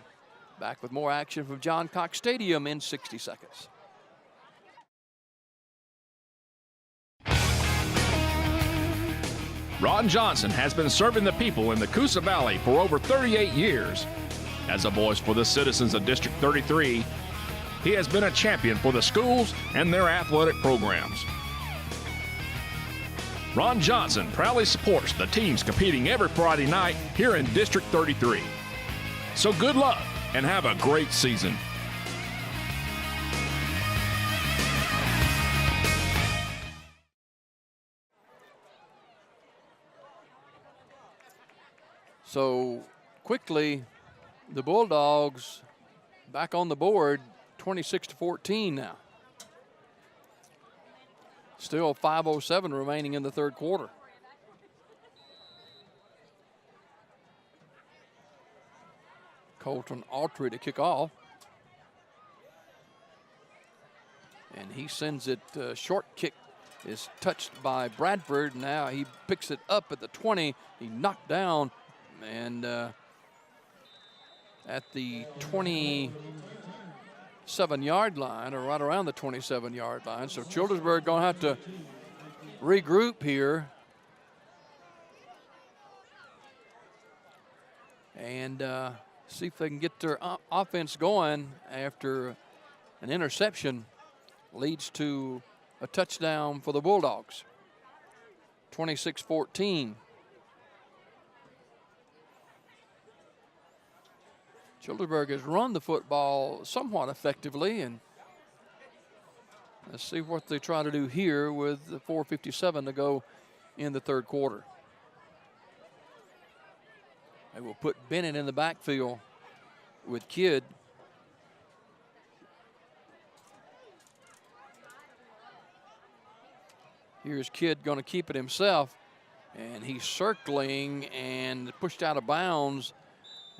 Back with more action from John Cox Stadium in 60 seconds. Ron Johnson has been serving the people in the Coosa Valley for over 38 years. As a voice for the citizens of District 33, he has been a champion for the schools and their athletic programs. Ron Johnson proudly supports the teams competing every Friday night here in District 33. So good luck and have a great season. So quickly, the Bulldogs back on the board, 26-14 now. Still 5:07 remaining in the third quarter. Colton Autry to kick off. And he sends it, short kick is touched by Bradford. Now he picks it up at the 20. He knocked down and at the 27-yard line, or right around the 27-yard line. So Childersburg going to have to regroup here. And see if they can get their offense going after an interception leads to a touchdown for the Bulldogs. 26-14. Childersburg has run the football somewhat effectively, and let's see what they try to do here with the 4:57 to go in the third quarter. They will put Bennett in the backfield with Kidd. Here's Kidd going to keep it himself, and he's circling and pushed out of bounds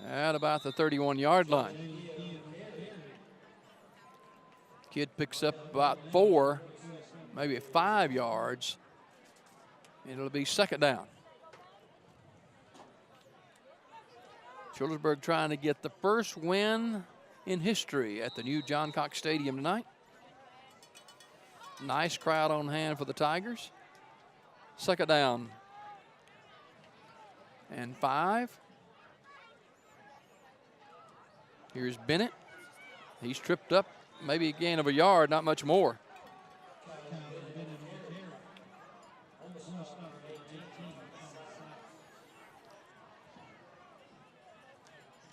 at about the 31-yard line. Kidd picks up about 4, maybe 5 yards. It'll be second down. Childersburg trying to get the first win in history at the new John Cox Stadium tonight. Nice crowd on hand for the Tigers. Second down and 5. Here's Bennett. He's tripped up, maybe a gain of a yard, not much more.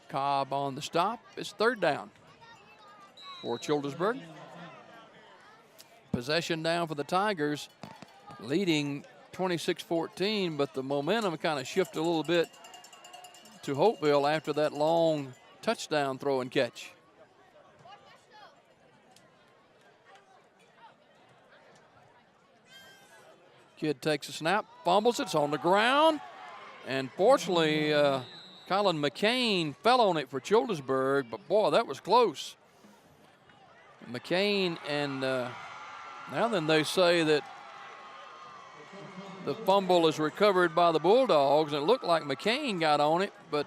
Cobb on the stop. It's third down for Childersburg. Possession down for the Tigers, leading 26-14, but the momentum kind of shifted a little bit to Holtville after that long touchdown throw and catch. Kidd takes a snap, fumbles it, it's on the ground, and fortunately, Colin McCain fell on it for Childersburg, but boy, that was close. McCain, and now then they say that the fumble is recovered by the Bulldogs, and it looked like McCain got on it, but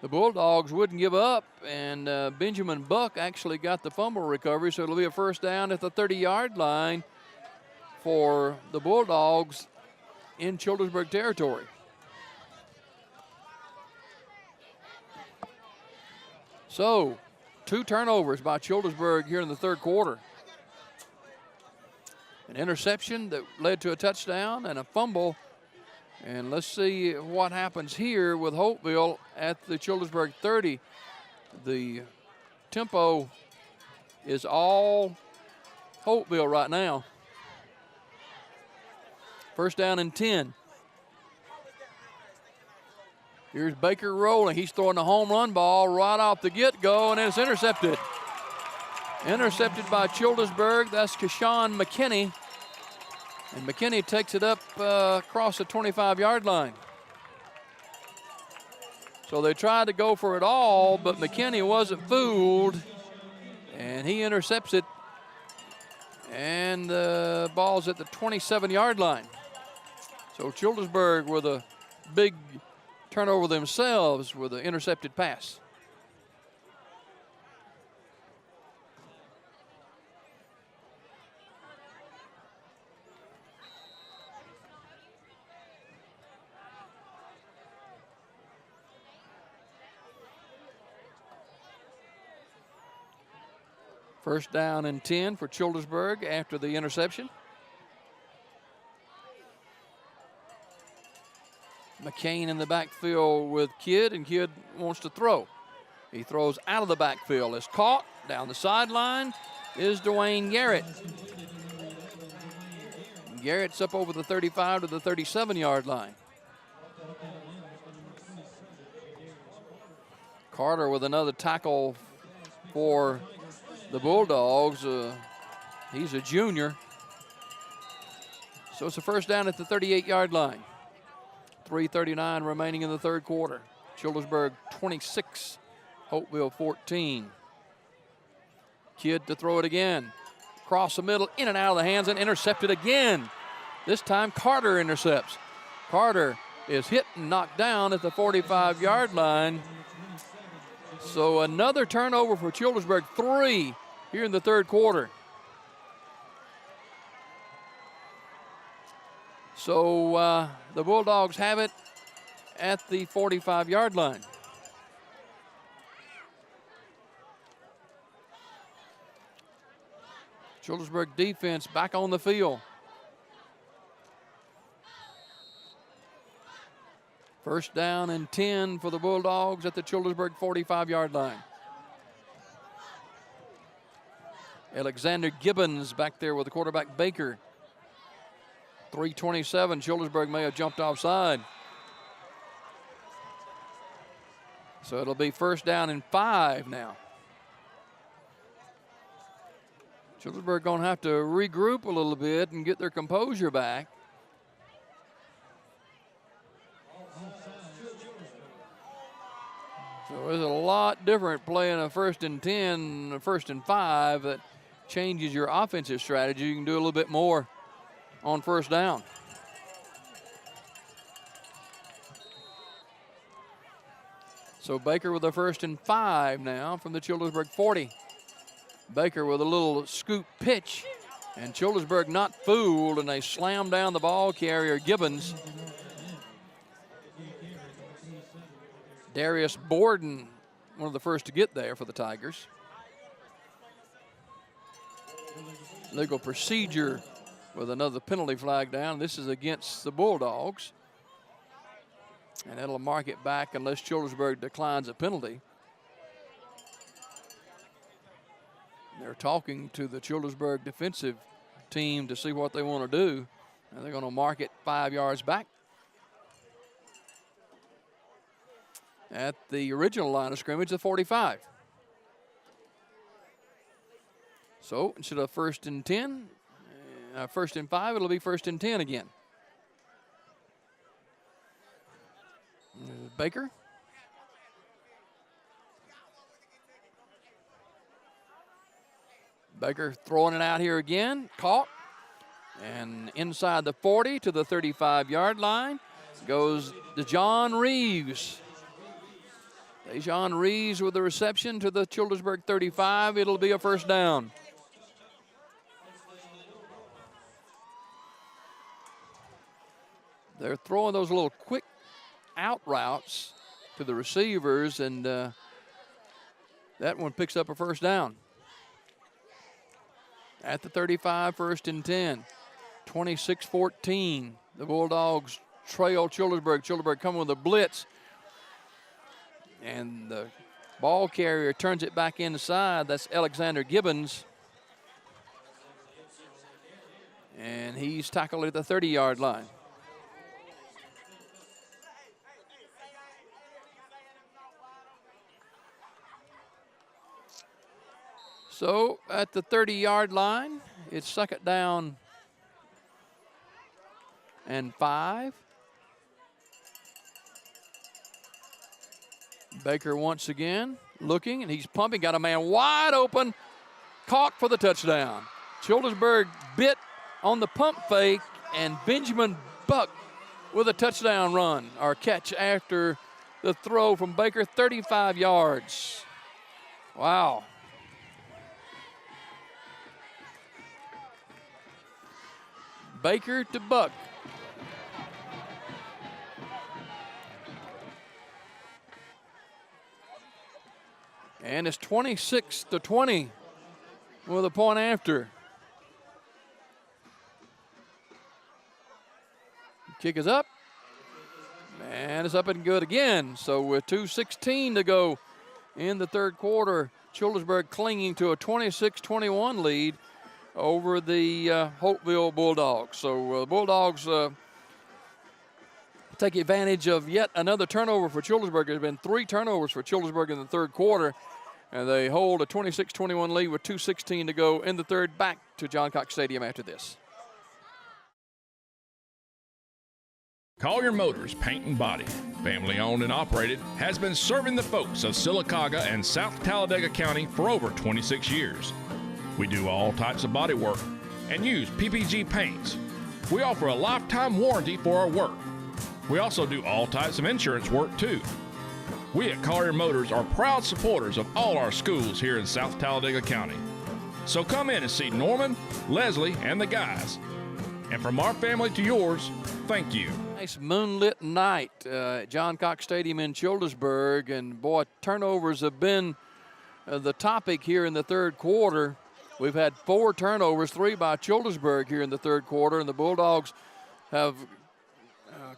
the Bulldogs wouldn't give up, and Benjamin Buck actually got the fumble recovery, so it'll be a first down at the 30-yard line for the Bulldogs in Childersburg territory. So, 2 turnovers by Childersburg here in the third quarter. An interception that led to a touchdown and a fumble. And let's see what happens here with Holtville at the Childersburg 30. The tempo is all Holtville right now. First down and 10. Here's Baker rolling. He's throwing the home run ball right off the get-go, and it's intercepted. Intercepted by Childersburg. That's Keshawn McKinney. And McKinney takes it up across the 25-yard line. So they tried to go for it all, but McKinney wasn't fooled, and he intercepts it. And the ball's at the 27-yard line. So Childersburg with a big turnover themselves with an intercepted pass. First down and 10 for Childersburg after the interception. McCain in the backfield with Kidd, and Kidd wants to throw. He throws out of the backfield. Is caught. Down the sideline is Dwayne Garrett. Garrett's up over the 35 to the 37-yard line. Carter with another tackle for the Bulldogs. He's a junior. So it's a first down at the 38-yard line. 3:39 remaining in the third quarter. Childersburg 26, Holtville 14. Kidd to throw it again. Across the middle, in and out of the hands, and intercepted again. This time Carter intercepts. Carter is hit and knocked down at the 45-yard line. So another turnover for Childersburg, 3 here in the third quarter. So the Bulldogs have it at the 45-yard line. Childersburg defense back on the field. First down and 10 for the Bulldogs at the Childersburg 45-yard line. Alexander Gibbons back there with the quarterback Baker. 3:27, Childersburg may have jumped offside. So it'll be first down and 5 now. Childersburg gonna have to regroup a little bit and get their composure back. So it's a lot different playing a 1st and 10, a 1st and 5 that changes your offensive strategy. You can do a little bit more on first down. So Baker with a 1st and 5 now from the Childersburg 40. Baker with a little scoop pitch, and Childersburg not fooled, and they slam down the ball carrier Gibbons. Darius Borden, one of the first to get there for the Tigers. Legal procedure with another penalty flag down. This is against the Bulldogs. And it'll mark it back unless Childersburg declines a penalty. They're talking to the Childersburg defensive team to see what they want to do. And they're going to mark it 5 yards back. At the original line of scrimmage, the 45. So instead of 1st and 10, 1st and 5, it'll be 1st and 10 again. Baker. Baker throwing it out here again, caught. And inside the 40 to the 35-yard line goes DeJohn Reeves. DeJohn Reeves with the reception to the Childersburg 35. It'll be a first down. they're throwing those little quick out routes to the receivers, and that one picks up a first down. At the 35, 1st and 10. 26-14. The Bulldogs trail Childersburg. Childersburg coming with a blitz. And the ball carrier turns it back inside. That's Alexander Gibbons. And he's tackled at the 30-yard line. So at the 30-yard line, it's 2nd down and 5. Baker once again looking, and he's pumping. Got a man wide open. Caught for the touchdown. Childersburg bit on the pump fake, and Benjamin Buck with a touchdown run or catch after the throw from Baker, 35 yards. Wow. Baker to Buck. And it's 26-20 with a point after. Kick is up. And it's up and good again. So with 2:16 to go in the 3rd quarter, Childersburg clinging to a 26-21 lead over the Holtville Bulldogs. So the Bulldogs take advantage of yet another turnover for Childersburg. There's been 3 turnovers for Childersburg in the 3rd quarter, and they hold a 26-21 lead with 2:16 to go in the 3rd. Back to John Cox Stadium after this. Collier Motors Paint and Body, family owned and operated, has been serving the folks of Sylacauga and South Talladega County for over 26 years. We do all types of body work and use PPG paints. We offer a lifetime warranty for our work. We also do all types of insurance work too. We at Collier Motors are proud supporters of all our schools here in South Talladega County. So come in and see Norman, Leslie, and the guys. And from our family to yours, thank you. Nice moonlit night at John Cox Stadium in Childersburg, and boy, turnovers have been the topic here in the 3rd quarter. We've had 4 turnovers, 3 by Childersburg here in the 3rd quarter, and the Bulldogs have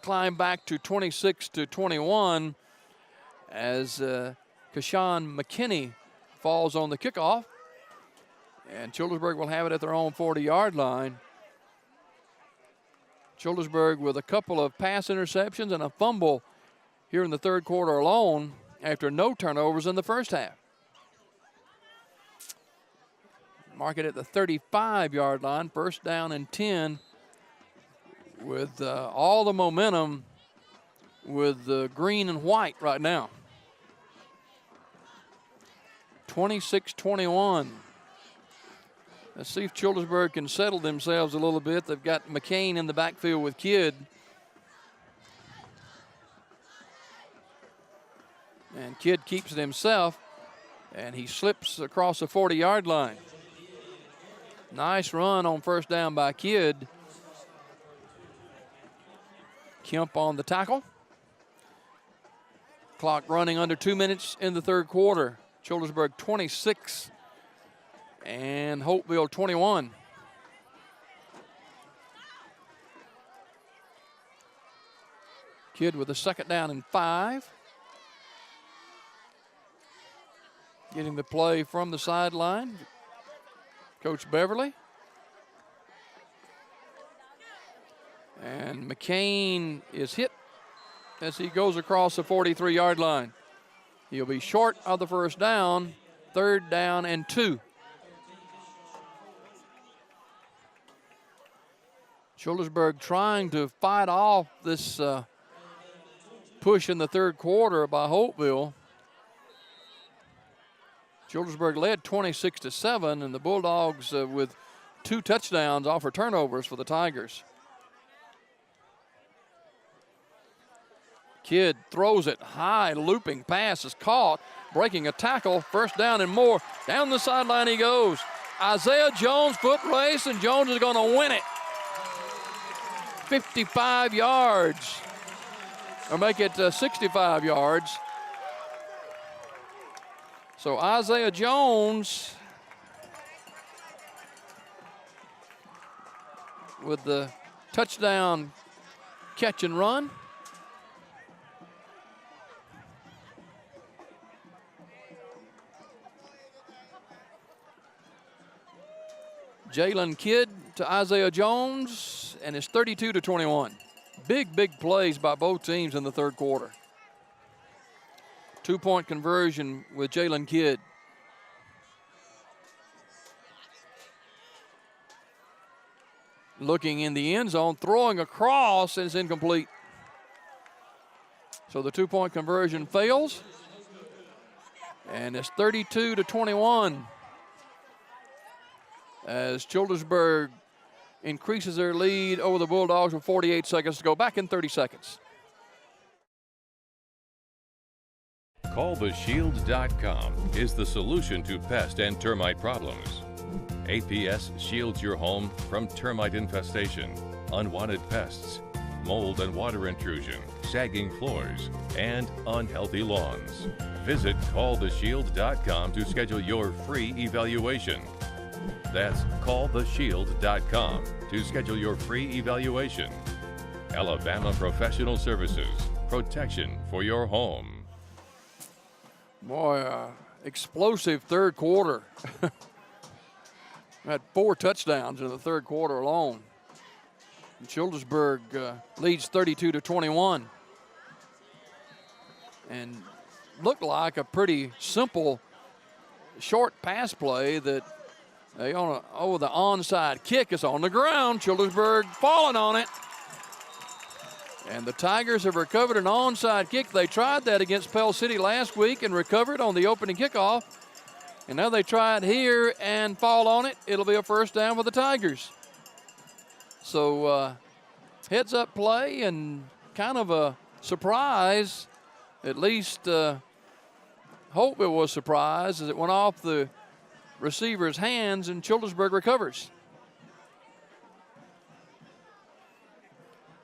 climbed back to 26-21 as Kashawn McKinney falls on the kickoff, and Childersburg will have it at their own 40-yard line. Childersburg with a couple of pass interceptions and a fumble here in the 3rd quarter alone after no turnovers in the first half. Mark it at the 35-yard line, 1st down and 10 with all the momentum with green and white right now. 26-21. Let's see if Childersburg can settle themselves a little bit. They've got McCain in the backfield with Kidd. And Kidd keeps it himself, and he slips across the 40-yard line. Nice run on 1st down by Kidd. Kemp on the tackle. Clock running under 2 minutes in the 3rd quarter. Childersburg 26 and Holtville 21. Kidd with a 2nd down and 5. Getting the play from the sideline, Coach Beverly. And McCain is hit as he goes across the 43-yard line. He'll be short of the 1st down, 3rd down and 2. Childersburg trying to fight off this push in the 3rd quarter by Holtville. Childersburg led 26-7, and the Bulldogs with 2 touchdowns offer turnovers for the Tigers. Kidd throws it high, looping pass is caught, breaking a tackle, 1st down and more. Down the sideline he goes. Isaiah Jones foot race, and Jones is going to win it. 55 yards, or make it 65 yards. So Isaiah Jones with the touchdown catch and run. Jalen Kidd to Isaiah Jones, and it's 32-21. Big plays by both teams in the third quarter. 2-point conversion with Jalen Kidd. Looking in the end zone, throwing across, and it's incomplete. So the 2-point conversion fails, and it's 32-21. As Childersburg increases their lead over the Bulldogs with 48 seconds to go. Back in 30 seconds. CallTheShield.com is the solution to pest and termite problems. APS shields your home from termite infestation, unwanted pests, mold and water intrusion, sagging floors, and unhealthy lawns. Visit CallTheShield.com to schedule your free evaluation. That's CallTheShield.com to schedule your free evaluation. Alabama Professional Services, protection for your home. Boy, explosive third quarter. Had 4 touchdowns in the third quarter alone. And Childersburg leads 32-21. And looked like a pretty simple short pass play that the onside kick is on the ground. Childersburg falling on it. And the Tigers have recovered an onside kick. They tried that against Pell City last week and recovered on the opening kickoff. And now they try it here and fall on it. It'll be a first down for the Tigers. So heads up play and kind of a surprise. At least Holtville was surprised as it went off the receiver's hands and Childersburg recovers.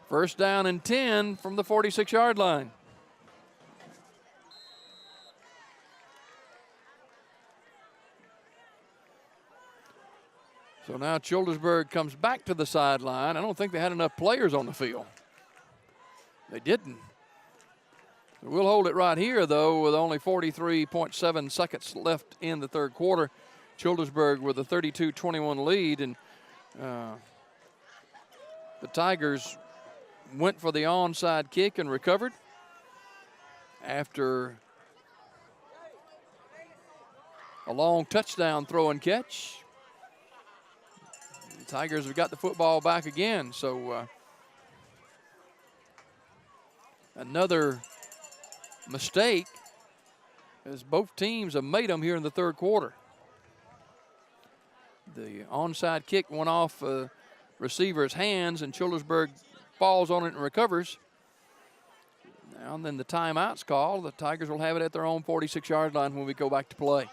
First down and 10 from the 46-yard line. So now Childersburg comes back to the sideline. I don't think they had enough players on the field. They didn't. So we'll hold it right here, though, with only 43.7 seconds left in the third quarter. Childersburg with a 32-21 lead, and the Tigers went for the onside kick and recovered after a long touchdown throw and catch. The Tigers have got the football back again, so another mistake as both teams have made them here in the third quarter. The onside kick went off receiver's hands, and Childersburg falls on it and recovers. Now and then the timeout's called. The Tigers will have it at their own 46-yard line when we go back to play.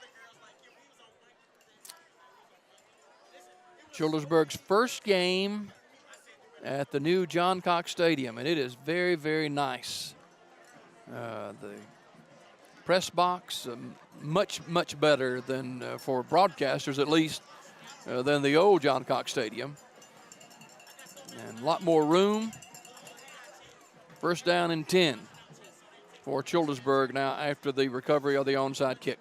Childersburg's first game at the new John Cox Stadium, and it is very, very nice. The press box, much better than for broadcasters, at least, than the old John Cox Stadium. And a lot more room. First down and 10 for Childersburg now after the recovery of the onside kick.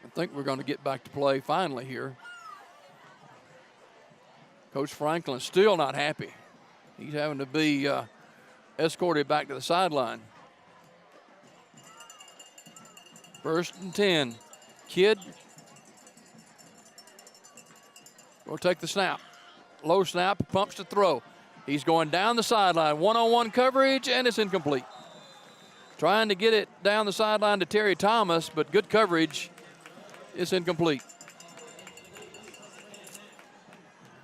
I think we're going to get back to play finally here. Coach Franklin still not happy. He's having to be escorted back to the sideline. First and 10. Kidd will take the snap. Low snap, pumps to throw. He's going down the sideline. One-on-one coverage, and it's incomplete. Trying to get it down the sideline to Terry Thomas, but good coverage. It's incomplete.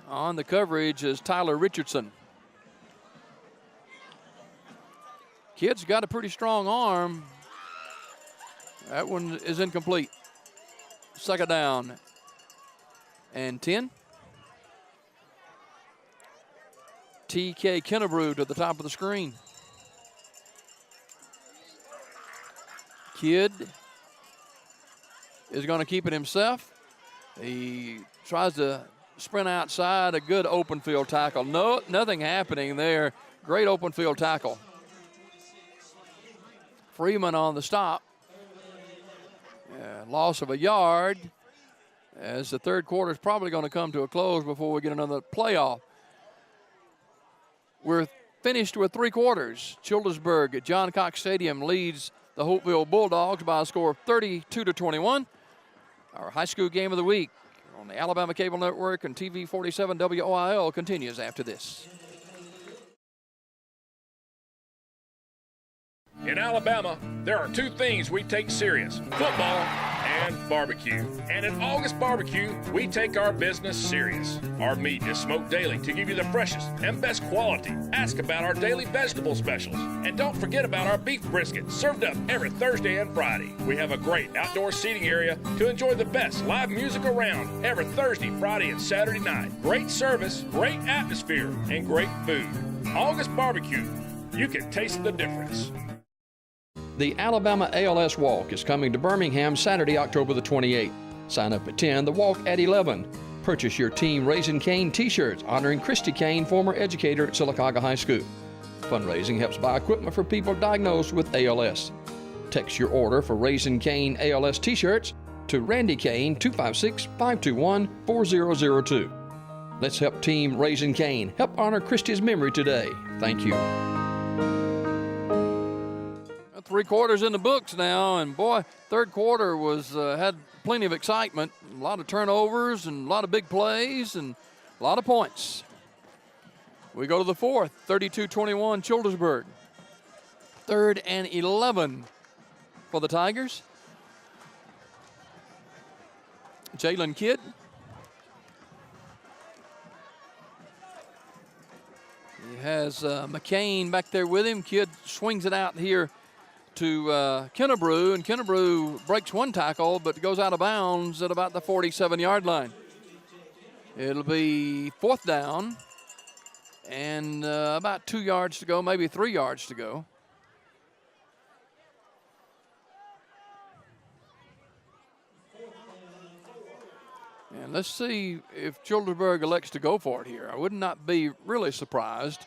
On the coverage is Tyler Richardson. Kidd's got a pretty strong arm. That one is incomplete. Second down and 10. TK Kennebrew to the top of the screen. Kidd is going to keep it himself. He tries to sprint outside, a good open field tackle. Nothing happening there. Great open field tackle. Freeman on the stop. Loss of a yard, as the third quarter is probably going to come to a close before we get another playoff. We're finished with 3 quarters. Childersburg at John Cox Stadium leads the Holtville Bulldogs by a score of 32-21. Our high school game of the week on the Alabama Cable Network and TV 47 WOIL continues after this. In Alabama, there are 2 things we take serious: football and barbecue. And at August Barbecue, we take our business serious. Our meat is smoked daily to give you the freshest and best quality. Ask about our daily vegetable specials. And don't forget about our beef brisket, served up every Thursday and Friday. We have a great outdoor seating area to enjoy the best live music around every Thursday, Friday, and Saturday night. Great service, great atmosphere, and great food. August Barbecue, you can taste the difference. The Alabama ALS Walk is coming to Birmingham Saturday, October the 28th. Sign up at 10, the walk at 11. Purchase your Team Raising Cane t-shirts honoring Christy Kane, former educator at Sylacauga High School. Fundraising helps buy equipment for people diagnosed with ALS. Text your order for Raising Cane ALS t-shirts to Randy Kane 256-521-4002. Let's help Team Raising Cane help honor Christy's memory today. Thank you. 3 quarters in the books now, and boy, third quarter was had plenty of excitement, a lot of turnovers and a lot of big plays and a lot of points. We go to the fourth, 32-21 Childersburg. 3rd and 11 for the Tigers. Jalen Kidd. He has McCain back there with him. Kidd swings it out here to Kennebrew, and Kennebrew breaks one tackle but goes out of bounds at about the 47-yard line. It'll be 4th down and about 2 yards to go, maybe 3 yards to go. And let's see if Childersburg elects to go for it here. I would not be really surprised.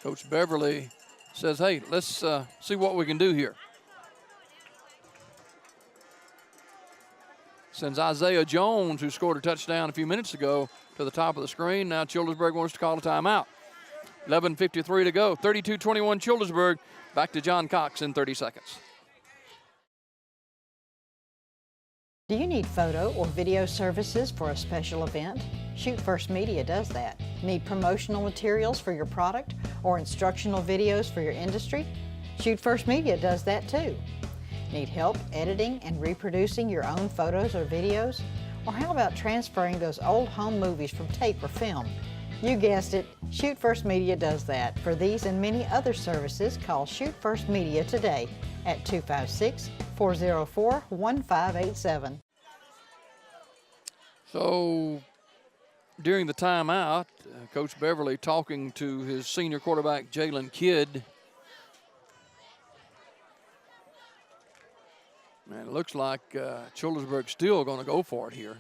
Coach Beverly says, hey, let's see what we can do here. Sends Isaiah Jones, who scored a touchdown a few minutes ago, to the top of the screen. Now Childersburg wants to call a timeout. 11:53 to go. 32-21 Childersburg. Back to John Cox in 30 seconds. Do you need photo or video services for a special event? Shoot First Media does that. Need promotional materials for your product or instructional videos for your industry? Shoot First Media does that too. Need help editing and reproducing your own photos or videos? Or how about transferring those old home movies from tape or film? You guessed it, Shoot First Media does that. For these and many other services, call Shoot First Media today at 256-404-1587. So during the timeout, Coach Beverly talking to his senior quarterback, Jalen Kidd. Man, it looks like Childersburg's still going to go for it here.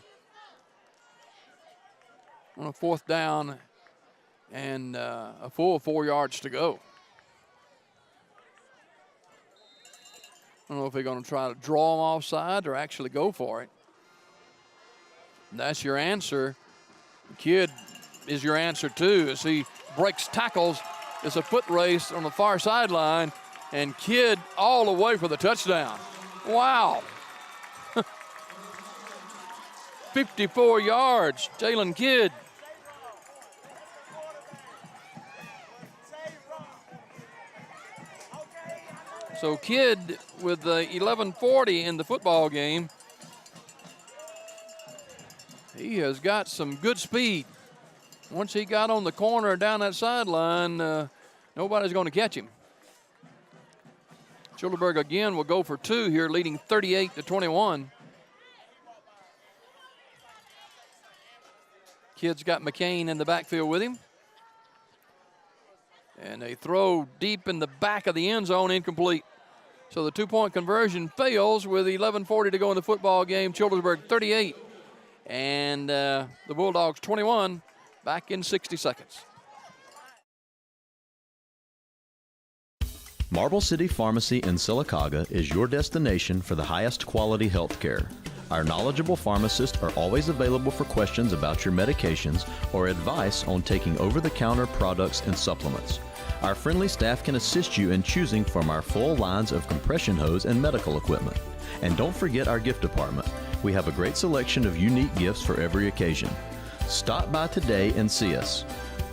On a 4th down and a full 4 yards to go. I don't know if they're going to try to draw him offside or actually go for it. That's your answer. Kidd is your answer too, as he breaks tackles. It's a foot race on the far sideline, and Kidd all the way for the touchdown. Wow. 54 yards, Jalen Kidd. So Kidd with the 11:40 in the football game. He has got some good speed. Once he got on the corner down that sideline, nobody's going to catch him. Childersburg again will go for 2 here, leading 38-21. Kid's got McCain in the backfield with him. And they throw deep in the back of the end zone, incomplete. So the 2-point conversion fails with 11:40 to go in the football game. Childersburg 38 and the Bulldogs 21, back in 60 seconds. Marble City Pharmacy in Sylacauga is your destination for the highest quality health care. Our knowledgeable pharmacists are always available for questions about your medications or advice on taking over-the-counter products and supplements. Our friendly staff can assist you in choosing from our full lines of compression hose and medical equipment. And don't forget our gift department. We have a great selection of unique gifts for every occasion. Stop by today and see us.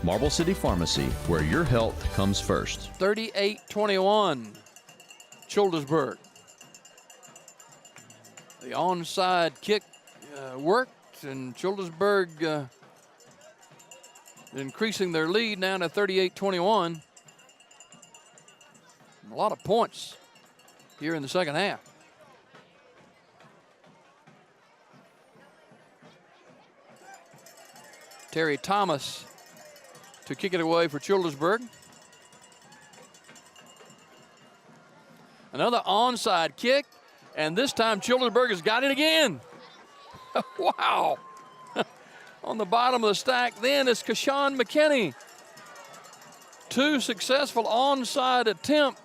Marble City Pharmacy, where your health comes first. 38-21, Childersburg. The onside kick worked, and Childersburg increasing their lead now to 38-21. A lot of points here in the second half. Terry Thomas to kick it away for Childersburg. Another onside kick, and this time Childersburg has got it again. Wow. On the bottom of the stack then is Kashawn McKinney. 2 successful onside attempt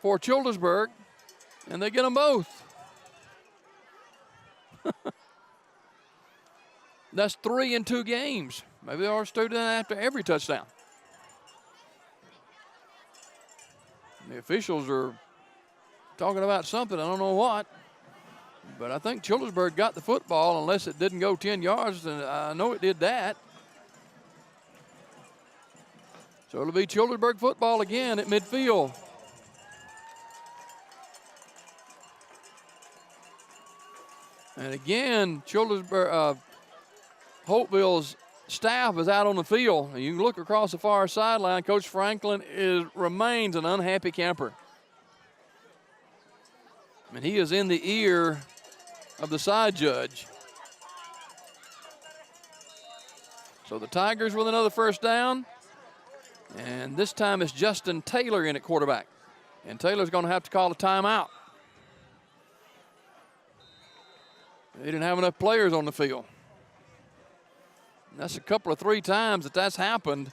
for Childersburg, and they get them both. That's 3 in 2 games. Maybe they are student after every touchdown. The officials are talking about something, I don't know what. But I think Childersburg got the football, unless it didn't go 10 yards, and I know it did that. So it'll be Childersburg football again at midfield. And again, Holtville's staff is out on the field. And you look across the far sideline, Coach Franklin remains an unhappy camper. And he is in the ear of the side judge. So the Tigers with another first down. And this time it's Justin Taylor in at quarterback. And Taylor's going to have to call a timeout. They didn't have enough players on the field. And that's a couple of 3 times that's happened.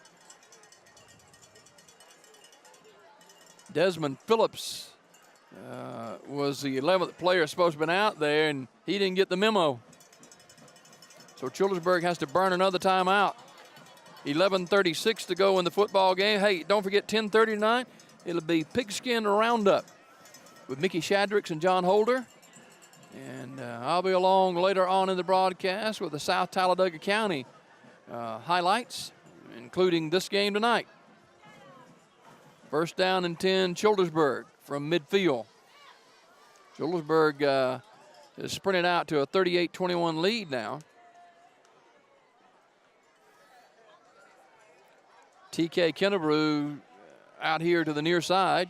Desmond Phillips was the 11th player supposed to have been out there, and he didn't get the memo. So Childersburg has to burn another timeout. 11:36 to go in the football game. Hey, don't forget 10:30 tonight. It'll be Pigskin Roundup with Mickey Shaddricks and John Holder. And I'll be along later on in the broadcast with the South Talladega County highlights, including this game tonight. First down and 10, Childersburg from midfield. Childersburg is sprinted out to a 38-21 lead now. TK Kennebrew out here to the near side.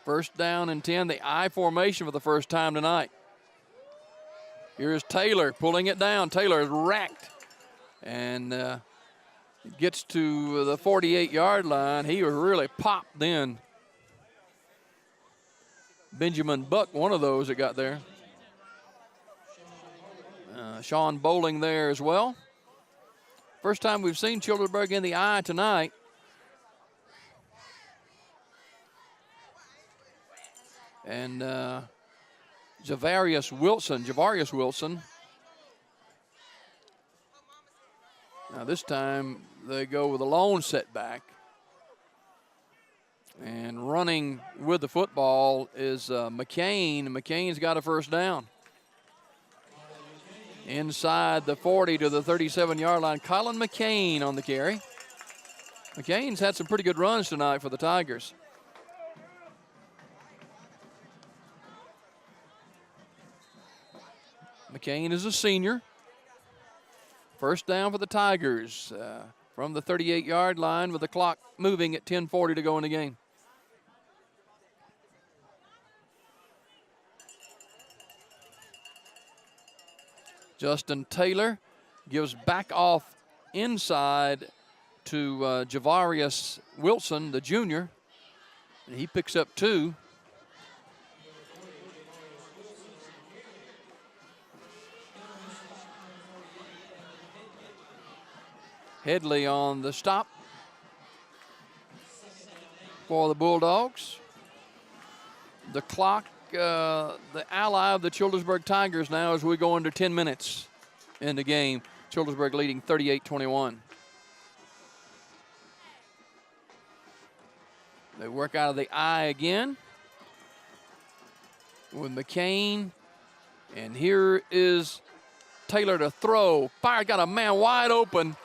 First down and 10, the I formation for the first time tonight. Here's Taylor pulling it down. Taylor is racked and gets to the 48-yard line. He was really popped then. Benjamin Buck, one of those that got there. Sean Bowling there as well. First time we've seen Childersburg in the I tonight. And Javarius Wilson. Now this time they go with a lone setback. And running with the football is McCain. McCain's got a first down. Inside the 40 to the 37-yard line. Colin McCain on the carry. McCain's had some pretty good runs tonight for the Tigers. McCain is a senior. First down for the Tigers. from the 38-yard line with the clock moving at 10:40 to go in the game. Justin Taylor gives back off inside to Javarius Wilson, the junior. And he picks up 2. Headley on the stop for the Bulldogs. The clock, the ally of the Childersburg Tigers now as we go under 10 minutes in the game. Childersburg leading 38-21. They work out of the I again with McCain. And here is Taylor to throw. Fire, got a man wide open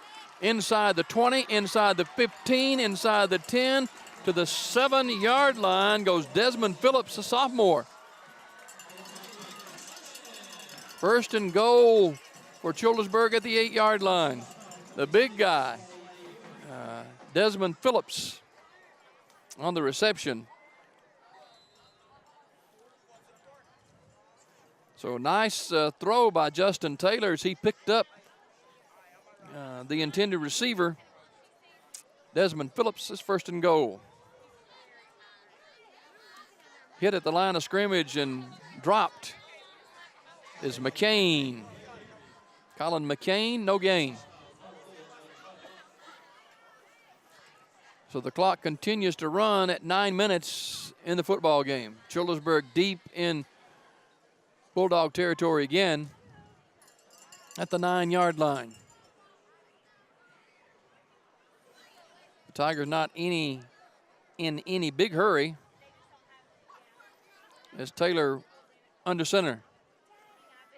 inside the 20, inside the 15, inside the 10. To the 7-yard line goes Desmond Phillips, a sophomore. First and goal for Childersburg at the 8-yard line. The big guy, Desmond Phillips, on the reception. So nice throw by Justin Taylor as he picked up the intended receiver, Desmond Phillips, is first and goal. Hit at the line of scrimmage and dropped is McCain. Colin McCain, no gain. So the clock continues to run at 9 minutes in the football game. Childersburg deep in Bulldog territory again at the 9-yard line. The Tigers not in any big hurry as Taylor under center.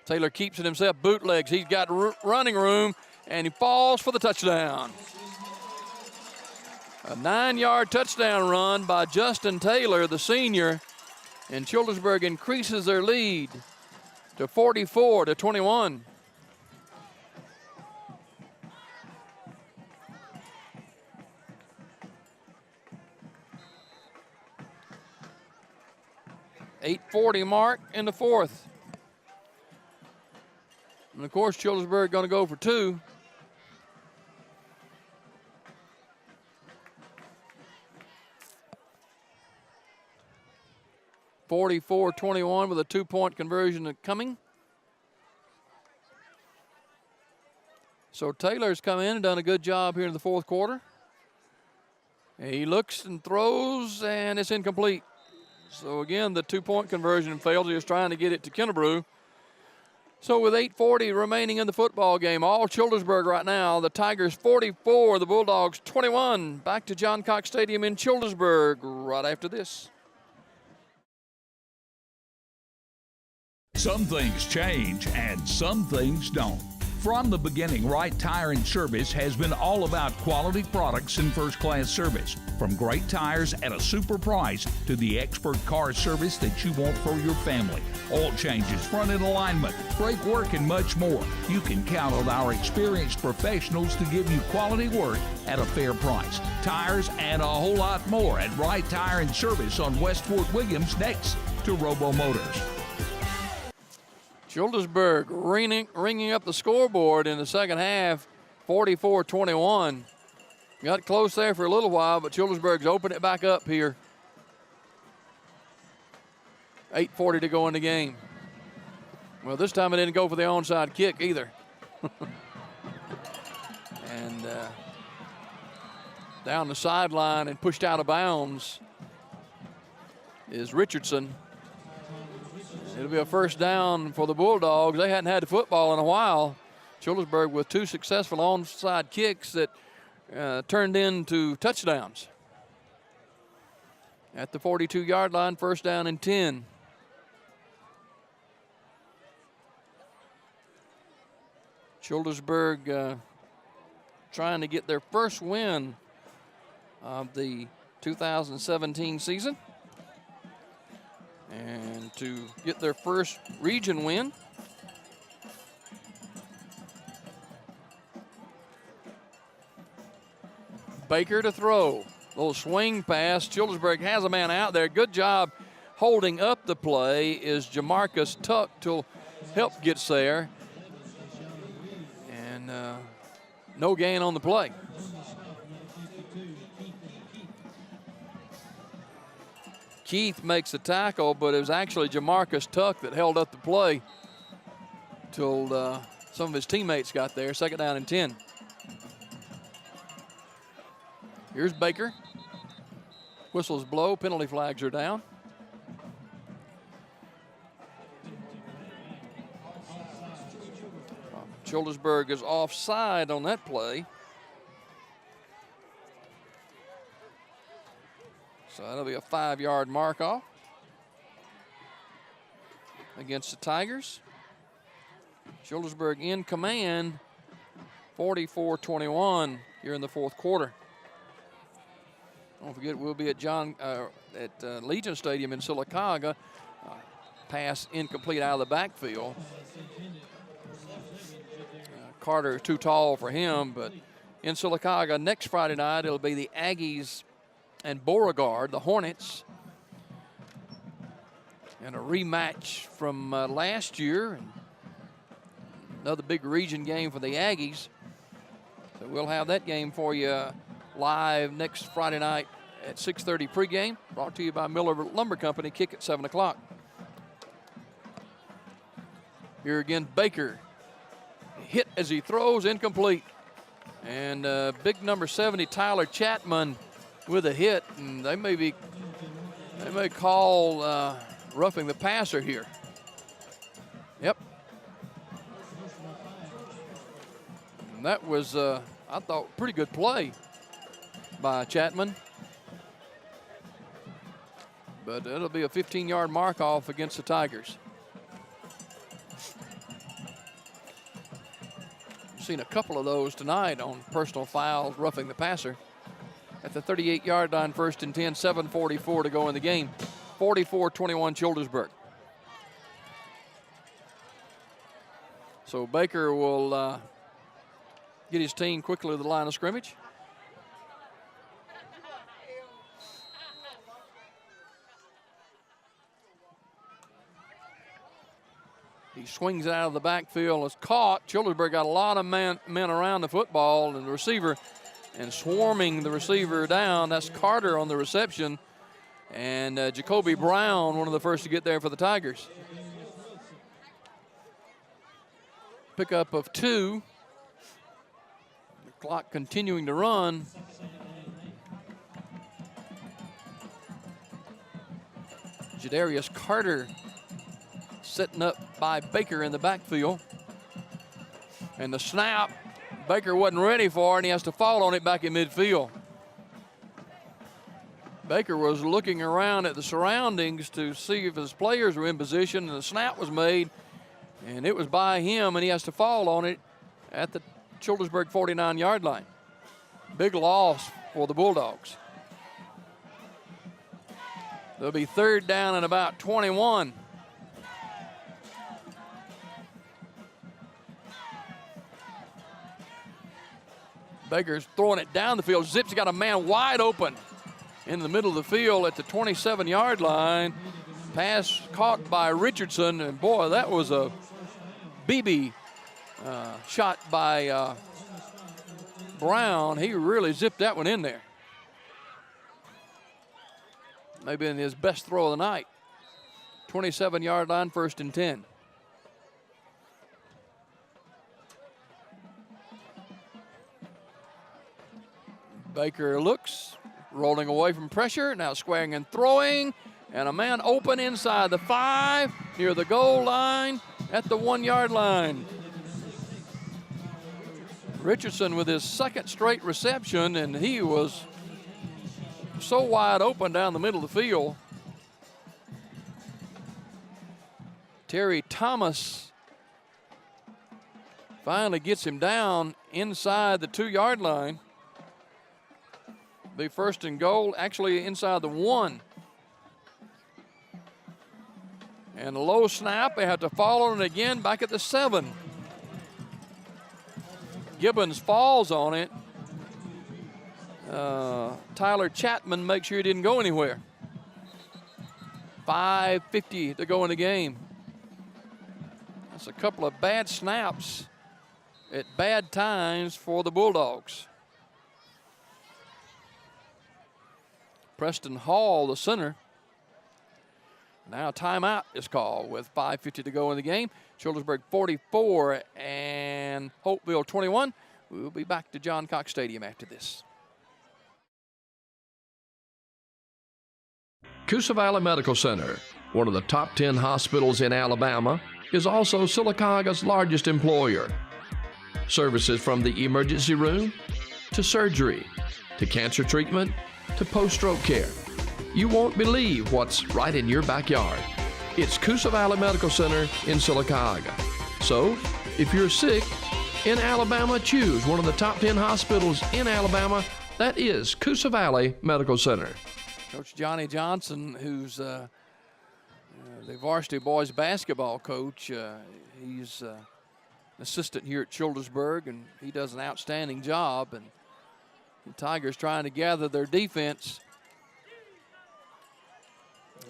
Taylor keeps it himself, bootlegs. He's got running room, and he falls for the touchdown. A 9-yard touchdown run by Justin Taylor, the senior, and Childersburg increases their lead to 44-21. .840 mark in the fourth. And of course, Childersburg going to go for 2. .44-21 with a 2-point conversion coming. So Taylor's come in and done a good job here in the fourth quarter. He looks and throws, and it's incomplete. So again, the 2-point conversion failed. He was trying to get it to Kennebrew. So with 8:40 remaining in the football game, all Childersburg right now, the Tigers 44, the Bulldogs 21. Back to John Cox Stadium in Childersburg right after this. Some things change and some things don't. From the beginning, Wright Tire and Service has been all about quality products and first-class service. From great tires at a super price to the expert car service that you want for your family. Oil changes, front-end alignment, brake work, and much more. You can count on our experienced professionals to give you quality work at a fair price. Tires and a whole lot more at Wright Tire and Service on West Fort Williams next to Robo Motors. Childersburg ringing up the scoreboard in the second half, 44-21. Got close there for a little while, but Childersburg's opened it back up here. 8:40 to go in the game. Well, this time it didn't go for the onside kick either. And down the sideline and pushed out of bounds is Richardson. It'll be a first down for the Bulldogs. They hadn't had the football in a while. Childersburg with 2 successful onside kicks that turned into touchdowns. At the 42-yard line, first down and 10. Childersburg trying to get their first win of the 2017 season. And to get their first region win. Baker to throw. Little swing pass. Childersburg has a man out there. Good job holding up the play is Jamarcus Tuck till help gets there. And no gain on the play. Keith makes the tackle, but it was actually Jamarcus Tuck that held up the play till some of his teammates got there. 2nd down and 10. Here's Baker. Whistles blow, penalty flags are down. Childersburg is offside on that play. So that'll be a 5-yard mark off against the Tigers. Childersburg in command, 44-21 here in the 4th quarter. Don't forget, we'll be at Legion Stadium in Sylacauga. Pass incomplete out of the backfield. Carter is too tall for him, but in Sylacauga next Friday night, it'll be the Aggies and Beauregard, the Hornets. And a rematch from last year. And another big region game for the Aggies. So we'll have that game for you live next Friday night at 6:30 pregame. Brought to you by Miller Lumber Company. Kick at 7 o'clock. Here again, Baker. Hit as he throws, incomplete. And big number 70, Tyler Chapman, with a hit. And they may call roughing the passer here. Yep. And that was, I thought, pretty good play by Chapman. But it'll be a 15-yard mark off against the Tigers. Seen a couple of those tonight on personal fouls, roughing the passer. At the 38-yard line, 1st and 10, 7:44 to go in the game. 44-21 Childersburg. So Baker will get his team quickly to the line of scrimmage. He swings it out of the backfield, is caught. Childersburg got a lot of men around the football and the receiver, and swarming the receiver down. That's Carter on the reception. And Jacoby Brown, one of the first to get there for the Tigers. Pickup of 2. The clock continuing to run. Jadarius Carter setting up by Baker in the backfield. And the snap, Baker wasn't ready for it, and he has to fall on it back in midfield. Baker was looking around at the surroundings to see if his players were in position, and the snap was made, and it was by him, and he has to fall on it at the Childersburg 49-yard line. Big loss for the Bulldogs. They'll be 3rd down and about 21. Baker's throwing it down the field. Zip's got a man wide open in the middle of the field at the 27-yard line. Pass caught by Richardson, and boy, that was a BB shot by Brown. He really zipped that one in there. Maybe in his best throw of the night. 27-yard line, 1st and 10. Baker looks, rolling away from pressure, now squaring and throwing, and a man open inside the 5, near the goal line, at the 1-yard line. Richardson with his 2nd straight reception, and he was so wide open down the middle of the field. Terry Thomas finally gets him down inside the 2-yard line. Be 1st and goal, actually inside the 1. And a low snap, they have to fall on it again back at the 7. Gibbons falls on it. Tyler Chapman make sure he didn't go anywhere. 5:50 to go in the game. That's a couple of bad snaps at bad times for the Bulldogs. Preston Hall, the center. Now timeout is called with 5:50 to go in the game. Childersburg 44 and Holtville 21. We'll be back to John Cox Stadium after this. Coosa Valley Medical Center, one of the top 10 hospitals in Alabama, is also Silicaga's largest employer. Services from the emergency room to surgery to cancer treatment to post-stroke care. You won't believe what's right in your backyard. It's Coosa Valley Medical Center in Silicaga. So, if you're sick in Alabama, choose one of the top 10 hospitals in Alabama. That is Coosa Valley Medical Center. Coach Johnny Johnson, who's the varsity boys basketball coach, he's an assistant here at Childersburg, and he does an outstanding job. And the Tigers trying to gather their defense.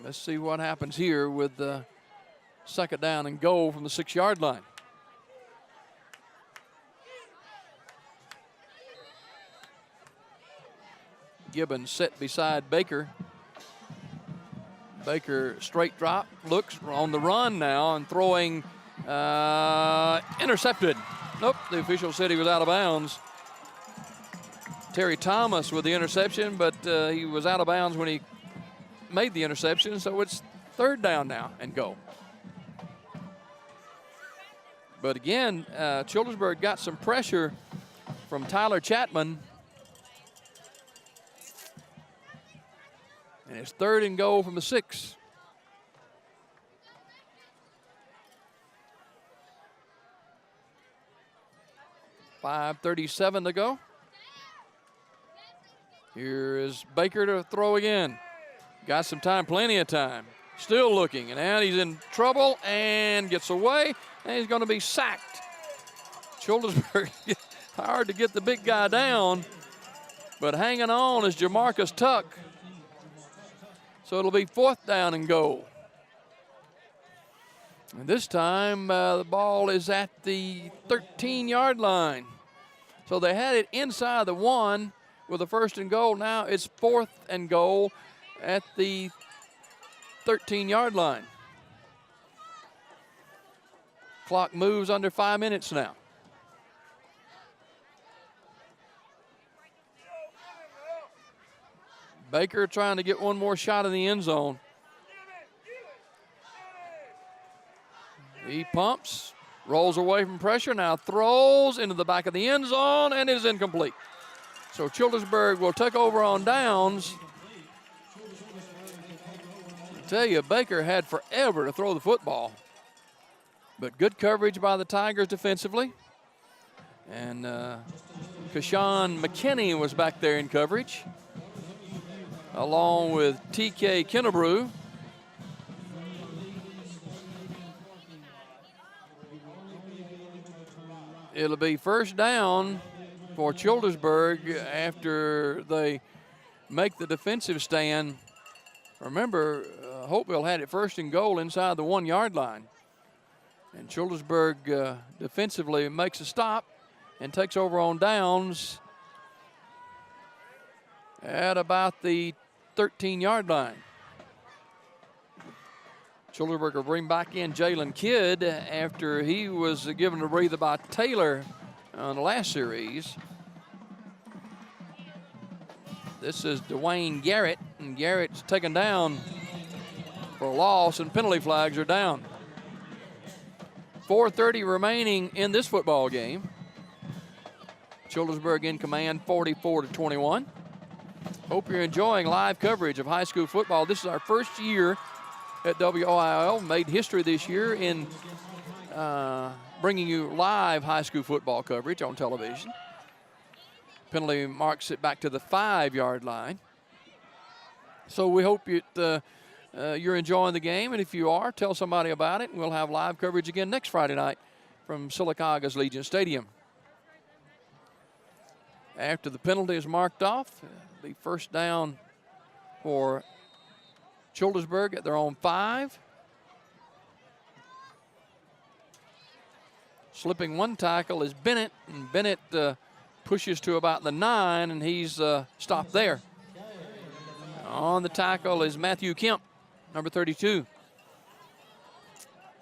Let's see what happens here with the second down and goal from the 6-yard line. Gibbons set beside Baker. Baker straight drop, looks on the run now and throwing, intercepted. Nope, the official said he was out of bounds. Terry Thomas with the interception, but he was out of bounds when he made the interception, so it's third down now and go. But again, Childersburg got some pressure from Tyler Chapman. And it's third and goal from the 6. .537 to go. Here is Baker to throw again. Got some time, plenty of time. Still looking, and now he's in trouble and gets away, and he's going to be sacked. Childersburg, hard to get the big guy down, but hanging on is Jamarcus Tuck. So it'll be fourth down and goal. And this time the ball is at the 13-yard line. So they had it inside the 1 with the first and goal. Now it's fourth and goal at the 13-yard line. Clock moves under 5 minutes now. Baker trying to get one more shot in the end zone. He pumps, rolls away from pressure, now throws into the back of the end zone, and it is incomplete. So Childersburg will take over on downs. I tell you, Baker had forever to throw the football. But good coverage by the Tigers defensively. And Kashawn McKinney was back there in coverage, along with T.K. Kennebrew. It'll be first down for Childersburg after they make the defensive stand. Remember, Holtville had it first and goal inside the 1-yard line. And Childersburg defensively makes a stop and takes over on downs at about the 13-yard line. Childersburg will bring back in Jalen Kidd after he was given a breather by Taylor on the last series. This is Dwayne Garrett, and Garrett's taken down for a loss, and penalty flags are down. 4:30 remaining in this football game. Childersburg in command, 44-21. Hope you're enjoying live coverage of high school football. This is our first year at WOIL. Made history this year in bringing you live high school football coverage on television. Penalty marks it back to the 5-yard line. So we hope you're enjoying the game, and if you are, tell somebody about it, and we'll have live coverage again next Friday night from Silicaga's Legion Stadium. after the penalty is marked off. It'll be first down for Childersburg at their own 5. Slipping one tackle is Bennett, and Bennett pushes to about the 9, and he's stopped there. On the tackle is Matthew Kemp, number 32.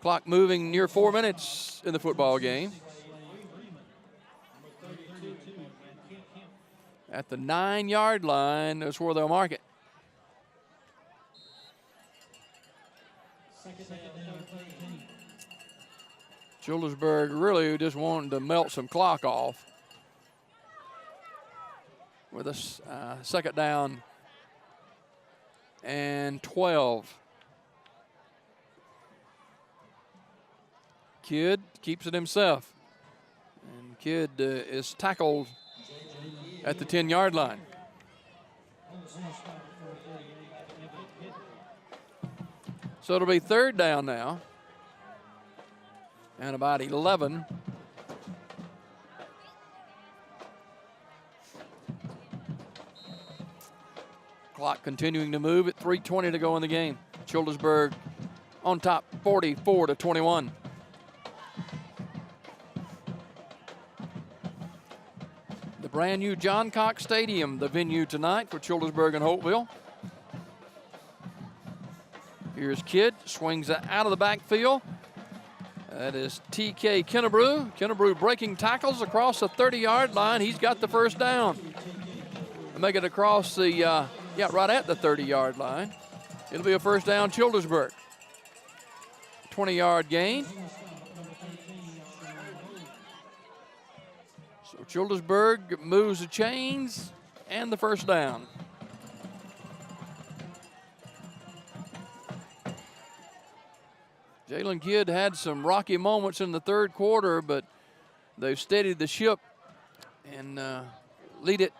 Clock moving near 4 minutes in the football game. At the 9-yard line, that's where they'll mark it. Childersburg really just wanting to melt some clock off with a second down and 12. Kidd keeps it himself. And Kidd is tackled at the 10-yard line. So it'll be third down now. And about 11. Clock continuing to move at 3:20 to go in the game. Childersburg on top, 44-21. The brand new John Cox Stadium, the venue tonight for Childersburg and Holtville. Here's Kidd, swings it out of the backfield. That is T.K. Kennebrew. Kennebrew breaking tackles across the 30-yard line. He's got the first down. Make it across the, right at the 30-yard line. It'll be a first down, Childersburg. 20-yard gain. So Childersburg moves the chains and the first down. Jalen Kidd had some rocky moments in the third quarter, but they've steadied the ship and lead it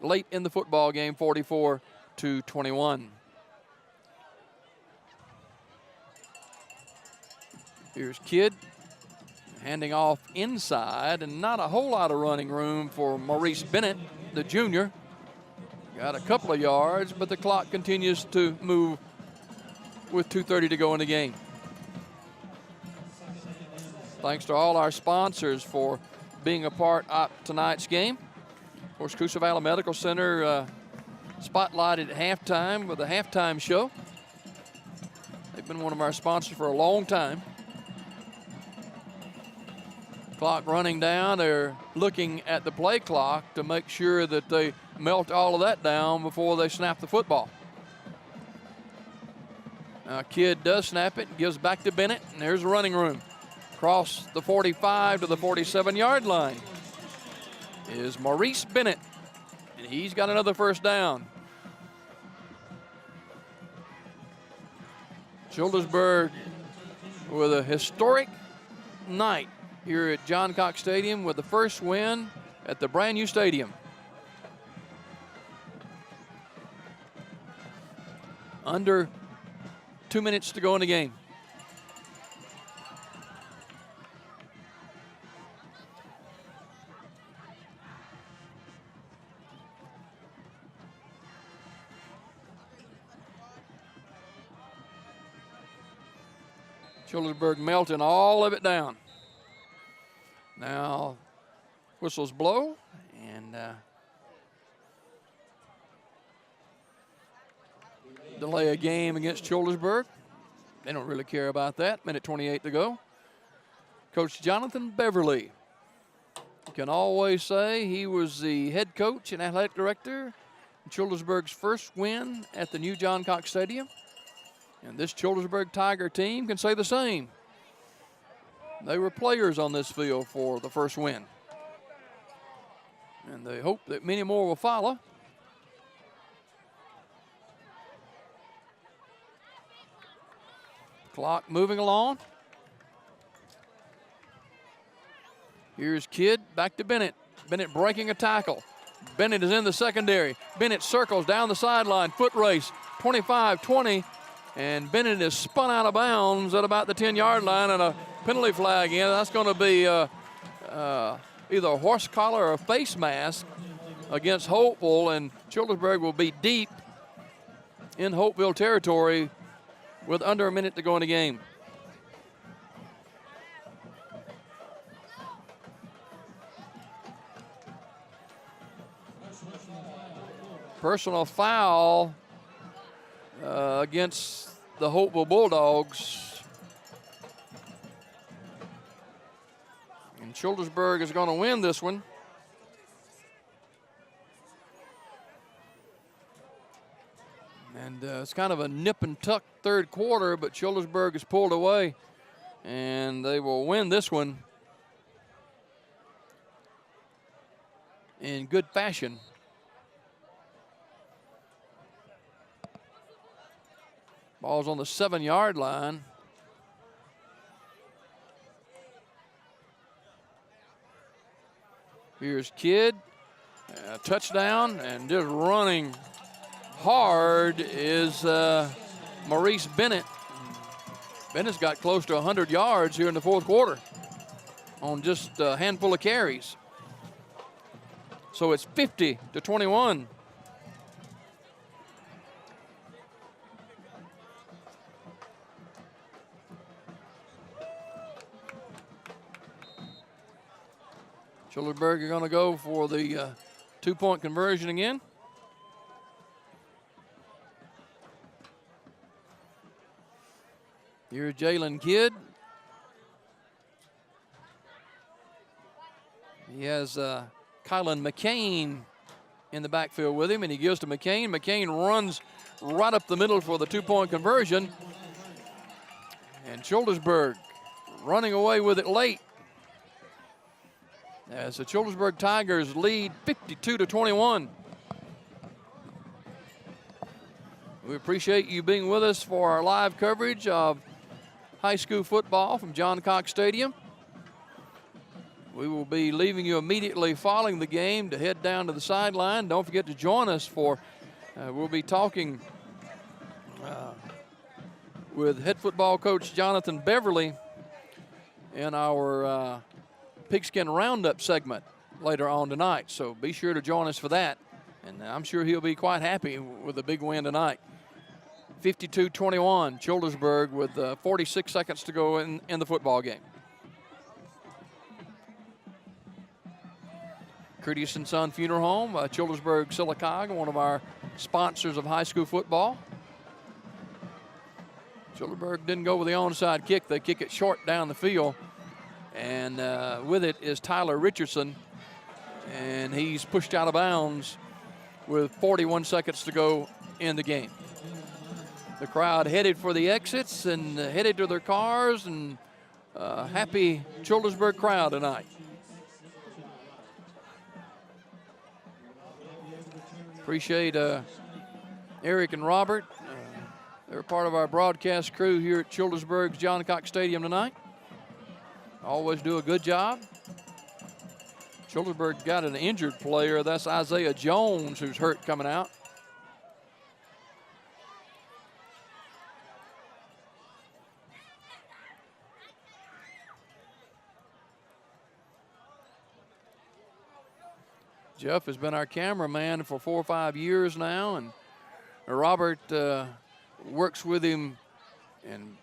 late in the football game, 44-21. Here's Kidd handing off inside, and not a whole lot of running room for Maurice Bennett, the junior. Got a couple of yards, but the clock continues to move with 2:30 to go in the game. Thanks to all our sponsors for being a part of tonight's game. Of course, Coosa Valley Medical Center spotlighted at halftime with a halftime show. They've been one of our sponsors for a long time. Clock running down. They're looking at the play clock to make sure that they melt all of that down before they snap the football. Now, Kidd does snap it, gives back to Bennett, and there's the running room. Across the 45 to the 47-yard line is Maurice Bennett, and he's got another first down. Childersburg with a historic night here at John Cox Stadium with the first win at the brand new stadium. Under 2 minutes to go in the game. Childersburg melting all of it down. Now, whistles blow, and delay a game against Childersburg. They don't really care about that. Minute 28 to go. Coach Jonathan Beverly. You can always say he was the head coach and athletic director in Childersburg's first win at the new John Cox Stadium. And this Childersburg Tiger team can say the same. They were players on this field for the first win. And they hope that many more will follow. Clock moving along. Here's Kidd, back to Bennett. Bennett breaking a tackle. Bennett is in the secondary. Bennett circles down the sideline, foot race, 25-20. And Bennett is spun out of bounds at about the 10-yard line, and a penalty flag in. That's going to be either a horse collar or a face mask against Holtville, and Childersburg will be deep in Holtville territory with under a minute to go in the game. Personal foul against the Holtville Bulldogs. And Childersburg is going to win this one. And it's kind of a nip and tuck third quarter, but Childersburg is pulled away, and they will win this one in good fashion. Ball's on the 7-yard line. Here's Kidd, touchdown, and just running hard is Maurice Bennett. Bennett's got close to 100 yards here in the fourth quarter on just a handful of carries. So it's 50-21. Childersburg are going to go for the 2-point conversion again. Here's Jalen Kidd. He has Kylan McCain in the backfield with him, and he gives to McCain. McCain runs right up the middle for the 2-point conversion. And Childersburg running away with it late, as the Childersburg Tigers lead 52-21. We appreciate you being with us for our live coverage of high school football from John Cox Stadium. We will be leaving you immediately following the game to head down to the sideline. Don't forget to join us for, we'll be talking with head football coach Jonathan Beverly in our Pigskin Roundup segment later on tonight. So be sure to join us for that. And I'm sure he'll be quite happy with a big win tonight. 52-21, Childersburg with 46 seconds to go in the football game. Curtis & Son Funeral Home, Childersburg, Sylacauga, one of our sponsors of high school football. Childersburg didn't go with the onside kick. They kick it short down the field. And with it is Tyler Richardson. And he's pushed out of bounds with 41 seconds to go in the game. The crowd headed for the exits and headed to their cars, and happy Childersburg crowd tonight. Appreciate Eric and Robert. They're part of our broadcast crew here at Childersburg's John Cox Stadium tonight. Always do a good job. Childersburg got an injured player. That's Isaiah Jones, who's hurt coming out. Jeff has been our cameraman for 4 or 5 years now, and Robert works with him, and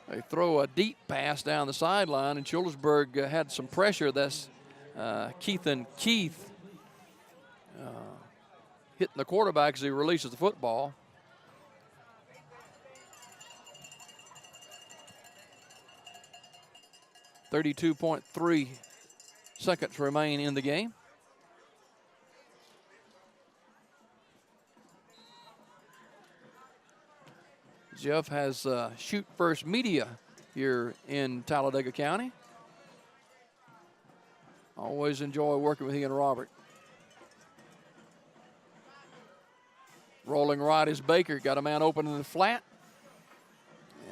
they throw a deep pass down the sideline, and Childersburg had some pressure. That's Keith hitting the quarterback as he releases the football. .3 seconds remain in the game. Jeff has Shoot First Media here in Talladega County. Always enjoy working with he and Robert. Rolling right is Baker. Got a man open in the flat.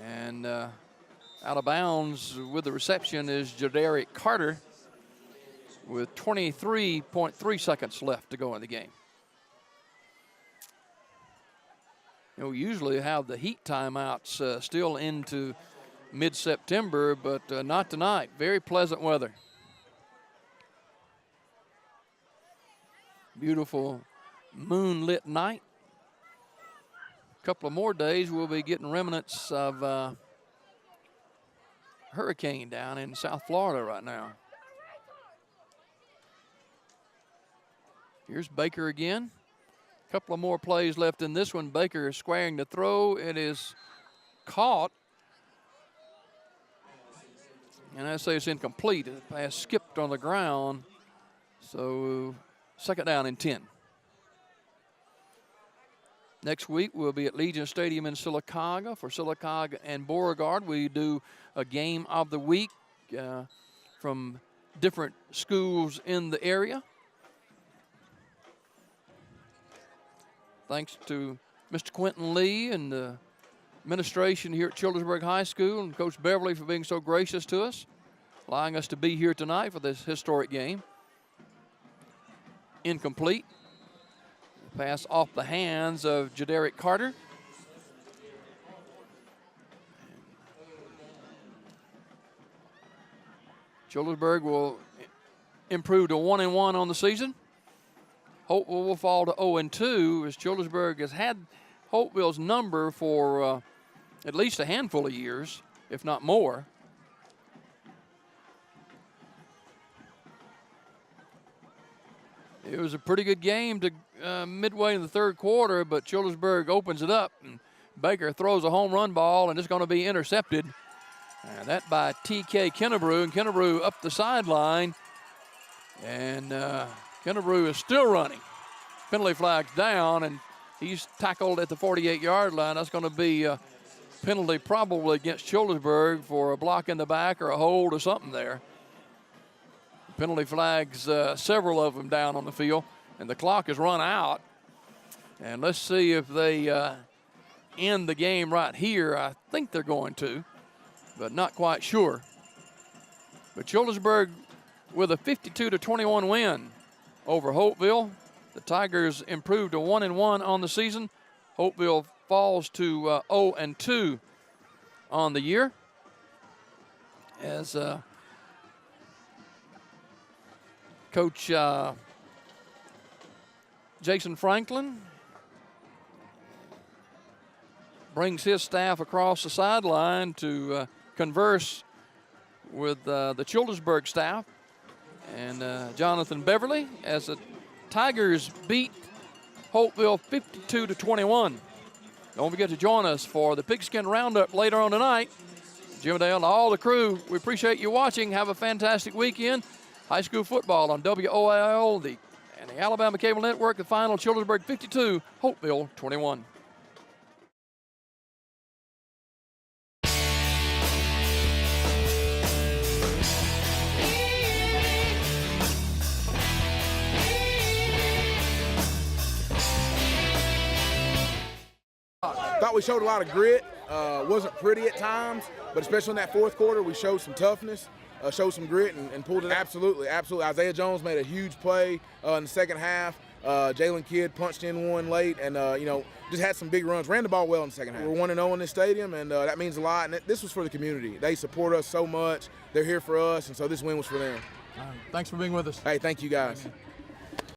And out of bounds with the reception is Jadaric Carter with 23.3 seconds left to go in the game. You know, we usually have the heat timeouts still into mid-September, but not tonight. Very pleasant weather. Beautiful moonlit night. A couple of more days, we'll be getting remnants of hurricane down in South Florida right now. Here's Baker again. A couple of more plays left in this one. Baker is squaring the throw. It is caught. And I say it's incomplete. The pass skipped on the ground. So second down and 10. Next week, we'll be at Legion Stadium in Sylacauga. For Sylacauga and Beauregard, we do a game of the week from different schools in the area. Thanks to Mr. Quentin Lee and the administration here at Childersburg High School and Coach Beverly for being so gracious to us, allowing us to be here tonight for this historic game. Incomplete. Pass off the hands of Jadaric Carter. Childersburg will improve to 1-1 on the season. Holtville will fall to 0-2 as Childersburg has had Holtville's number for at least a handful of years, if not more. It was a pretty good game to midway in the third quarter, but Childersburg opens it up, and Baker throws a home run ball, and it's going to be intercepted. And that by T.K. Kennebrew, and Kennebrew up the sideline, and Kennebrew is still running. Penalty flag's down, and he's tackled at the 48-yard line. That's going to be a penalty probably against Childersburg for a block in the back or a hold or something there. Penalty flags, several of them down on the field, and the clock has run out. And let's see if they end the game right here. I think they're going to, but not quite sure. But Childersburg with a 52-21 win over Holtville. The Tigers improved to 1-1 on the season. Holtville falls to 0-2 on the year. As Coach Jason Franklin brings his staff across the sideline to converse with the Childersburg staff and Jonathan Beverly as the Tigers beat Holtville 52-21. Don't forget to join us for the Pigskin Roundup later on tonight. Jim Dale and all the crew, we appreciate you watching. Have a fantastic weekend. High school football on WOIL and the Alabama Cable Network. The final, Childersburg 52, Holtville 21. Thought we showed a lot of grit. Wasn't pretty at times, but especially in that fourth quarter, we showed some toughness, showed some grit, and pulled it out. Absolutely. Isaiah Jones made a huge play in the second half. Jalen Kidd punched in one late, and just had some big runs. Ran the ball well in the second half. We're 1-0 in this stadium, and that means a lot. And this was for the community. They support us so much. They're here for us, and so this win was for them. Thanks for being with us. Hey, thank you guys.